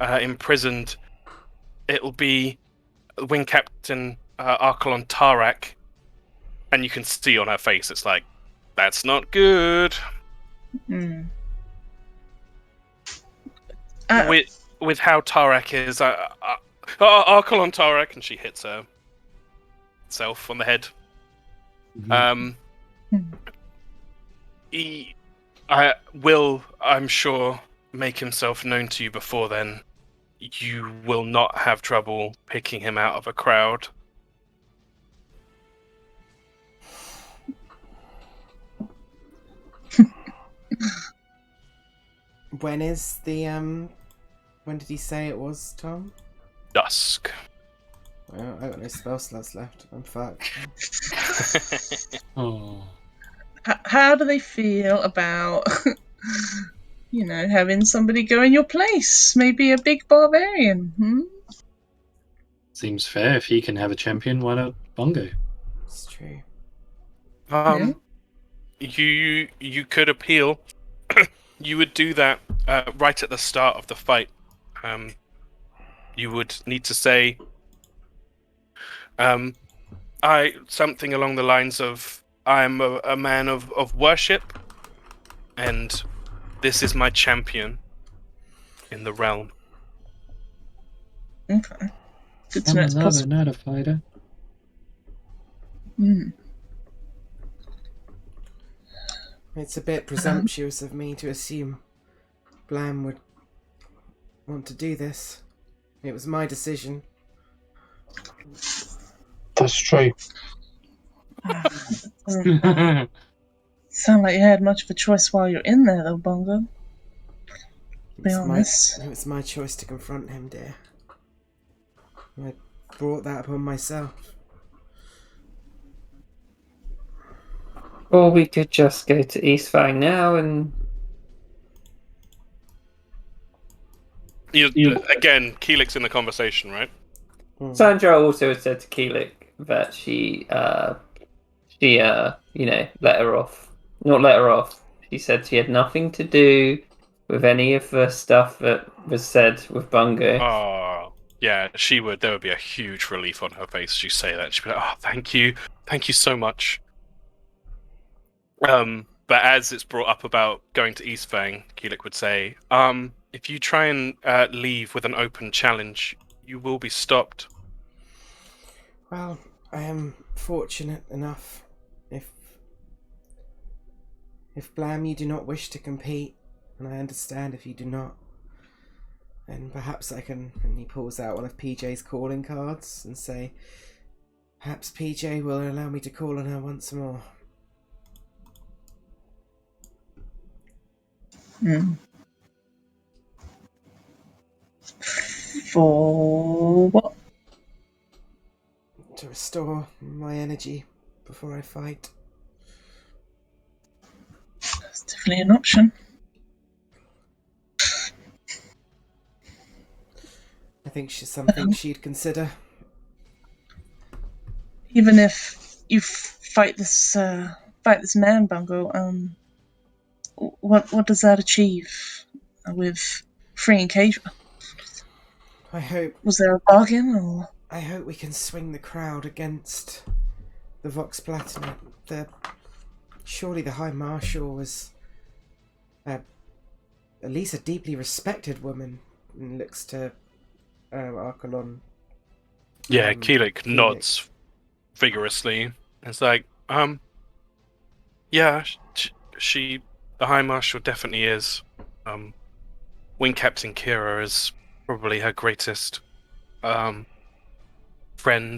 imprisoned, it'll be Wing Captain Archelon Tarak. And you can see on her face, it's like, that's not good. Hmm. With how Tarak is, Archelon Tarak, and she hits herself on the head. He will, I'm sure, make himself known to you before then. You will not have trouble picking him out of a crowd. When is the when did he say it was, Tom? Dusk. Well, I got no spell slots left. I'm fucked. Oh. How do they feel about, having somebody go in your place? Maybe a big barbarian. Seems fair. If he can have a champion, why not Bungo? It's true. You could appeal. You would do that right at the start of the fight. You would need to say something along the lines of, I'm a man of worship, and this is my champion in the realm. Okay. Good to I'm know a it's lover, possible. not a fighter. It's a bit presumptuous of me to assume Blam would want to do this. It was my decision. That's true. Sound like you had much of a choice while you're in there, though, Bungo. Be honest. It was my choice to confront him, dear. I brought that upon myself. Or we could just go to East Fang now and... Again, Keelik's in the conversation, right? Sandra also said to Keelik that she let her off. Not let her off. She said she had nothing to do with any of the stuff that was said with Bungo. Oh, yeah, she would. There would be a huge relief on her face as you say that. She'd be like, oh, thank you so much. But as it's brought up about going to East Fang, Keelik would say, if you try and leave with an open challenge, you will be stopped. Well, I am fortunate enough. If Blam, you do not wish to compete, and I understand if you do not, then perhaps I can, and he pulls out one of PJ's calling cards and say, perhaps PJ will allow me to call on her once more. For what? To restore my energy before I fight. That's definitely an option. I think she's something she'd consider. Even if you fight this man, Bungo, what does that achieve with freeing Kaja? I hope. Was there a bargain, or? I hope we can swing the crowd against the Vox Platinate. Surely the High Marshal was at least a deeply respected woman, and looks to Archelon. Yeah, Keelik nods vigorously. It's like, yeah, she, the High Marshal definitely is. Wing Captain Kira is probably her greatest friend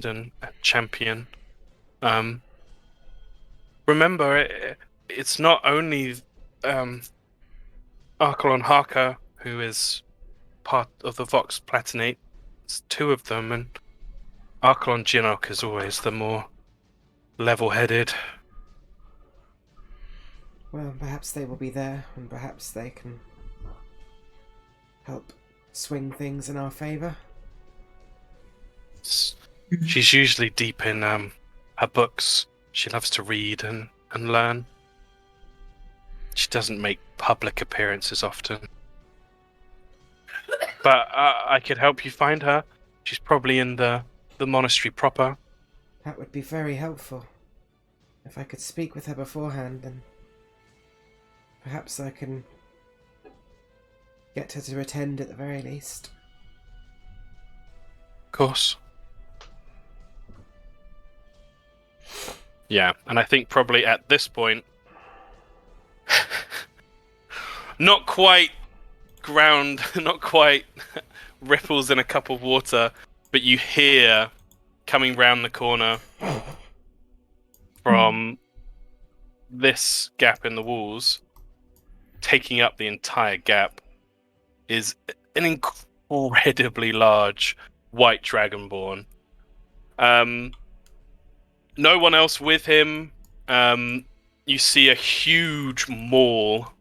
and champion. Remember, it's not only Archelon Harker who is part of the Vox Platinate. It's two of them, and Archelon Ginnok is always the more level-headed. Well, perhaps they will be there, and perhaps they can help swing things in our favour. She's usually deep in her books. She loves to read and learn. She doesn't make public appearances often. But I could help you find her. She's probably in the monastery proper. That would be very helpful. If I could speak with her beforehand, then perhaps I can get her to attend at the very least. Of course. Yeah, and I think probably at this point, not quite ripples in a cup of water, but you hear coming round the corner from this gap in the walls, taking up the entire gap, is an incredibly large white dragonborn. No one else with him. You see a huge maul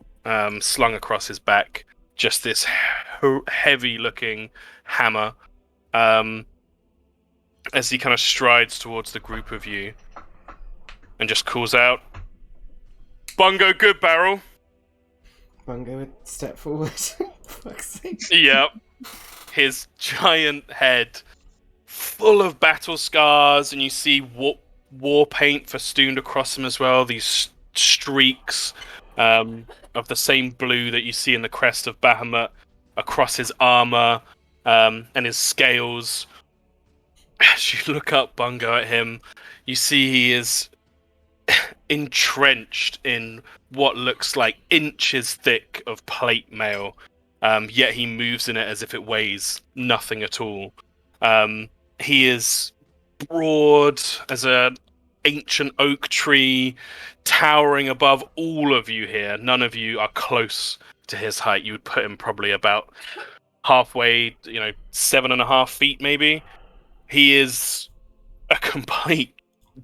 slung across his back. Just this heavy-looking hammer. As he kind of strides towards the group of you and just calls out, "Bungo Goodbarrel!" Bungo would step forward. Fuck's sake. Yep. His giant head full of battle scars, and you see war paint festooned across him as well. These streaks of the same blue that you see in the crest of Bahamut across his armor and his scales. As you look up Bungo at him, you see he is entrenched in what looks like inches thick of plate mail, yet he moves in it as if it weighs nothing at all. He is broad as an ancient oak tree, towering above all of you here. None of you are close to his height. You would put him probably about halfway, 7.5 feet maybe. He is a complete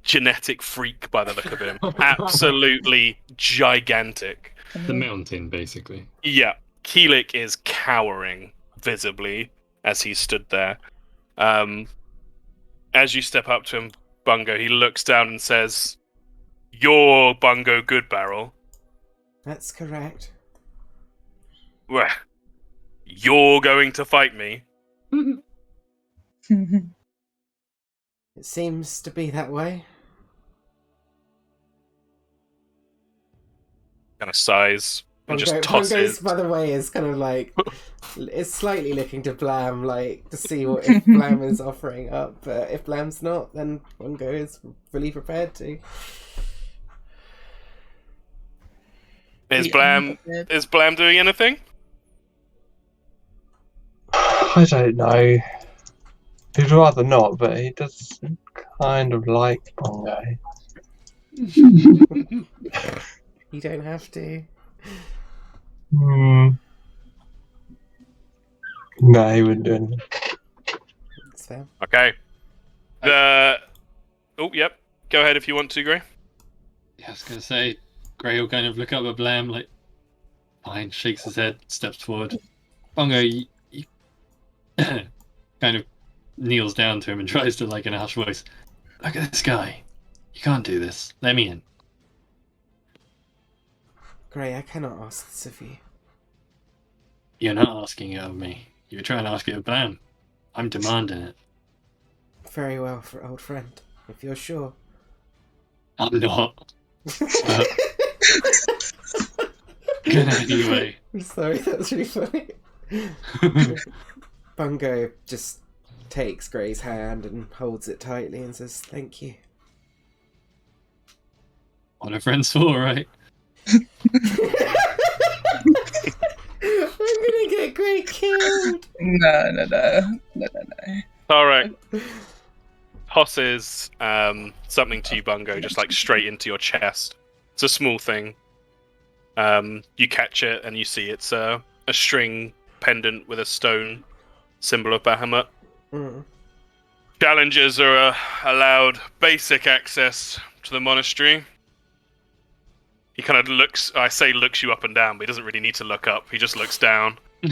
genetic freak by the look of him. Absolutely gigantic. The mountain, basically. Yeah. Keelik is cowering visibly as he stood there. As you step up to him, Bungo, he looks down and says, "You're Bungo Goodbarrel." That's correct. Well, you're going to fight me? It seems to be that way. Kind of sighs and just Bungo's, tosses. by the way, is kind of like, is slightly looking to Blam, like, to see what if Blam is offering up. But if Blam's not, then Bungo is fully prepared to. Is Blam doing anything? I don't know. He'd rather not, but he does kind of like Bungo. You don't have to. No, he wouldn't do anything. That's fair. Okay. Yep. Go ahead if you want to, Gray. Yeah, I was going to say, Gray will kind of look up at Blam, like, fine, shakes his head, steps forward. Bungo, you kind of kneels down to him and tries to, like, in a hushed voice, "Look at this guy. You can't do this. Let me in." Gray, I cannot ask this of you. You're not asking it of me. You're trying to ask it of Blam. I'm demanding it. Very well, old friend. If you're sure. I'm not. Good anyway. I'm sorry, that's really funny. Bungo just takes Gray's hand and holds it tightly and says, "Thank you." What are friends for, right? I'm gonna get Gray killed. No. Alright. Tosses something to you, Bungo, just like straight into your chest. It's a small thing. You catch it and you see it's a string pendant with a stone symbol of Bahamut. Challengers are allowed basic access to the monastery. He kind of looks you up and down, but he doesn't really need to look up. He just looks down. Do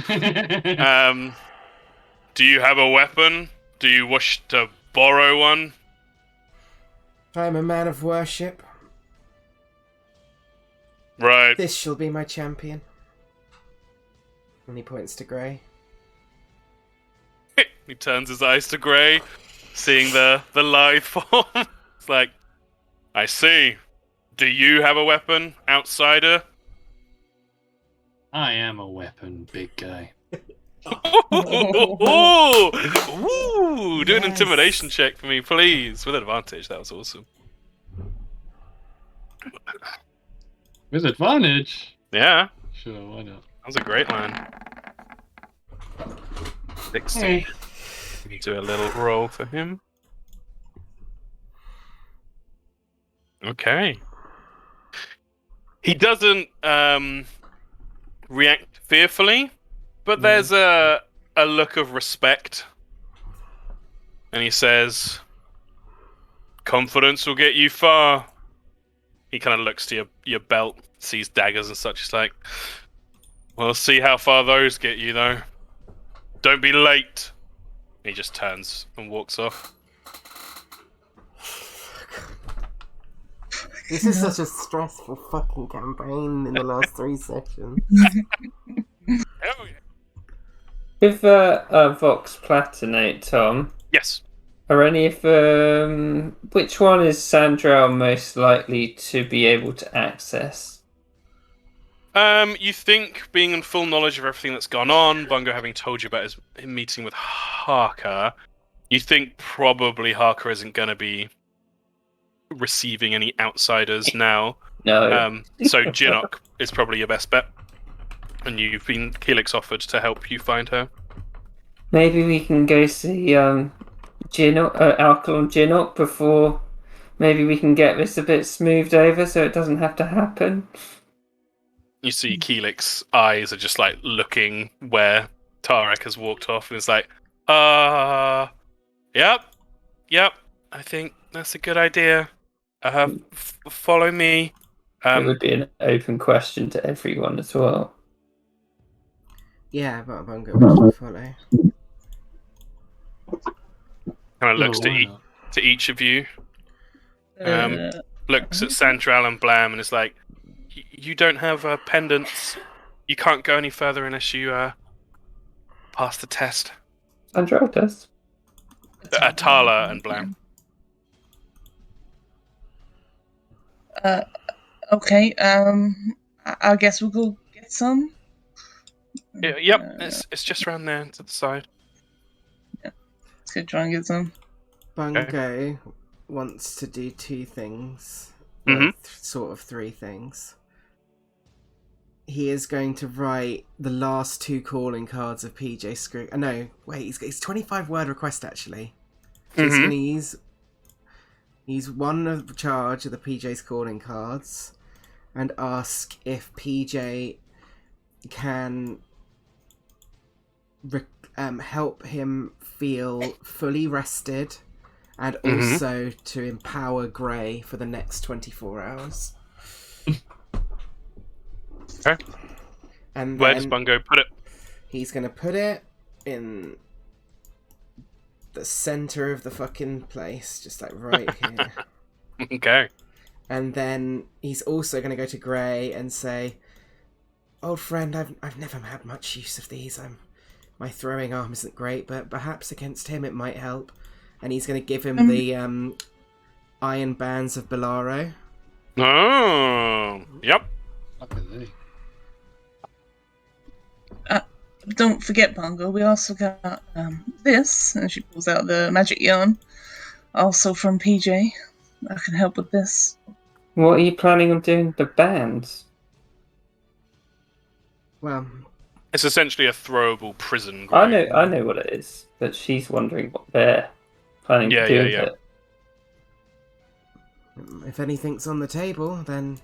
you have a weapon? Do you wish to borrow one? I am a man of worship. Right. This shall be my champion. And he points to Grey. He turns his eyes to Grey, seeing the lithe form. It's like, I see. Do you have a weapon, outsider? I am a weapon, big guy. Ooh, do an intimidation check for me, please. With advantage, that was awesome. With advantage? Yeah. Sure, why not? That was a great line. 16. Do a little roll for him. Okay. He doesn't react fearfully, but there's a look of respect. And he says, confidence will get you far. He kind of looks to your belt, sees daggers and such. He's like, we'll see how far those get you, though. Don't be late. He just turns and walks off. This is such a stressful fucking campaign in the last 3 sessions. Hell yeah. With Vox Platinate, Tom, Yes. are any of which one is Sandral most likely to be able to access? You think, being in full knowledge of everything that's gone on, Bungo having told you about his meeting with Harker, you think probably Harker isn't going to be receiving any outsiders now. No. So Jinok is probably your best bet. And Keelix offered to help you find her. Maybe we can go see Alkalon Jinok before. Maybe we can get this a bit smoothed over so it doesn't have to happen. You see Keelix's eyes are just like looking where Tarek has walked off, and it's like, yep, I think that's a good idea. Follow me. It would be an open question to everyone as well. Yeah, but Bungo will follow. Kind of looks to each of you. Looks at Sandral and Blam and is like, you don't have pendants. You can't go any further unless you pass the test. Sandral does. Atala and Blam. Okay, I guess we'll go get some. Yep, it's just around there to the side. Yeah, let's go try and get some. Bungo wants to do 2 things. Sort of 3 things. He is going to write the last 2 calling cards of PJ Scrooge. No, wait, it's 25 word request actually. So he's going to use one of charge of the PJ's calling cards and ask if PJ can help him feel fully rested and also to empower Grey for the next 24 hours. Okay. And where does Bungo put it? He's going to put it in the center of the fucking place, just like right here. Okay. And then he's also going to go to Grey and say, old friend, I've never had much use of these. My throwing arm isn't great, but perhaps against him it might help. And he's going to give him the Iron Bands of Belaro. Oh, yep. Don't forget, Bungo, we also got this, and she pulls out the magic yarn, also from PJ. I can help with this. What are you planning on doing with the bands? Well, It's essentially a throwable prison I grate. know what it is, but she's wondering what they're planning to do with it. if anything's on the table, then,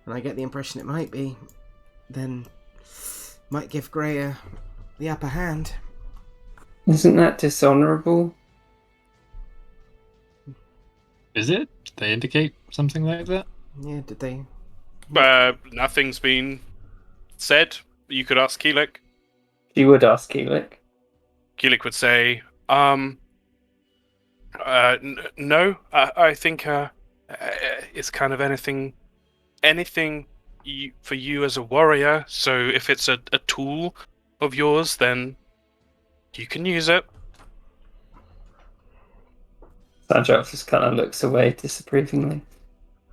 and I get the impression it might be, then might give Greyer the upper hand. Isn't that dishonourable? Is it? Did they indicate something like that? Yeah, did they? Nothing's been said. You could ask Keelik. She would ask Keelik. Keelik would say, no. I think it's kind of anything for you as a warrior. So if it's a tool of yours, then you can use it. Sandra just kind of looks away disapprovingly.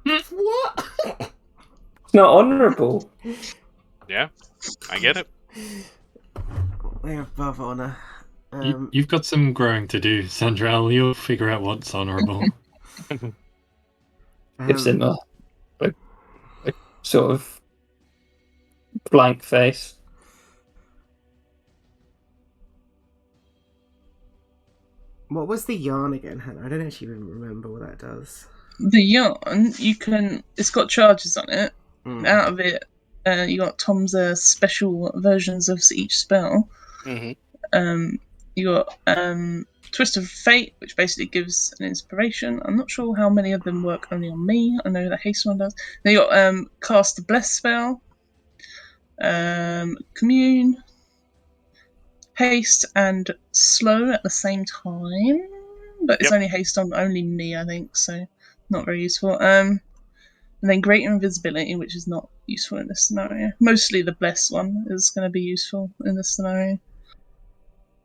What? It's not honourable. Yeah, I get it. We're above honour. You've got some growing to do, Sandral. You'll figure out what's honourable. Gives him a sort of blank face. What was the yarn again, Hannah? I don't actually even remember what that does. The yarn, it's got charges on it. Out of it, you got Tom's special versions of each spell. Mm-hmm. You got Twist of Fate, which basically gives an inspiration. I'm not sure how many of them work only on me. I know the haste one does. Then you got Cast the Bless spell, Commune, Haste, and Slow at the same time. But it's only haste on only me, I think, so not very useful. And then Greater Invisibility, which is not useful in this scenario. Mostly the Bless one is going to be useful in this scenario.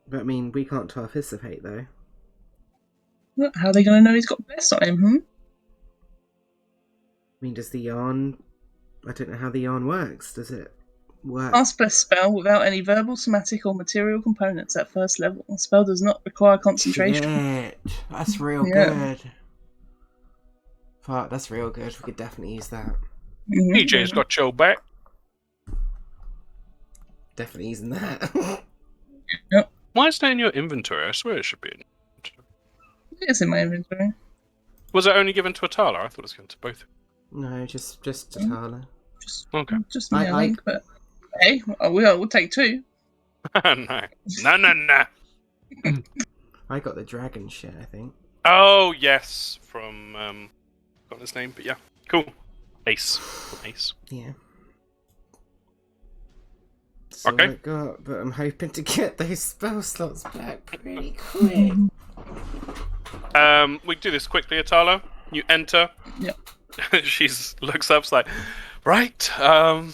But I mean, we can't participate though. How are they going to know he's got Bless on him, I mean, does the yarn... I don't know how the yarn works. Does it work? Cast Bless spell without any verbal, somatic, or material components at first level. The spell does not require concentration. Shit. That's real good. Fuck, that's real good. We could definitely use that. EJ's got your back. Definitely using that. Yep. Why is that in your inventory? I swear it should be in. It's in my inventory. Was it only given to Atala? I thought it was given to both. No, just Tatala. Okay. Just me, I think. But hey, we'll take two. No. I got the dragon shit, I think. Oh yes, from got his name, but yeah, cool. Ace. Yeah. That's all I got, but I'm hoping to get those spell slots back pretty quick. We do this quickly, Atala. You enter. Yep. She's looks up, like, right. I'll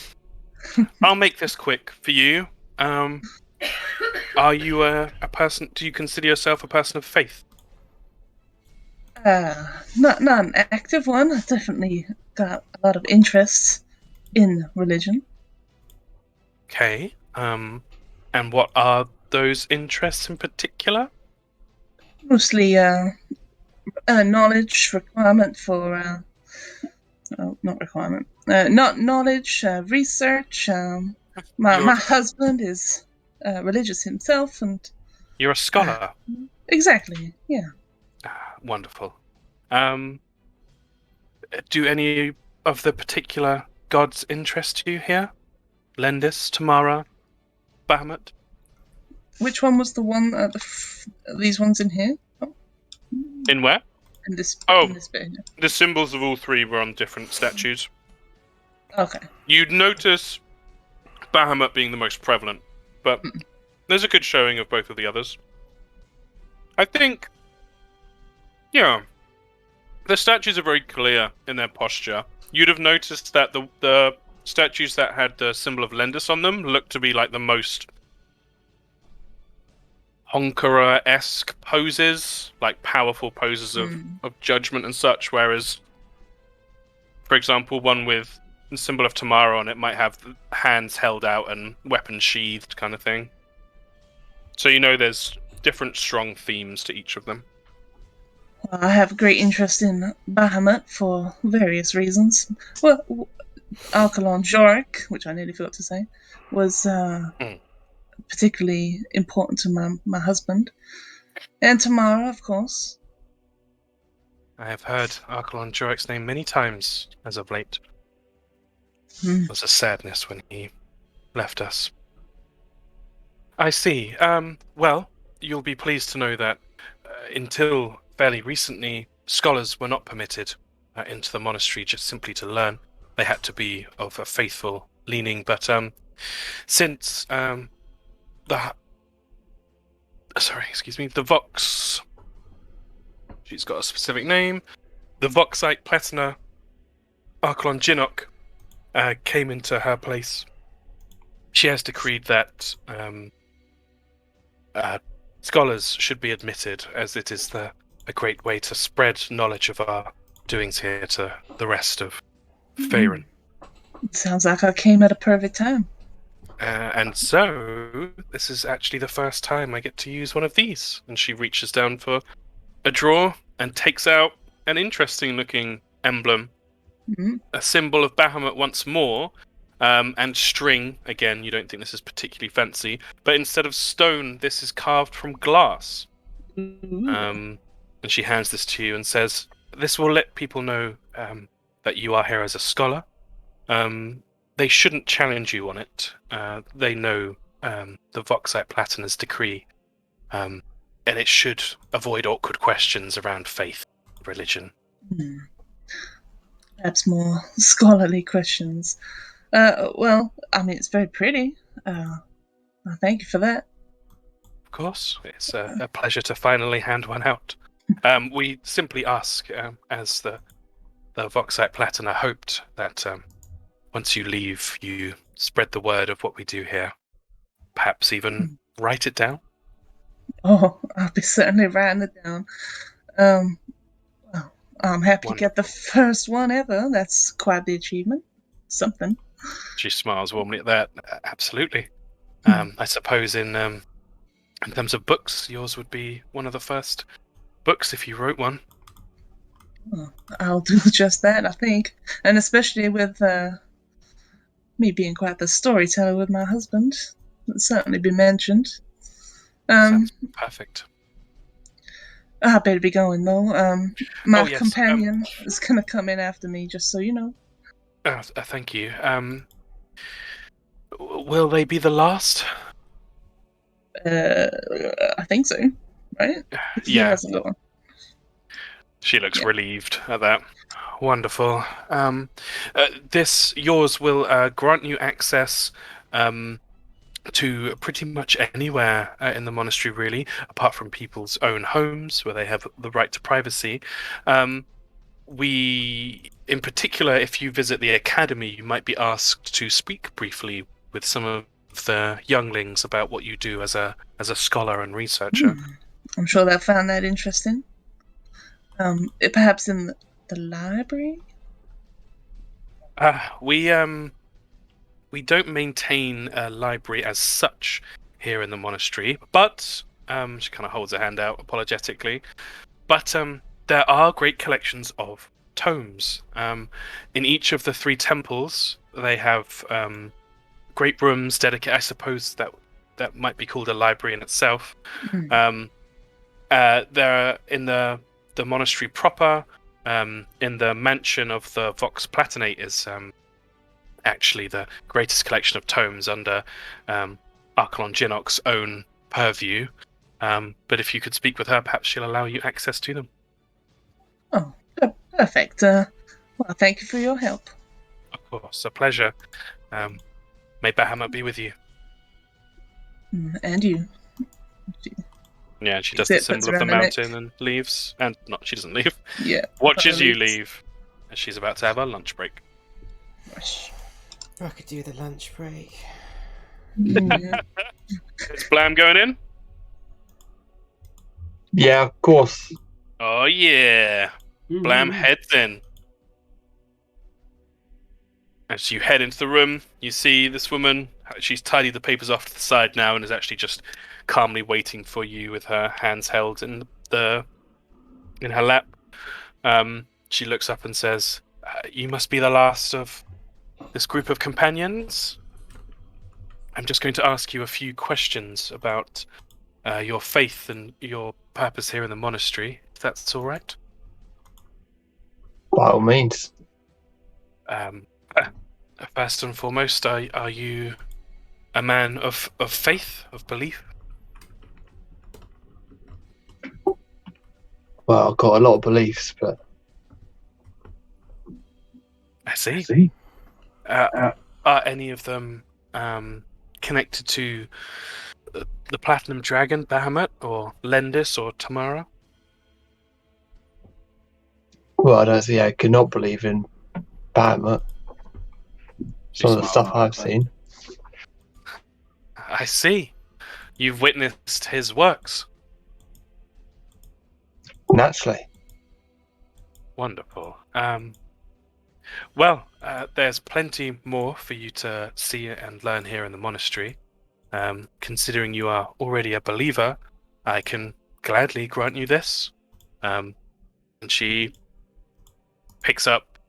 make this quick for you. Are you a person? Do you consider yourself a person of faith? Not an active one. I've definitely got a lot of interest in religion. Okay. And what are those interests in particular? Mostly knowledge requirement for not requirement. Not knowledge, research. My husband is religious himself, and You're a scholar. Exactly. Yeah. Wonderful. Do any of the particular gods interest you here? Lendis, Tamara, Bahamut? Which one was the one? These ones in here. Oh. In where? In this. Oh, in this bit here. The symbols of all three were on different statues. Okay. You'd notice Bahamut being the most prevalent, but there's a good showing of both of the others. I think, yeah, the statues are very clear in their posture. You'd have noticed that the statues that had the symbol of Lendis on them looked to be like the most Honkara-esque poses, like powerful poses of judgment and such, whereas, for example, one with the symbol of Tamara on it might have hands held out and weapons sheathed kind of thing. So you know there's different strong themes to each of them. I have a great interest in Bahamut for various reasons. Well, Alkalon Jorik, which I nearly forgot to say, was particularly important to my husband. And Tamara, of course. I have heard Archelon Jorik's name many times as of late. It was a sadness when he left us. I see. Well, you'll be pleased to know that until fairly recently, scholars were not permitted into the monastery just simply to learn. They had to be of a faithful leaning, but since the Vox, she's got a specific name, the Voxite Platina Archelon Jinok came into her place. She has decreed that scholars should be admitted, as it is a great way to spread knowledge of our doings here to the rest of Faerun. Sounds like I came at a perfect time. And so, this is actually the first time I get to use one of these. And she reaches down for a drawer and takes out an interesting-looking emblem. A symbol of Bahamut once more, and string. Again, you don't think this is particularly fancy, but instead of stone, this is carved from glass. And she hands this to you and says, "This will let people know that you are here as a scholar. They shouldn't challenge you on it. They know the Voxite Platina's decree, and it should avoid awkward questions around faith, religion." Perhaps more scholarly questions. Well, I mean, it's very pretty. Thank you for that. Of course, it's a pleasure to finally hand one out. We simply ask, as the Voxite Platina hoped, that once you leave, you spread the word of what we do here. Perhaps even write it down. Oh, I'll be certainly writing it down. Well, I'm happy to get the first one ever. That's quite the achievement. Something. She smiles warmly at that. Absolutely. I suppose in terms of books, yours would be one of the first books if you wrote one. Well, I'll do just that, I think. And especially with me being quite the storyteller with my husband. It'll certainly be mentioned. Sounds perfect. I better be going, though. My companion is going to come in after me, just so you know. Thank you. Will they be the last? I think so, right? Yeah. Hasn't got one. She looks relieved at that. Wonderful. Yours will grant you access to pretty much anywhere in the monastery, really, apart from people's own homes, where they have the right to privacy. In particular, if you visit the academy, you might be asked to speak briefly with some of the younglings about what you do as a scholar and researcher. I'm sure they'll find that interesting. Perhaps in the library? We don't maintain a library as such here in the monastery, but she kind of holds her hand out apologetically. But there are great collections of tomes. In each of the 3 temples, they have great rooms dedicated. I suppose that might be called a library in itself. There are in the monastery proper, in the mansion of the Vox Platinate is actually the greatest collection of tomes under Archelon Jinok's own purview. But if you could speak with her, perhaps she'll allow you access to them. Oh, perfect. Well, thank you for your help. Of course, a pleasure. May Bahamut be with you. And you. Yeah, she does the symbol of the mountain and leaves. And she doesn't leave. Yeah. Watches you leave. As she's about to have her lunch break. I could do the lunch break. Is Blam going in? Yeah, of course. Oh, yeah. Blam heads in. As you head into the room, you see this woman. She's tidied the papers off to the side now and is actually just calmly waiting for you with her hands held in the in her lap. She looks up and says, "You must be the last of this group of companions. I'm just going to ask you a few questions about your faith and your purpose here in the monastery, if that's all right." By all means. First and foremost, are you a man of faith, of belief? Well, I've got a lot of beliefs, but I see. Are any of them connected to the Platinum Dragon, Bahamut, or Lendis, or Tamara? well, I don't see I could not believe in Bahamut. Some of the stuff I've seen. I see. You've witnessed his works. Naturally. Wonderful. Well, there's plenty more for you to see and learn here in the monastery. Considering you are already a believer, I can gladly grant you this. And she picks up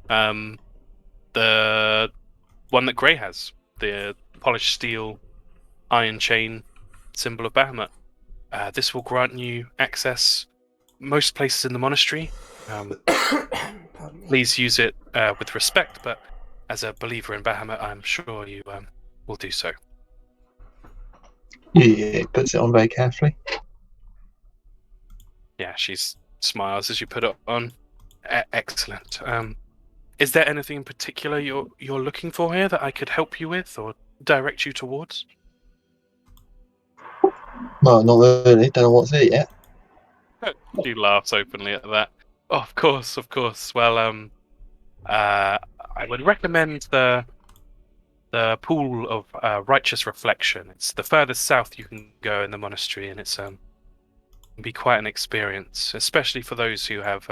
the one that Grey has, the polished steel iron chain symbol of Bahamut. This will grant you access most places in the monastery. Please use it with respect, but as a believer in Bahamut, I'm sure you will do so. He puts it on very carefully. Yeah, she smiles as you put it on. Excellent. Is there anything in particular you're looking for here that I could help you with or direct you towards? Well, not really. Don't know what's it yet. She laughs openly at that. Oh, of course. Well, I would recommend the pool of righteous reflection. It's the furthest south you can go in the monastery, and it's can be quite an experience, especially for those who have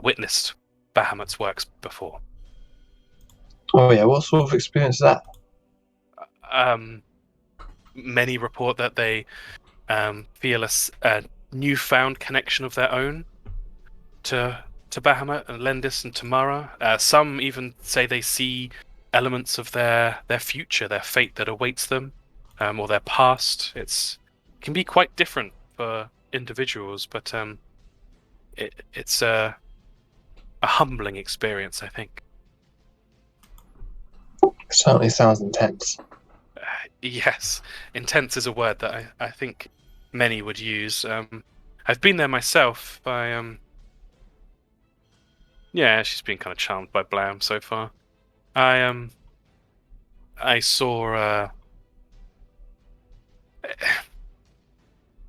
witnessed Bahamut's works before. Oh yeah, what sort of experience is that? Many report that they feel a newfound connection of their own to Bahamut and Lendis and Tamara. Some even say they see elements of their future, their fate that awaits them, or their past. It can be quite different for individuals, but it's a humbling experience, I think. Certainly sounds intense. Yes, intense is a word that I think many would use. I've been there myself. Yeah, she's been kind of charmed by Blam so far. I saw.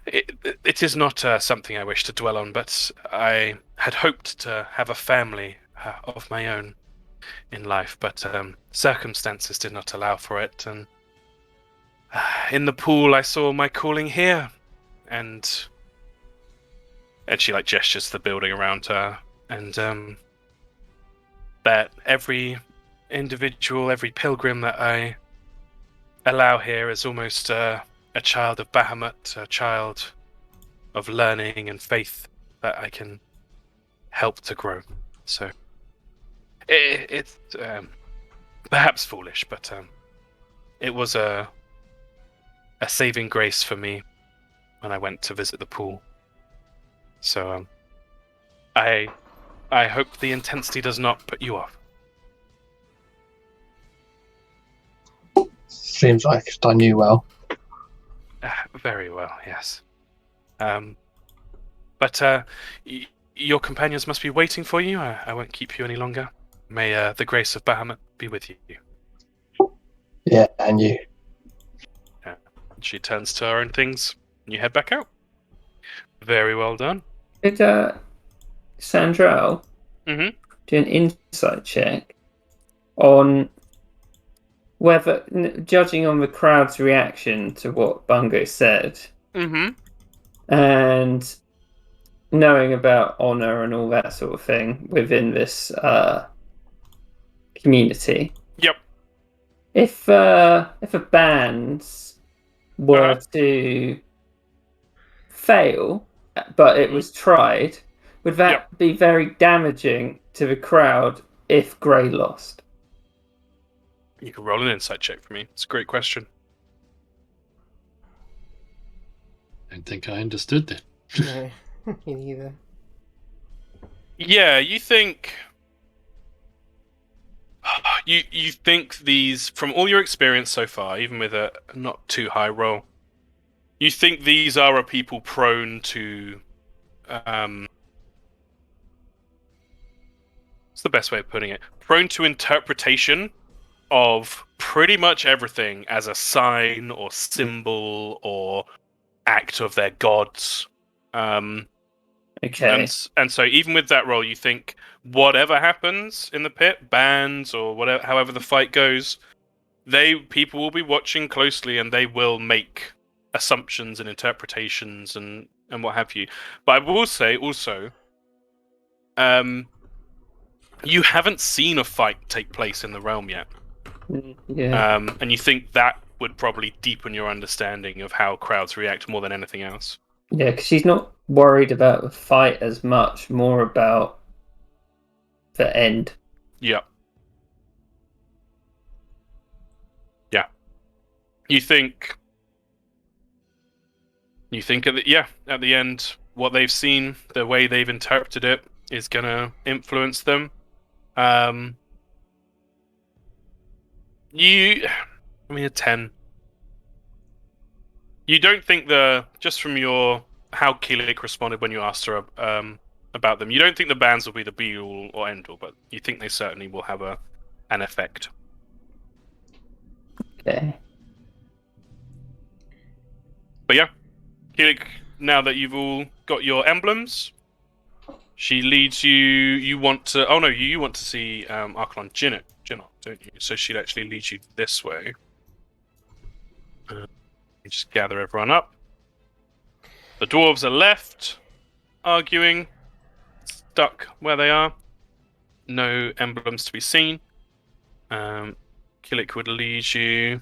It is not something I wish to dwell on, but I had hoped to have a family of my own in life, but circumstances did not allow for it. And in the pool, I saw my calling here, and she like gestures to the building around her, and that every individual, every pilgrim that I allow here is almost a child of Bahamut, a child of learning and faith that I can help to grow. So it's perhaps foolish, but it was a saving grace for me when I went to visit the pool. So I hope the intensity does not put you off. Seems like it's done you well. Very well, yes. But your companions must be waiting for you. I won't keep you any longer. May the grace of Bahamut be with you. Yeah, and you. She turns to her own things, and you head back out. Very well done. Did Sandrell Mm-hmm. do an insight check on whether, judging on the crowd's reaction to what Bungo said, Mm-hmm. and knowing about honor and all that sort of thing within this community? Yep. If a band were to fail but it was tried, would that be very damaging to the crowd if Grey lost? You can roll an insight check for me. It's a great question. I don't think I understood that. No, me neither. Yeah, you think... You think these, from all your experience so far, even with a not too high roll, you think these are a people prone to... what's the best way of putting it? Prone to interpretation of pretty much everything as a sign or symbol or act of their gods. Okay. And so even with that role, you think whatever happens in the pit, bans or whatever, however the fight goes, people will be watching closely and they will make assumptions and interpretations and what have you. But I will say also, you haven't seen a fight take place in the realm yet. Yeah. And you think that would probably deepen your understanding of how crowds react more than anything else. Yeah, because she's not worried about the fight as much, more about the end. Yeah. Yeah. You think at the end, what they've seen, the way they've interpreted it, is going to influence them. A 10. You don't think just from how Keelik responded when you asked her about them, you don't think the bans will be the be-all or end-all, but you think they certainly will have an effect. Okay. But yeah, Keelik, now that you've all got your emblems, she leads you. You want to? Oh no, you want to see Archelon Jinnot, don't you? So she'd actually lead you this way. Just gather everyone up. The dwarves are left, arguing, stuck where they are. No emblems to be seen. Keelik would lead you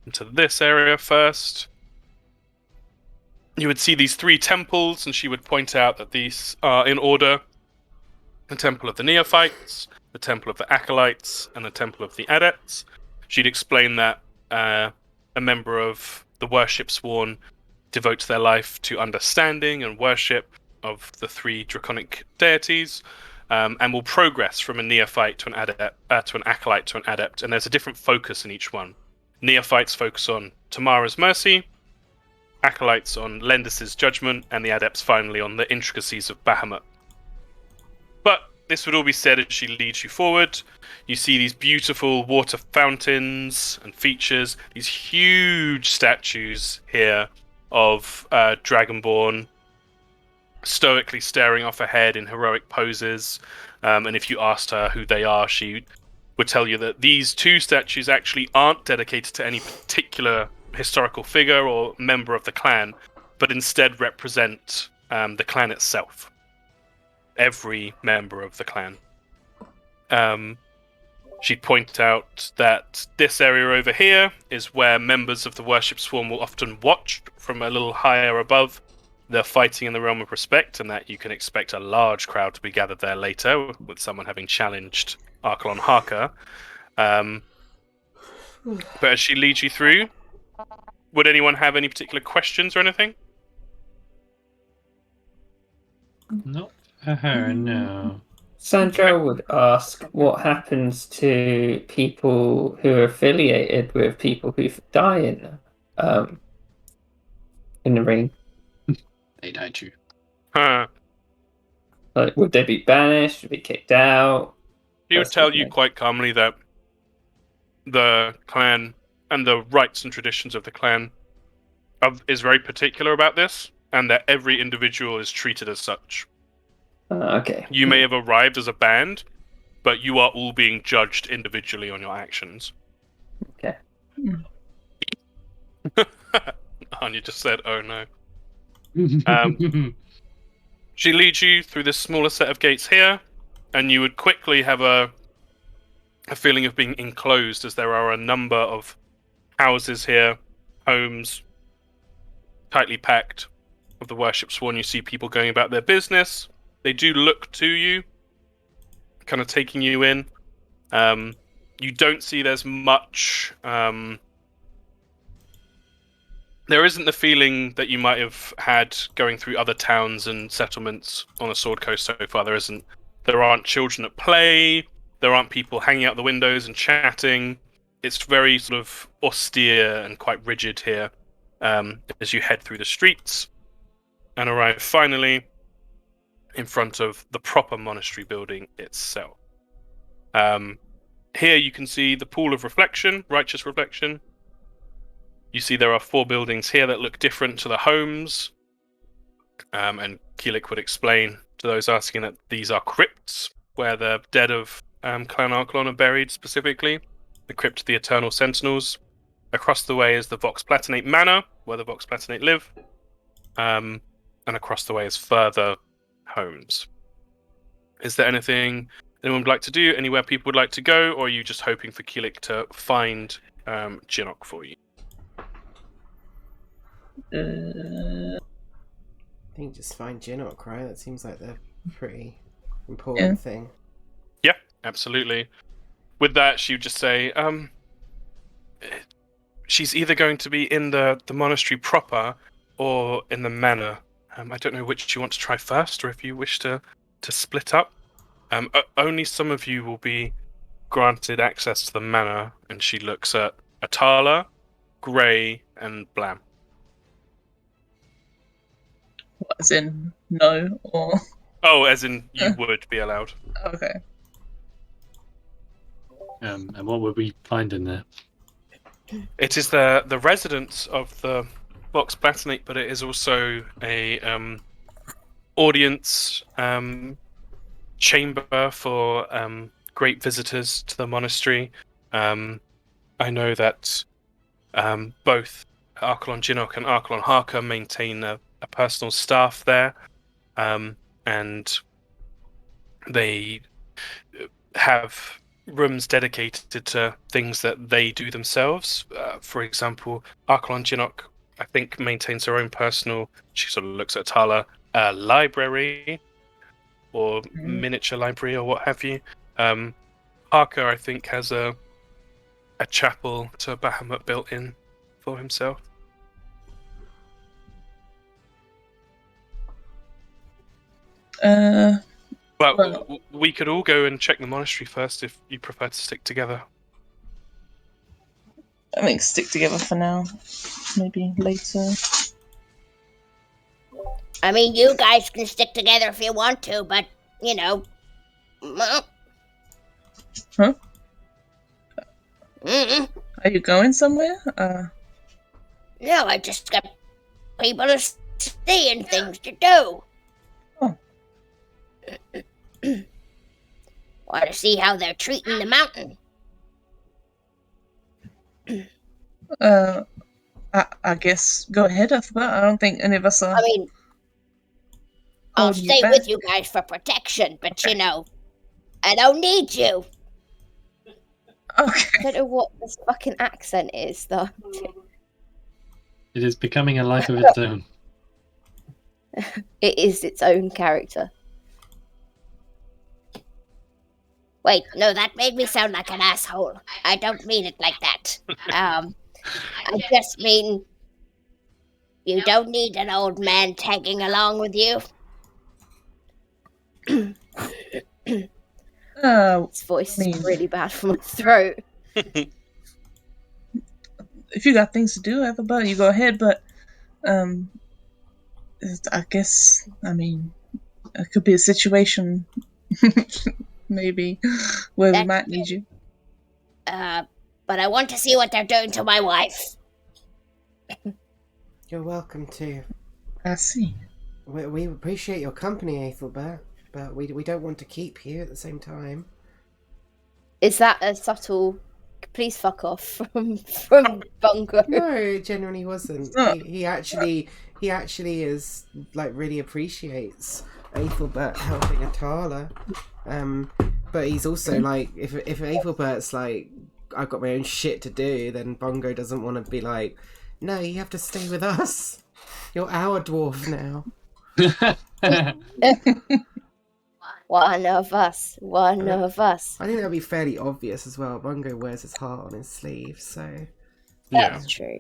into this area first. You would see these 3 temples, and she would point out that these are in order: the Temple of the Neophytes, the Temple of the Acolytes, and the Temple of the Adepts. She'd explain that a member of the Worship Sworn devotes their life to understanding and worship of the 3 draconic deities, and will progress from a neophyte to an adept, to an acolyte to an adept. And there's a different focus in each one. Neophytes focus on Tamara's mercy, acolytes on Lendis's judgment, and the adepts finally on the intricacies of Bahamut. But this would all be said as she leads you forward. You see these beautiful water fountains and features, these huge statues here of Dragonborn stoically staring off ahead in heroic poses. And if you asked her who they are, she would tell you that these 2 statues actually aren't dedicated to any particular historical figure or member of the clan, but instead represent the clan itself. Every member of the clan. She'd point out that this area over here is where members of the Worship Swarm will often watch from a little higher above the fighting in the Realm of Respect, and that you can expect a large crowd to be gathered there later, with someone having challenged Archelon Harker. But as she leads you through, would anyone have any particular questions or anything? Not for her, no. Sandra would ask what happens to people who are affiliated with people who die in the ring. They die too. Huh. Like, would they be banished? Would they be kicked out? She would tell you quite calmly that the clan and the rights and traditions of the clan is very particular about this, and that every individual is treated as such. Okay. You may have arrived as a band, but you are all being judged individually on your actions. Okay. Anya just said, "Oh no." She leads you through this smaller set of gates here, and you would quickly have a feeling of being enclosed, as there are a number of houses here, homes, tightly packed, of the Worship Sworn, you see people going about their business. They do look to you, kind of taking you in. You don't see there's much... there isn't the feeling that you might have had going through other towns and settlements on the Sword Coast so far. There aren't children at play. There aren't people hanging out the windows and chatting. It's very sort of austere and quite rigid here as you head through the streets and arrive finally in front of the proper monastery building itself. Here you can see the Pool of Reflection, Righteous Reflection. You see there are 4 buildings here that look different to the homes. And Keelik would explain to those asking that these are crypts, where the dead of Clan Archelon are buried specifically. The Crypt of the Eternal Sentinels. Across the way is the Vox Platinate Manor, where the Vox Platinate live. And across the way is further homes. Is there anything anyone would like to do? Anywhere people would like to go? Or are you just hoping for Keelik to find Jinnok for you? I think just find Jinnok, right? That seems like the pretty important thing. Yeah, absolutely. With that, she would just say, she's either going to be in the monastery proper or in the manor. I don't know which you want to try first, or if you wish to split up. Only some of you will be granted access to the manor, and she looks at Atala, Grey, and Blam. As in, no, or... Oh, as in you would be allowed. Okay. And what would we find in there? It is the residence of the Vox Platinate, but it is also a audience chamber for great visitors to the monastery. I know that both Archelon Jinnok and Archelon Harker maintain a personal staff there, and they have rooms dedicated to things that they do themselves. For example, Archelon Jinnok, I think, maintains her own personal, she sort of looks at Tala, library, or miniature library, or what have you. Harker, I think, has a chapel to Bahamut built in for himself. Well, we could all go and check the monastery first if you prefer to stick together. I think stick together for now. Maybe later. I mean, you guys can stick together if you want to, but, you know... Huh? Mm-mm. Are you going somewhere? No, I just got people to see and things to do. Oh. Want to see how they're treating the mountain. I guess go ahead, Alphabet. I don't think any of us are... I mean, I'll holding you stay back. with you guys for protection, but you know, I don't need you. Okay. I don't know what this fucking accent is, though. It is becoming a life of its own. It is its own character. Wait, no, that made me sound like an asshole. I don't mean it like that. I just mean you don't need an old man tagging along with you. Its voice is really bad for my throat. If you got things to do, Alphabet, you go ahead, but I guess, I mean, it could be a situation maybe where we might need you. But I want to see what they're doing to my wife. You're welcome to. I see. We appreciate your company, Ethelbert, but we don't want to keep you at the same time. Is that a subtle please fuck off from Bungo? No, it genuinely wasn't. Oh. He actually is like really appreciates Ethelbert helping Atala. But he's also like, if Ethelbert's like, I've got my own shit to do, then Bongo doesn't want to be like No, you have to stay with us. You're our dwarf now. One of us. One of us. I think that'll be fairly obvious as well. Bungo wears his heart on his sleeve, so That's true.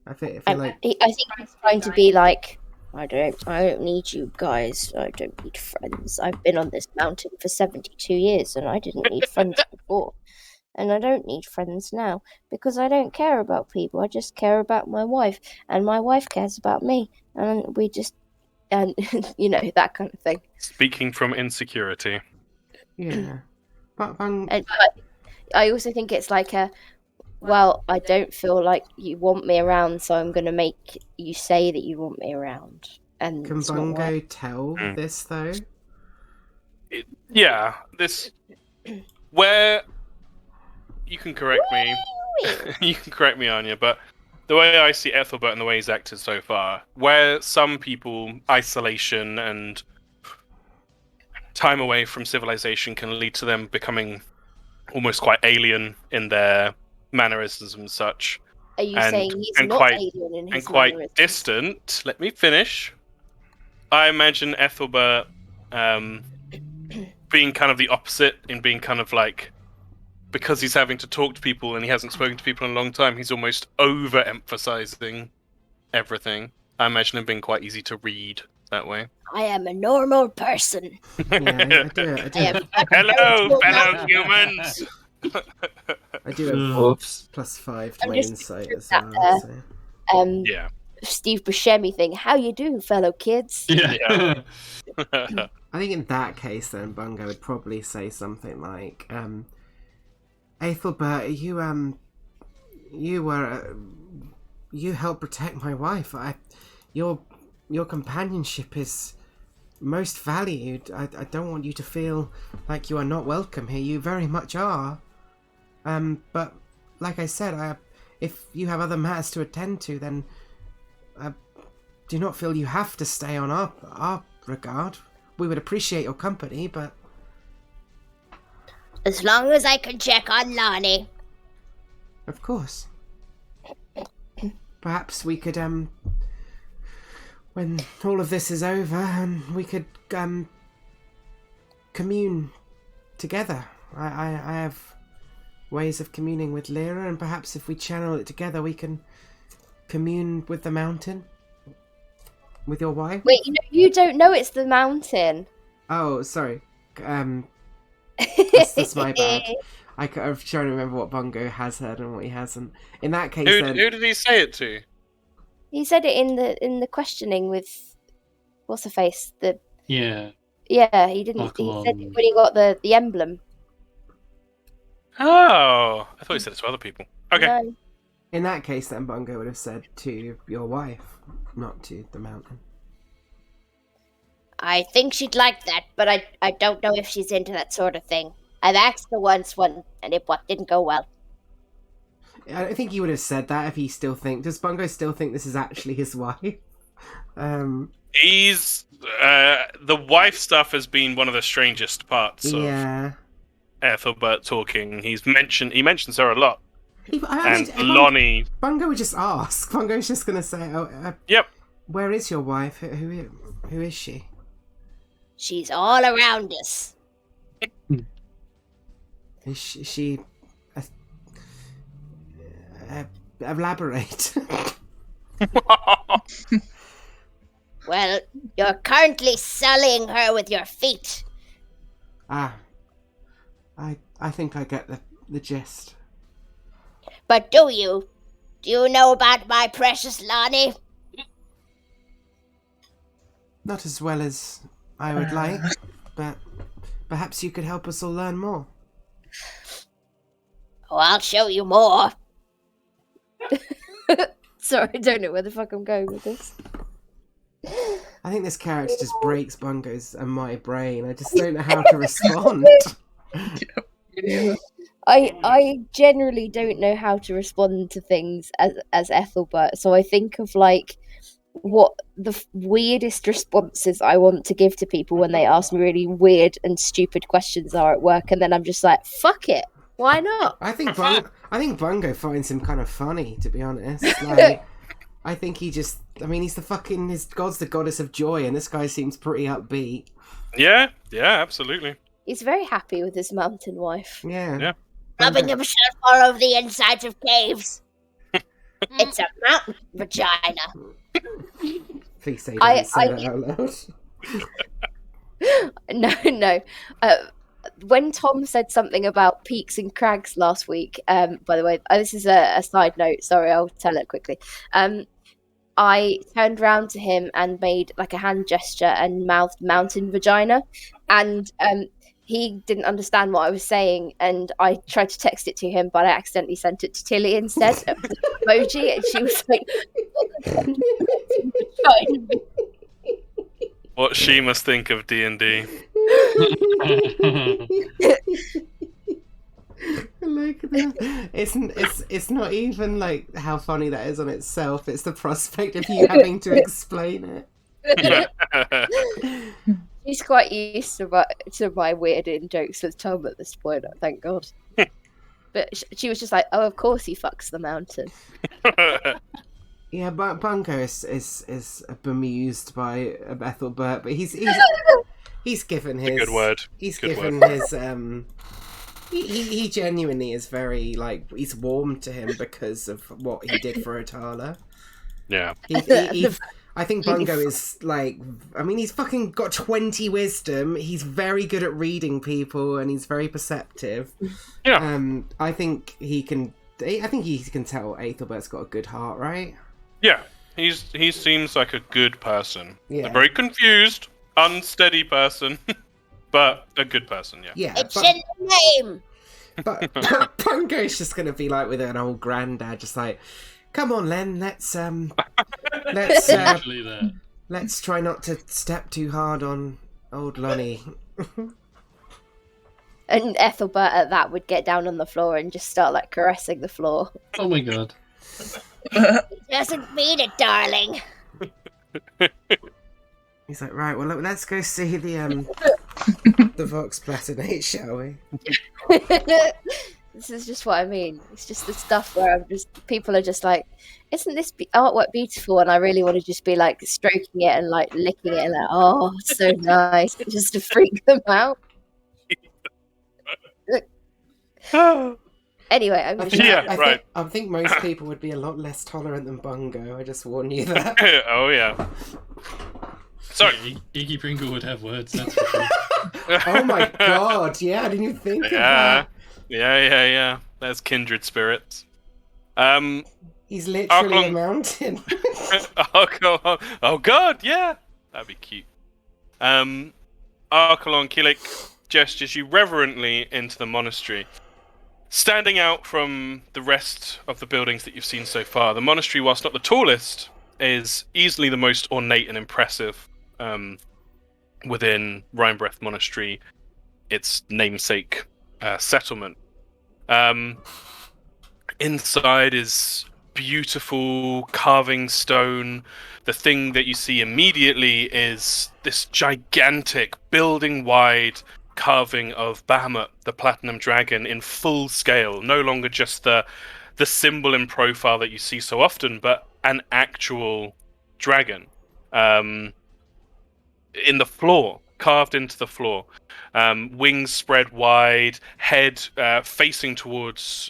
I feel I like think he's trying to be like, I don't need you guys. I don't need friends. I've been on this mountain for 72 years and I didn't need friends before. And I don't need friends now because I don't care about people. I just care about my wife, and my wife cares about me, and we just, and you know, that kind of thing. Speaking from insecurity. yeah. But And I also think it's like well, I don't feel like you want me around, so I'm going to make you say that you want me around. And can it's not Bungo right. tell this though? Yeah, this where you can correct me. You can correct me, Anya, but the way I see Ethelbert and the way he's acted so far, where some people isolation and time away from civilization can lead to them becoming almost quite alien in their mannerisms and such. Are you saying he's not quite, alien in his and quite mannerisms? distant? Let me finish. I imagine Ethelbert being kind of the opposite, in being kind of like, because he's having to talk to people and he hasn't spoken to people in a long time, he's almost overemphasizing everything. I imagine him being quite easy to read that way. I am a normal person. Yeah, I do. Hello, fellow humans! I do have Whoops. +5 to I'm my just insight as picturing well. that, So. Yeah. Steve Buscemi thing. How you do, fellow kids? Yeah. I think in that case, then Bungo would probably say something like, "Ethelbert, you helped protect my wife. Your companionship is most valued. I don't want you to feel like you are not welcome here. You very much are. But like I said, if you have other matters to attend to, then do not feel you have to stay on our regard. We would appreciate your company, but As long as I can check on Lonnie. of course, perhaps we could when all of this is over, we could commune together. I have ways of communing with Lyra, and perhaps if we channel it together, we can commune with the mountain. With your wife? Wait, you don't know it's the mountain. Oh, sorry. That's my bad. I'm trying to remember what Bungo has heard and what he hasn't. In that case, Who then... did he say it to? He said it in the questioning with what's her face. Yeah. Yeah, he didn't. He said it when he got the emblem. Oh, I thought he said it to other people. Okay. No. In that case, then Bungo would have said to your wife, not to the mountain. I think she'd like that, but I don't know if she's into that sort of thing. I've asked her once, and it didn't go well. I don't think he would have said that if he still think... Does Bungo still think this is actually his wife? He's... the wife stuff has been one of the strangest parts Yeah. of Ethelbert talking. He mentions her a lot. And Lonnie... Bungo would just ask. Bungo's just going to say, Yep. Where is your wife? Who is she? She's all around us. Is she elaborate. Well, you're currently sullying her with your feet. I think I get the gist. But do you know about my precious Lonnie? Not as well as I would like, but perhaps you could help us all learn more. Oh, I'll show you more. Sorry, I don't know where the fuck I'm going with this. I think this character just breaks Bungo's and my brain. I just don't know how to respond. I generally don't know how to respond to things as Ethelbert, so I think of like what the weirdest responses I want to give to people when they ask me really weird and stupid questions are at work, and then I'm just like, fuck it, why not? I think Bungo finds him kind of funny, to be honest. Like, I think he just. I mean, he's his god's the goddess of joy, and this guy seems pretty upbeat. Yeah, absolutely. He's very happy with his mountain wife. Yeah. Rubbing himself all over the insides of caves. It's a mountain vagina. Please say that out loud. No. When Tom said something about peaks and crags last week, by the way, this is a side note. Sorry, I'll tell it quickly. I turned around to him and made like a hand gesture and mouthed mountain vagina, and he didn't understand what I was saying, and I tried to text it to him, but I accidentally sent it to Tilly instead of the emoji, and she was like, what she must think of D&D. Like that. It's not even like how funny that is on itself. It's the prospect of you having to explain it. He's quite used to my weird in jokes with Tom at this point. Thank God. But she was just like, "Oh, of course he fucks the mountain." Yeah, but Bungo is bemused by Ethelbert, but he's given his good word. He's good given word. his He genuinely is very he's warm to him because of what he did for Atala. Yeah. I think Bungo is he's fucking got 20 wisdom. He's very good at reading people and he's very perceptive. Yeah. I think he can tell Ethelbert's got a good heart, right? Yeah. He seems like a good person. Yeah. A very confused, unsteady person. But a good person, yeah. Yeah. It's in the name. But Bungo's just gonna be like with an old granddad, just like, come on, Len, let's try not to step too hard on old Lonnie. And Ethelbert at that would get down on the floor and just start caressing the floor. Oh my god. He doesn't mean it, darling. He's like, right, well, let's go see the Vox Platinate, shall we? This is just what I mean. It's just the stuff where people are just like, isn't this artwork beautiful? And I really want to just be stroking it and licking it and oh, it's so nice, just to freak them out. Anyway, I think most people would be a lot less tolerant than Bungo. I just warn you that. Oh yeah. Sorry, Iggy Pringle would have words. That's for sure. Oh my god! Yeah, I didn't even think of that. Yeah. There's kindred spirits. He's literally a mountain. Oh god, yeah, that'd be cute. Archelon Kilik gestures you reverently into the monastery. Standing out from the rest of the buildings that you've seen so far, the monastery, whilst not the tallest, is easily the most ornate and impressive within Rhinebreath Monastery, its namesake settlement. Inside is beautiful carving stone. The thing that you see immediately is this gigantic, building-wide carving of Bahamut, the Platinum Dragon, in full scale. No longer just the symbol in profile that you see so often, but an actual dragon. In the floor, carved into the floor. Wings spread wide, head facing towards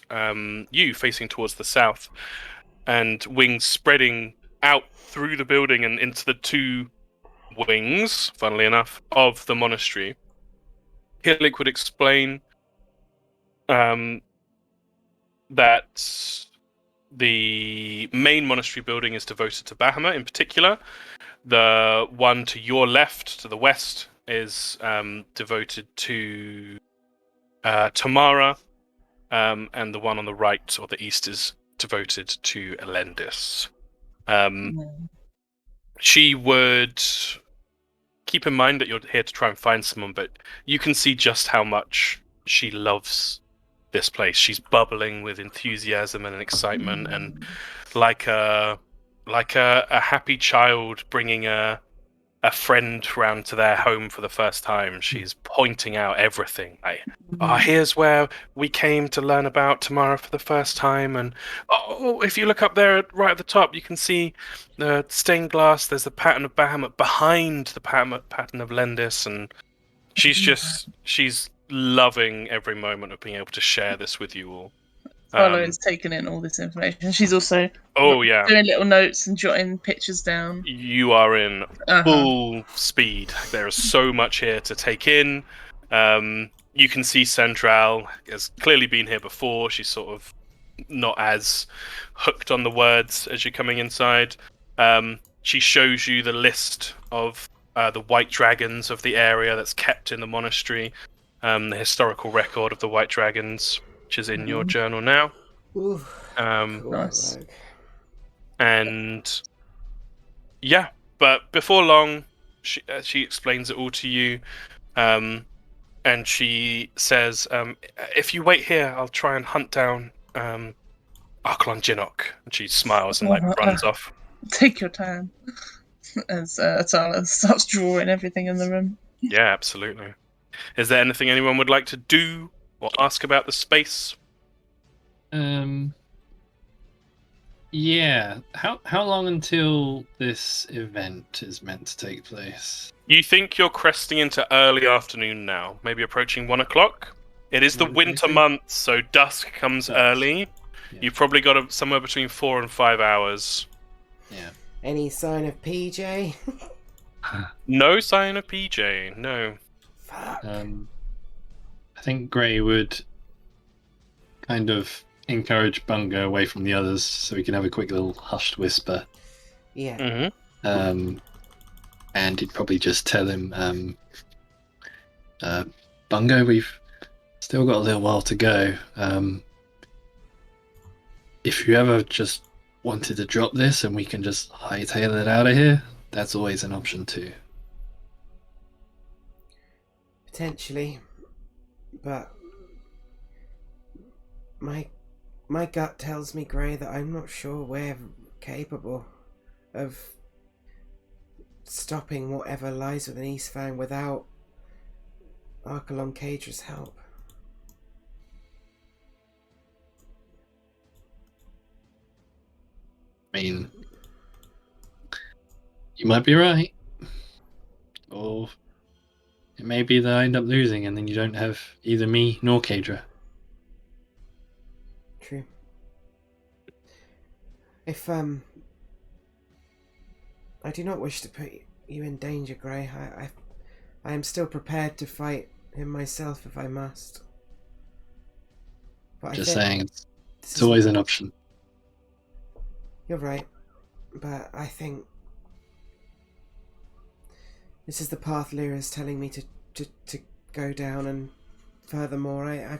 you, facing towards the south, and wings spreading out through the building and into the two wings, funnily enough, of the monastery. Kilik would explain that the main monastery building is devoted to Bahamut in particular. The one to your left, to the west, is devoted to Tamara, and the one on the right or the east is devoted to Elendis. She would keep in mind that you're here to try and find someone, but you can see just how much she loves this place. She's bubbling with enthusiasm and excitement, and like a happy child bringing a a friend round to their home for the first time, she's pointing out everything. Like, here's where we came to learn about Tamara for the first time, and if you look up there right at the top, you can see the stained glass. There's the pattern of Bahamut behind the pattern of Lendis, and she's loving every moment of being able to share this with you all. Carlo is taking in all this information. She's also doing little notes and jotting pictures down. You are in full speed. There is so much here to take in. You can see Central has clearly been here before. She's sort of not as hooked on the words as you're coming inside. She shows you the list of the white dragons of the area that's kept in the monastery, the historical record of the white dragons, which is in your journal now. Nice. And yeah, but before long, she explains it all to you, and she says, "If you wait here, I'll try and hunt down Arklon Jinnok." And she smiles and runs off. Take your time, as Atala starts drawing everything in the room. Yeah, absolutely. Is there anything anyone would like to do or ask about the space? Yeah. How long until this event is meant to take place? You think you're cresting into early afternoon now, maybe approaching 1 o'clock. It is the winter months, so dusk comes early. Yeah. You've probably got somewhere between 4 and 5 hours. Yeah. Any sign of PJ? No sign of PJ, no. Fuck. I think Gray would kind of encourage Bungo away from the others so we can have a quick little hushed whisper. Yeah. And he'd probably just tell him, Bungo, we've still got a little while to go. If you ever just wanted to drop this and we can just hightail it out of here, that's always an option too. Potentially. But my gut tells me, Gray, that I'm not sure we're capable of stopping whatever lies within Eastfang without Archelon Caedra's help. I mean, you might be right. Or it may be that I end up losing and then you don't have either me nor Caedra. True. If, I do not wish to put you in danger, Gray. I am still prepared to fight him myself if I must. But Just saying, it's always an option. You're right, but I think this is the path Lyra is telling me to go down, and furthermore, I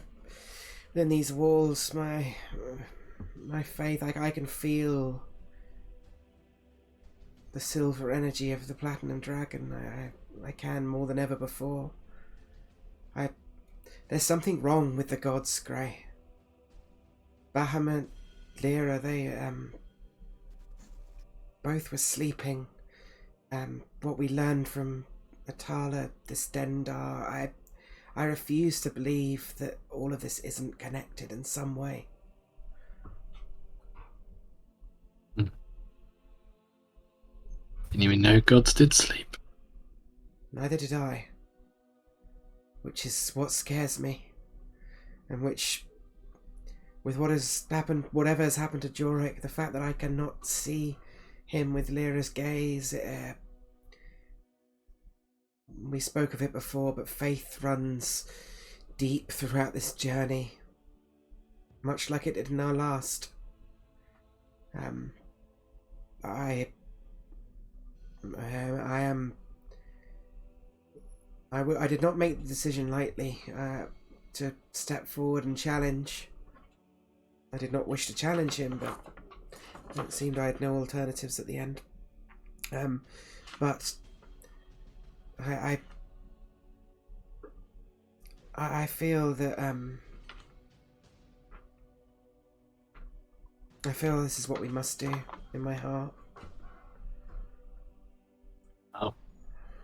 within these walls, my faith, I can feel the silver energy of the Platinum Dragon. I can more than ever before. There's something wrong with the gods, Gray. Bahamut, Lyra, they both were sleeping. What we learned from Atala, the Stendarr, I refuse to believe that all of this isn't connected in some way. Didn't even know gods did sleep. Neither did I. Which is what scares me. And which, with what has happened, whatever has happened to Jorek, the fact that I cannot see him with Lyra's gaze, we spoke of it before, but faith runs deep throughout this journey, much like it did in our last. I did not make the decision lightly to step forward and challenge. I did not wish to challenge him, but it seemed I had no alternatives at the end. But I feel that I feel this is what we must do in my heart. Oh,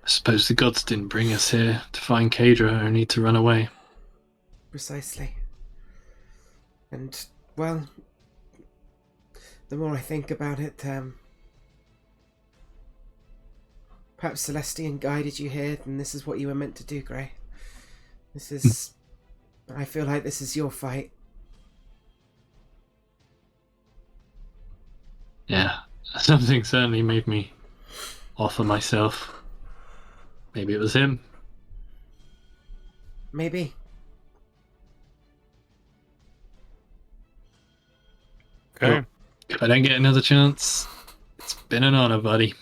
I suppose the gods didn't bring us here to find Kadra, only to run away. Precisely. And, well, the more I think about it, perhaps Celestian guided you here, and this is what you were meant to do, Grey. This is... I feel like this is your fight. Yeah, something certainly made me offer myself. Maybe it was him. Maybe. Okay. Well, if I don't get another chance, it's been an honor, buddy.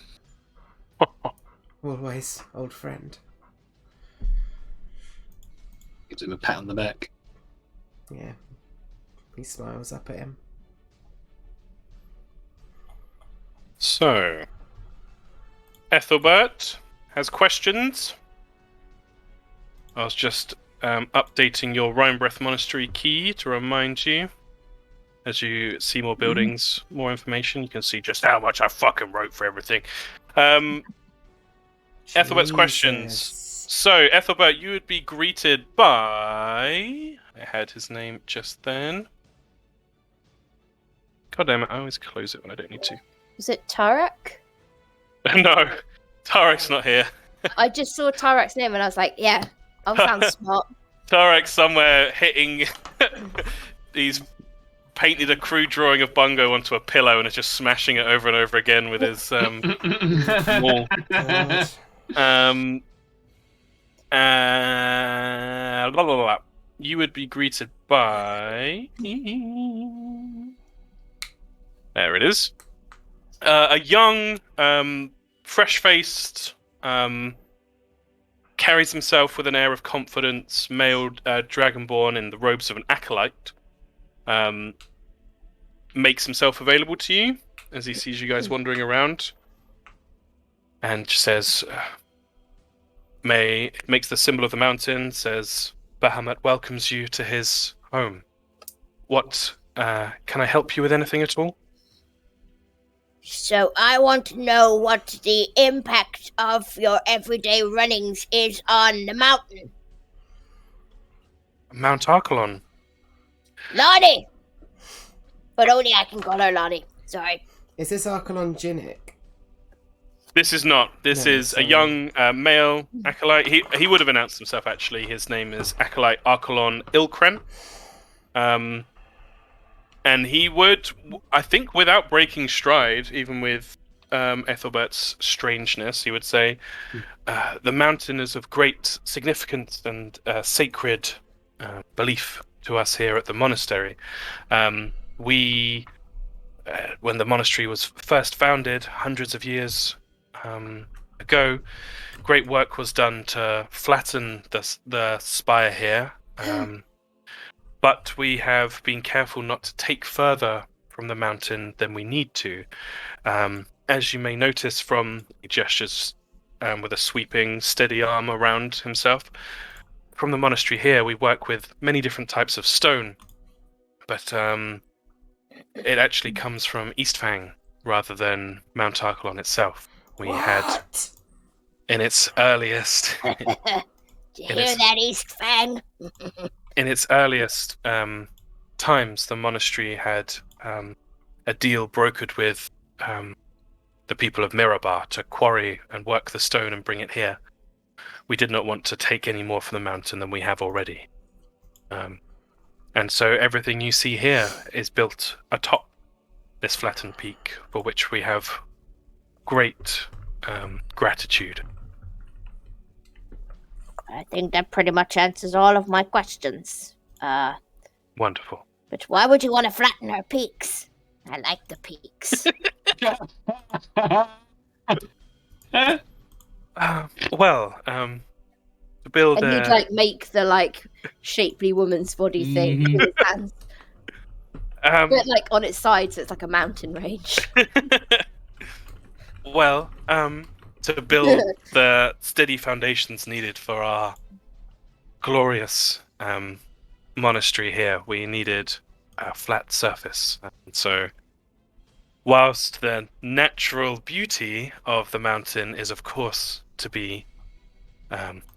Always, old friend. Gives him a pat on the back. Yeah. He smiles up at him. So, Ethelbert has questions. I was just updating your Rhinebreath Monastery key to remind you. As you see more buildings, more information, you can see just how much I fucking wrote for everything. Ethelbert's questions. So, Ethelbert, you would be greeted by... I had his name just then. God damn it, I always close it when I don't need to. Was it Tarak? No, Tarek's not here. I just saw Tarak's name and I was like, yeah, I'll sound smart. Tarek's somewhere hitting... He's painted a crude drawing of Bungo onto a pillow and is just smashing it over and over again with his wall. Blah, blah, blah. You would be greeted by... There it is. A young, fresh-faced, carries himself with an air of confidence, male dragonborn in the robes of an acolyte. Makes himself available to you as he sees you guys wandering around, and says, makes the symbol of the mountain, says, Bahamut welcomes you to his home. What, can I help you with anything at all? So I want to know what the impact of your everyday runnings is on the mountain. Mount Archelon. Lonnie! But only I can call her Lonnie. Sorry. Is this Archelon Jinnick? This is not. This is sorry. a young male acolyte. He would have announced himself, actually. His name is Acolyte Archelon Ilkren. And he would, I think, without breaking stride, even with Ethelbert's strangeness, he would say, the mountain is of great significance and sacred belief to us here at the monastery. We, when the monastery was first founded, hundreds of years ago, great work was done to flatten the spire here. But we have been careful not to take further from the mountain than we need to. As you may notice from the gestures with a sweeping, steady arm around himself, from the monastery here, we work with many different types of stone. But it actually comes from Eastfang rather than Mount Archelon itself. We had, in its earliest... Did you hear that, Eastfang? In its earliest times, the monastery had a deal brokered with the people of Mirabar to quarry and work the stone and bring it here. We did not want to take any more from the mountain than we have already. And so everything you see here is built atop this flattened peak, for which we have great gratitude. I think that pretty much answers all of my questions. Wonderful. But why would you want to flatten her peaks? I like the peaks. To build And you'd make the shapely woman's body thing with his hands. But on its side, so it's like a mountain range. To build the steady foundations needed for our glorious monastery here, we needed a flat surface. And so, whilst the natural beauty of the mountain is, of course, to be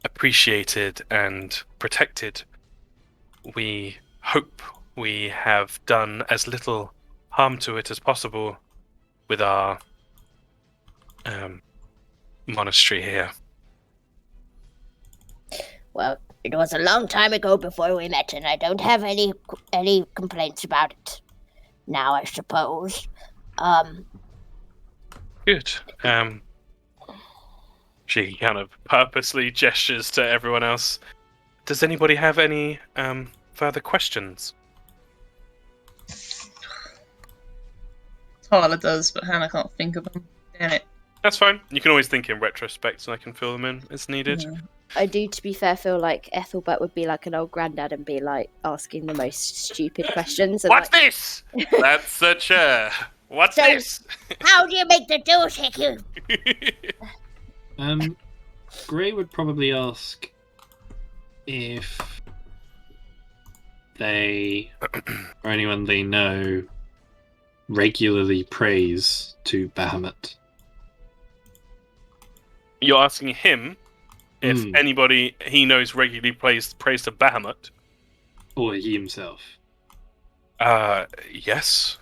appreciated and protected. We hope we have done as little harm to it as possible with our monastery here. Well, it was a long time ago before we met, and I don't have any complaints about it now, I suppose. Good. She kind of purposely gestures to everyone else. Does anybody have any further questions? Tyler does, but Hannah can't think of them. Damn it. That's fine. You can always think in retrospect, and I can fill them in as needed. Yeah. I do, to be fair, feel like Ethelbert would be like an old granddad and be like asking the most stupid questions. And What's this? That's a chair. What's So- this? How do you make the doohickey? Gray would probably ask if they or anyone they know regularly prays to Bahamut. You're asking him if Hmm. anybody he knows regularly prays to Bahamut. Or he himself. Yes.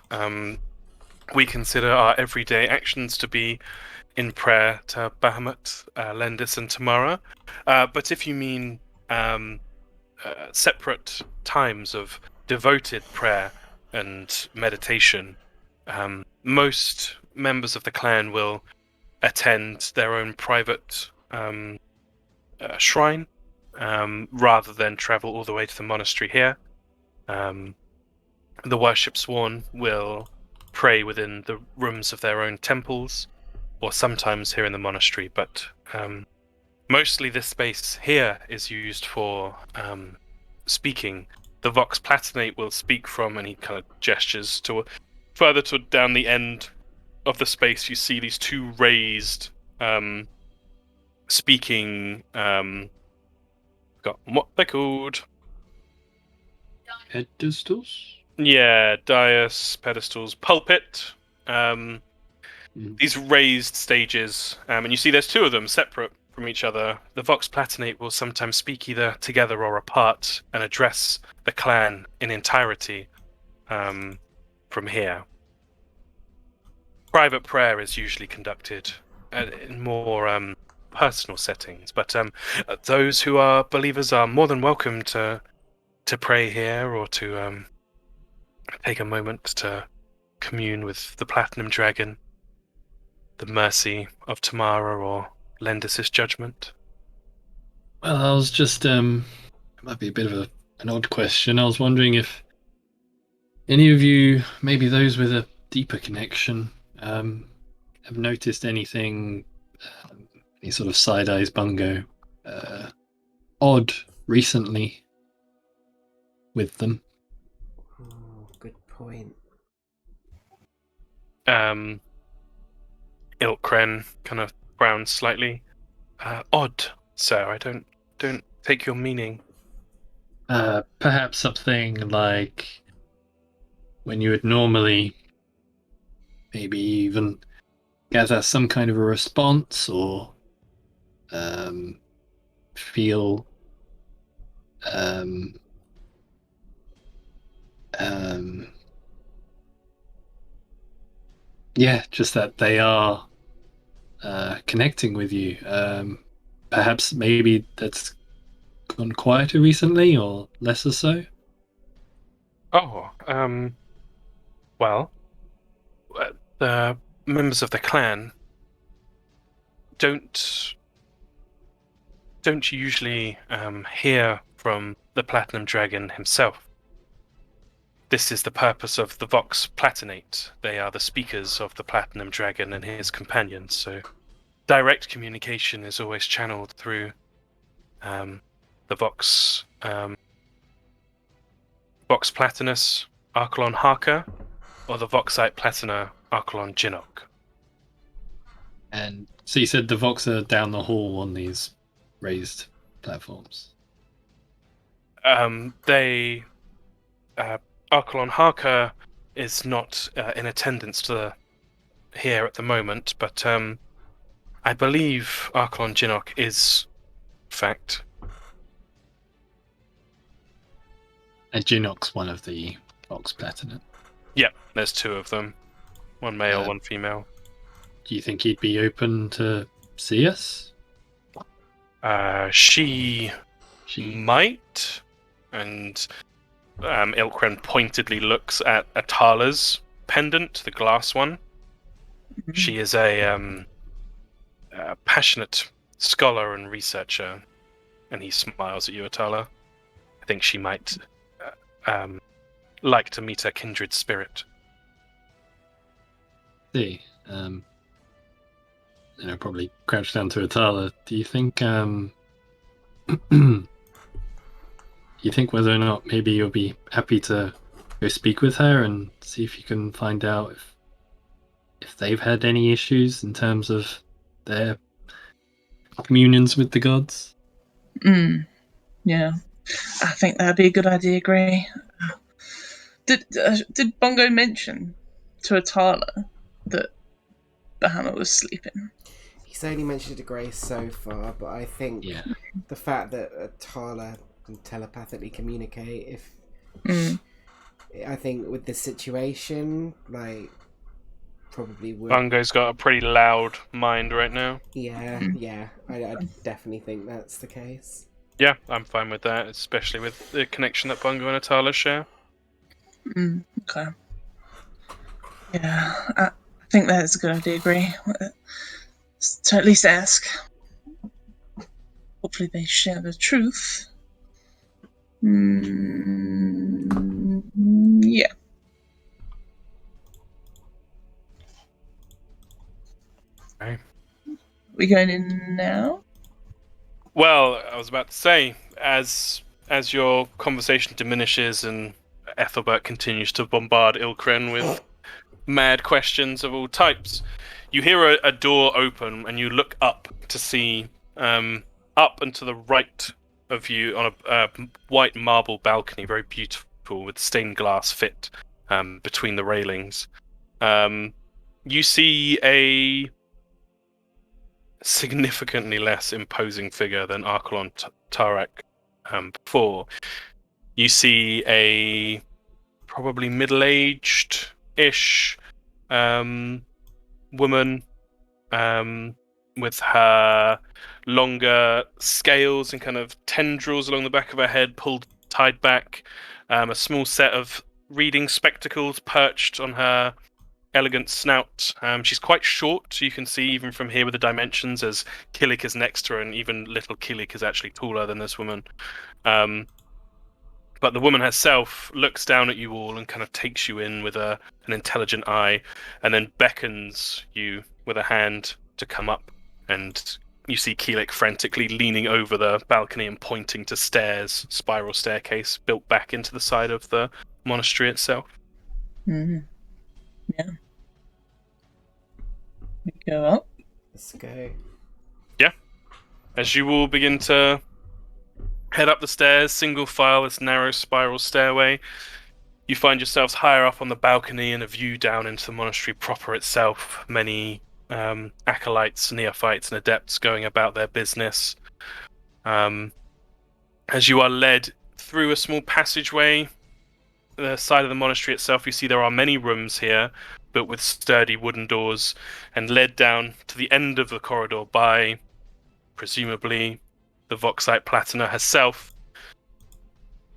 We consider our everyday actions to be in prayer to Bahamut, Lendis, and Tamara. But if you mean separate times of devoted prayer and meditation, most members of the clan will attend their own private shrine rather than travel all the way to the monastery here. The worship sworn will pray within the rooms of their own temples, or sometimes here in the monastery, but mostly this space here is used for speaking. The Vox Platinate will speak from, and he kind of gestures to further to down the end of the space. You see these two raised speaking. Got what they're called. Pedestals? Yeah, dais, pedestals, pulpit. These raised stages, and you see there's two of them separate from each other. The Vox Platinate will sometimes speak either together or apart and address the clan in entirety from here. Private prayer is usually conducted in more personal settings, but those who are believers are more than welcome to pray here or to take a moment to commune with the Platinum Dragon, the mercy of Tamara, or Lendis' judgment. Well, I was just, it might be a bit of an odd question. I was wondering if any of you, maybe those with a deeper connection, have noticed anything, any sort of side eyes bungo, odd recently with them. Oh, good point. Ilkren kind of frowns slightly. Odd, sir. I don't take your meaning. Perhaps something like when you would normally maybe even gather some kind of a response or feel yeah, just that they are connecting with you. Perhaps maybe that's gone quieter recently or lesser so. Oh, well, the members of the clan don't usually hear from the Platinum Dragon himself. This is the purpose of the Vox Platinate. They are the speakers of the Platinum Dragon and his companions, so direct communication is always channeled through the Vox Platinus Archelon Harker or the Voxite Platina Archelon Jinnok. And so you said the Vox are down the hall on these raised platforms. Archelon Harker is not in attendance here at the moment, but I believe Archelon Jinnok is fact. And Junok's one of the Vox Platinum. Yep, there's 2 of them. One male, Uh, one female. Do you think he'd be open to see us? She might, and Ilkren pointedly looks at Atala's pendant, the glass one. She is a passionate scholar and researcher, and he smiles at you, Atala. I think she might like to meet her kindred spirit. See, probably crouch down to Atala. Do you think, you think whether or not maybe you'll be happy to go speak with her and see if you can find out if they've had any issues in terms of their communions with the gods? Yeah, I think that'd be a good idea, Gray. Did Bongo mention to Atala that Bahamut was sleeping? He's only mentioned it to Grace so far, but I think the fact that Atala can telepathically communicate, I think with the situation, like, probably would. Bungo's got a pretty loud mind right now. Yeah, I definitely think that's the case. Yeah, I'm fine with that, especially with the connection that Bungo and Atala share. Okay. Yeah, I think that's a good idea, Gray. To at least ask. Hopefully they share the truth. Yeah. Okay. We going in now? Well, I was about to say, as your conversation diminishes and Ethelbert continues to bombard Ilkren with mad questions of all types, you hear a door open and you look up to see up and to the right of you on a white marble balcony, very beautiful, with stained glass fit between the railings. You see a significantly less imposing figure than Archelon Tarak before. You see a probably middle-aged-ish woman with her longer scales and kind of tendrils along the back of her head tied back, a small set of reading spectacles perched on her elegant snout. She's quite short, so you can see even from here with the dimensions, as Kilik is next to her, and even little Kilik is actually taller than this woman. But the woman herself looks down at you all and kind of takes you in with an intelligent eye, and then beckons you with a hand to come up. And you see Kilik frantically leaning over the balcony and pointing to stairs, spiral staircase built back into the side of the monastery itself. Yeah. We go up. Let's go. Yeah. As you all begin to head up the stairs, single file, this narrow spiral stairway, you find yourselves higher up on the balcony and a view down into the monastery proper itself. Many acolytes, neophytes, and adepts going about their business. As you are led through a small passageway, the side of the monastery itself, you see there are many rooms here, built with sturdy wooden doors, and led down to the end of the corridor by, presumably, the Voxite Platina herself.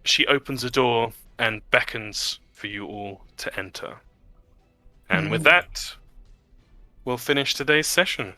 She opens a door and beckons for you all to enter. And with that, we'll finish today's session.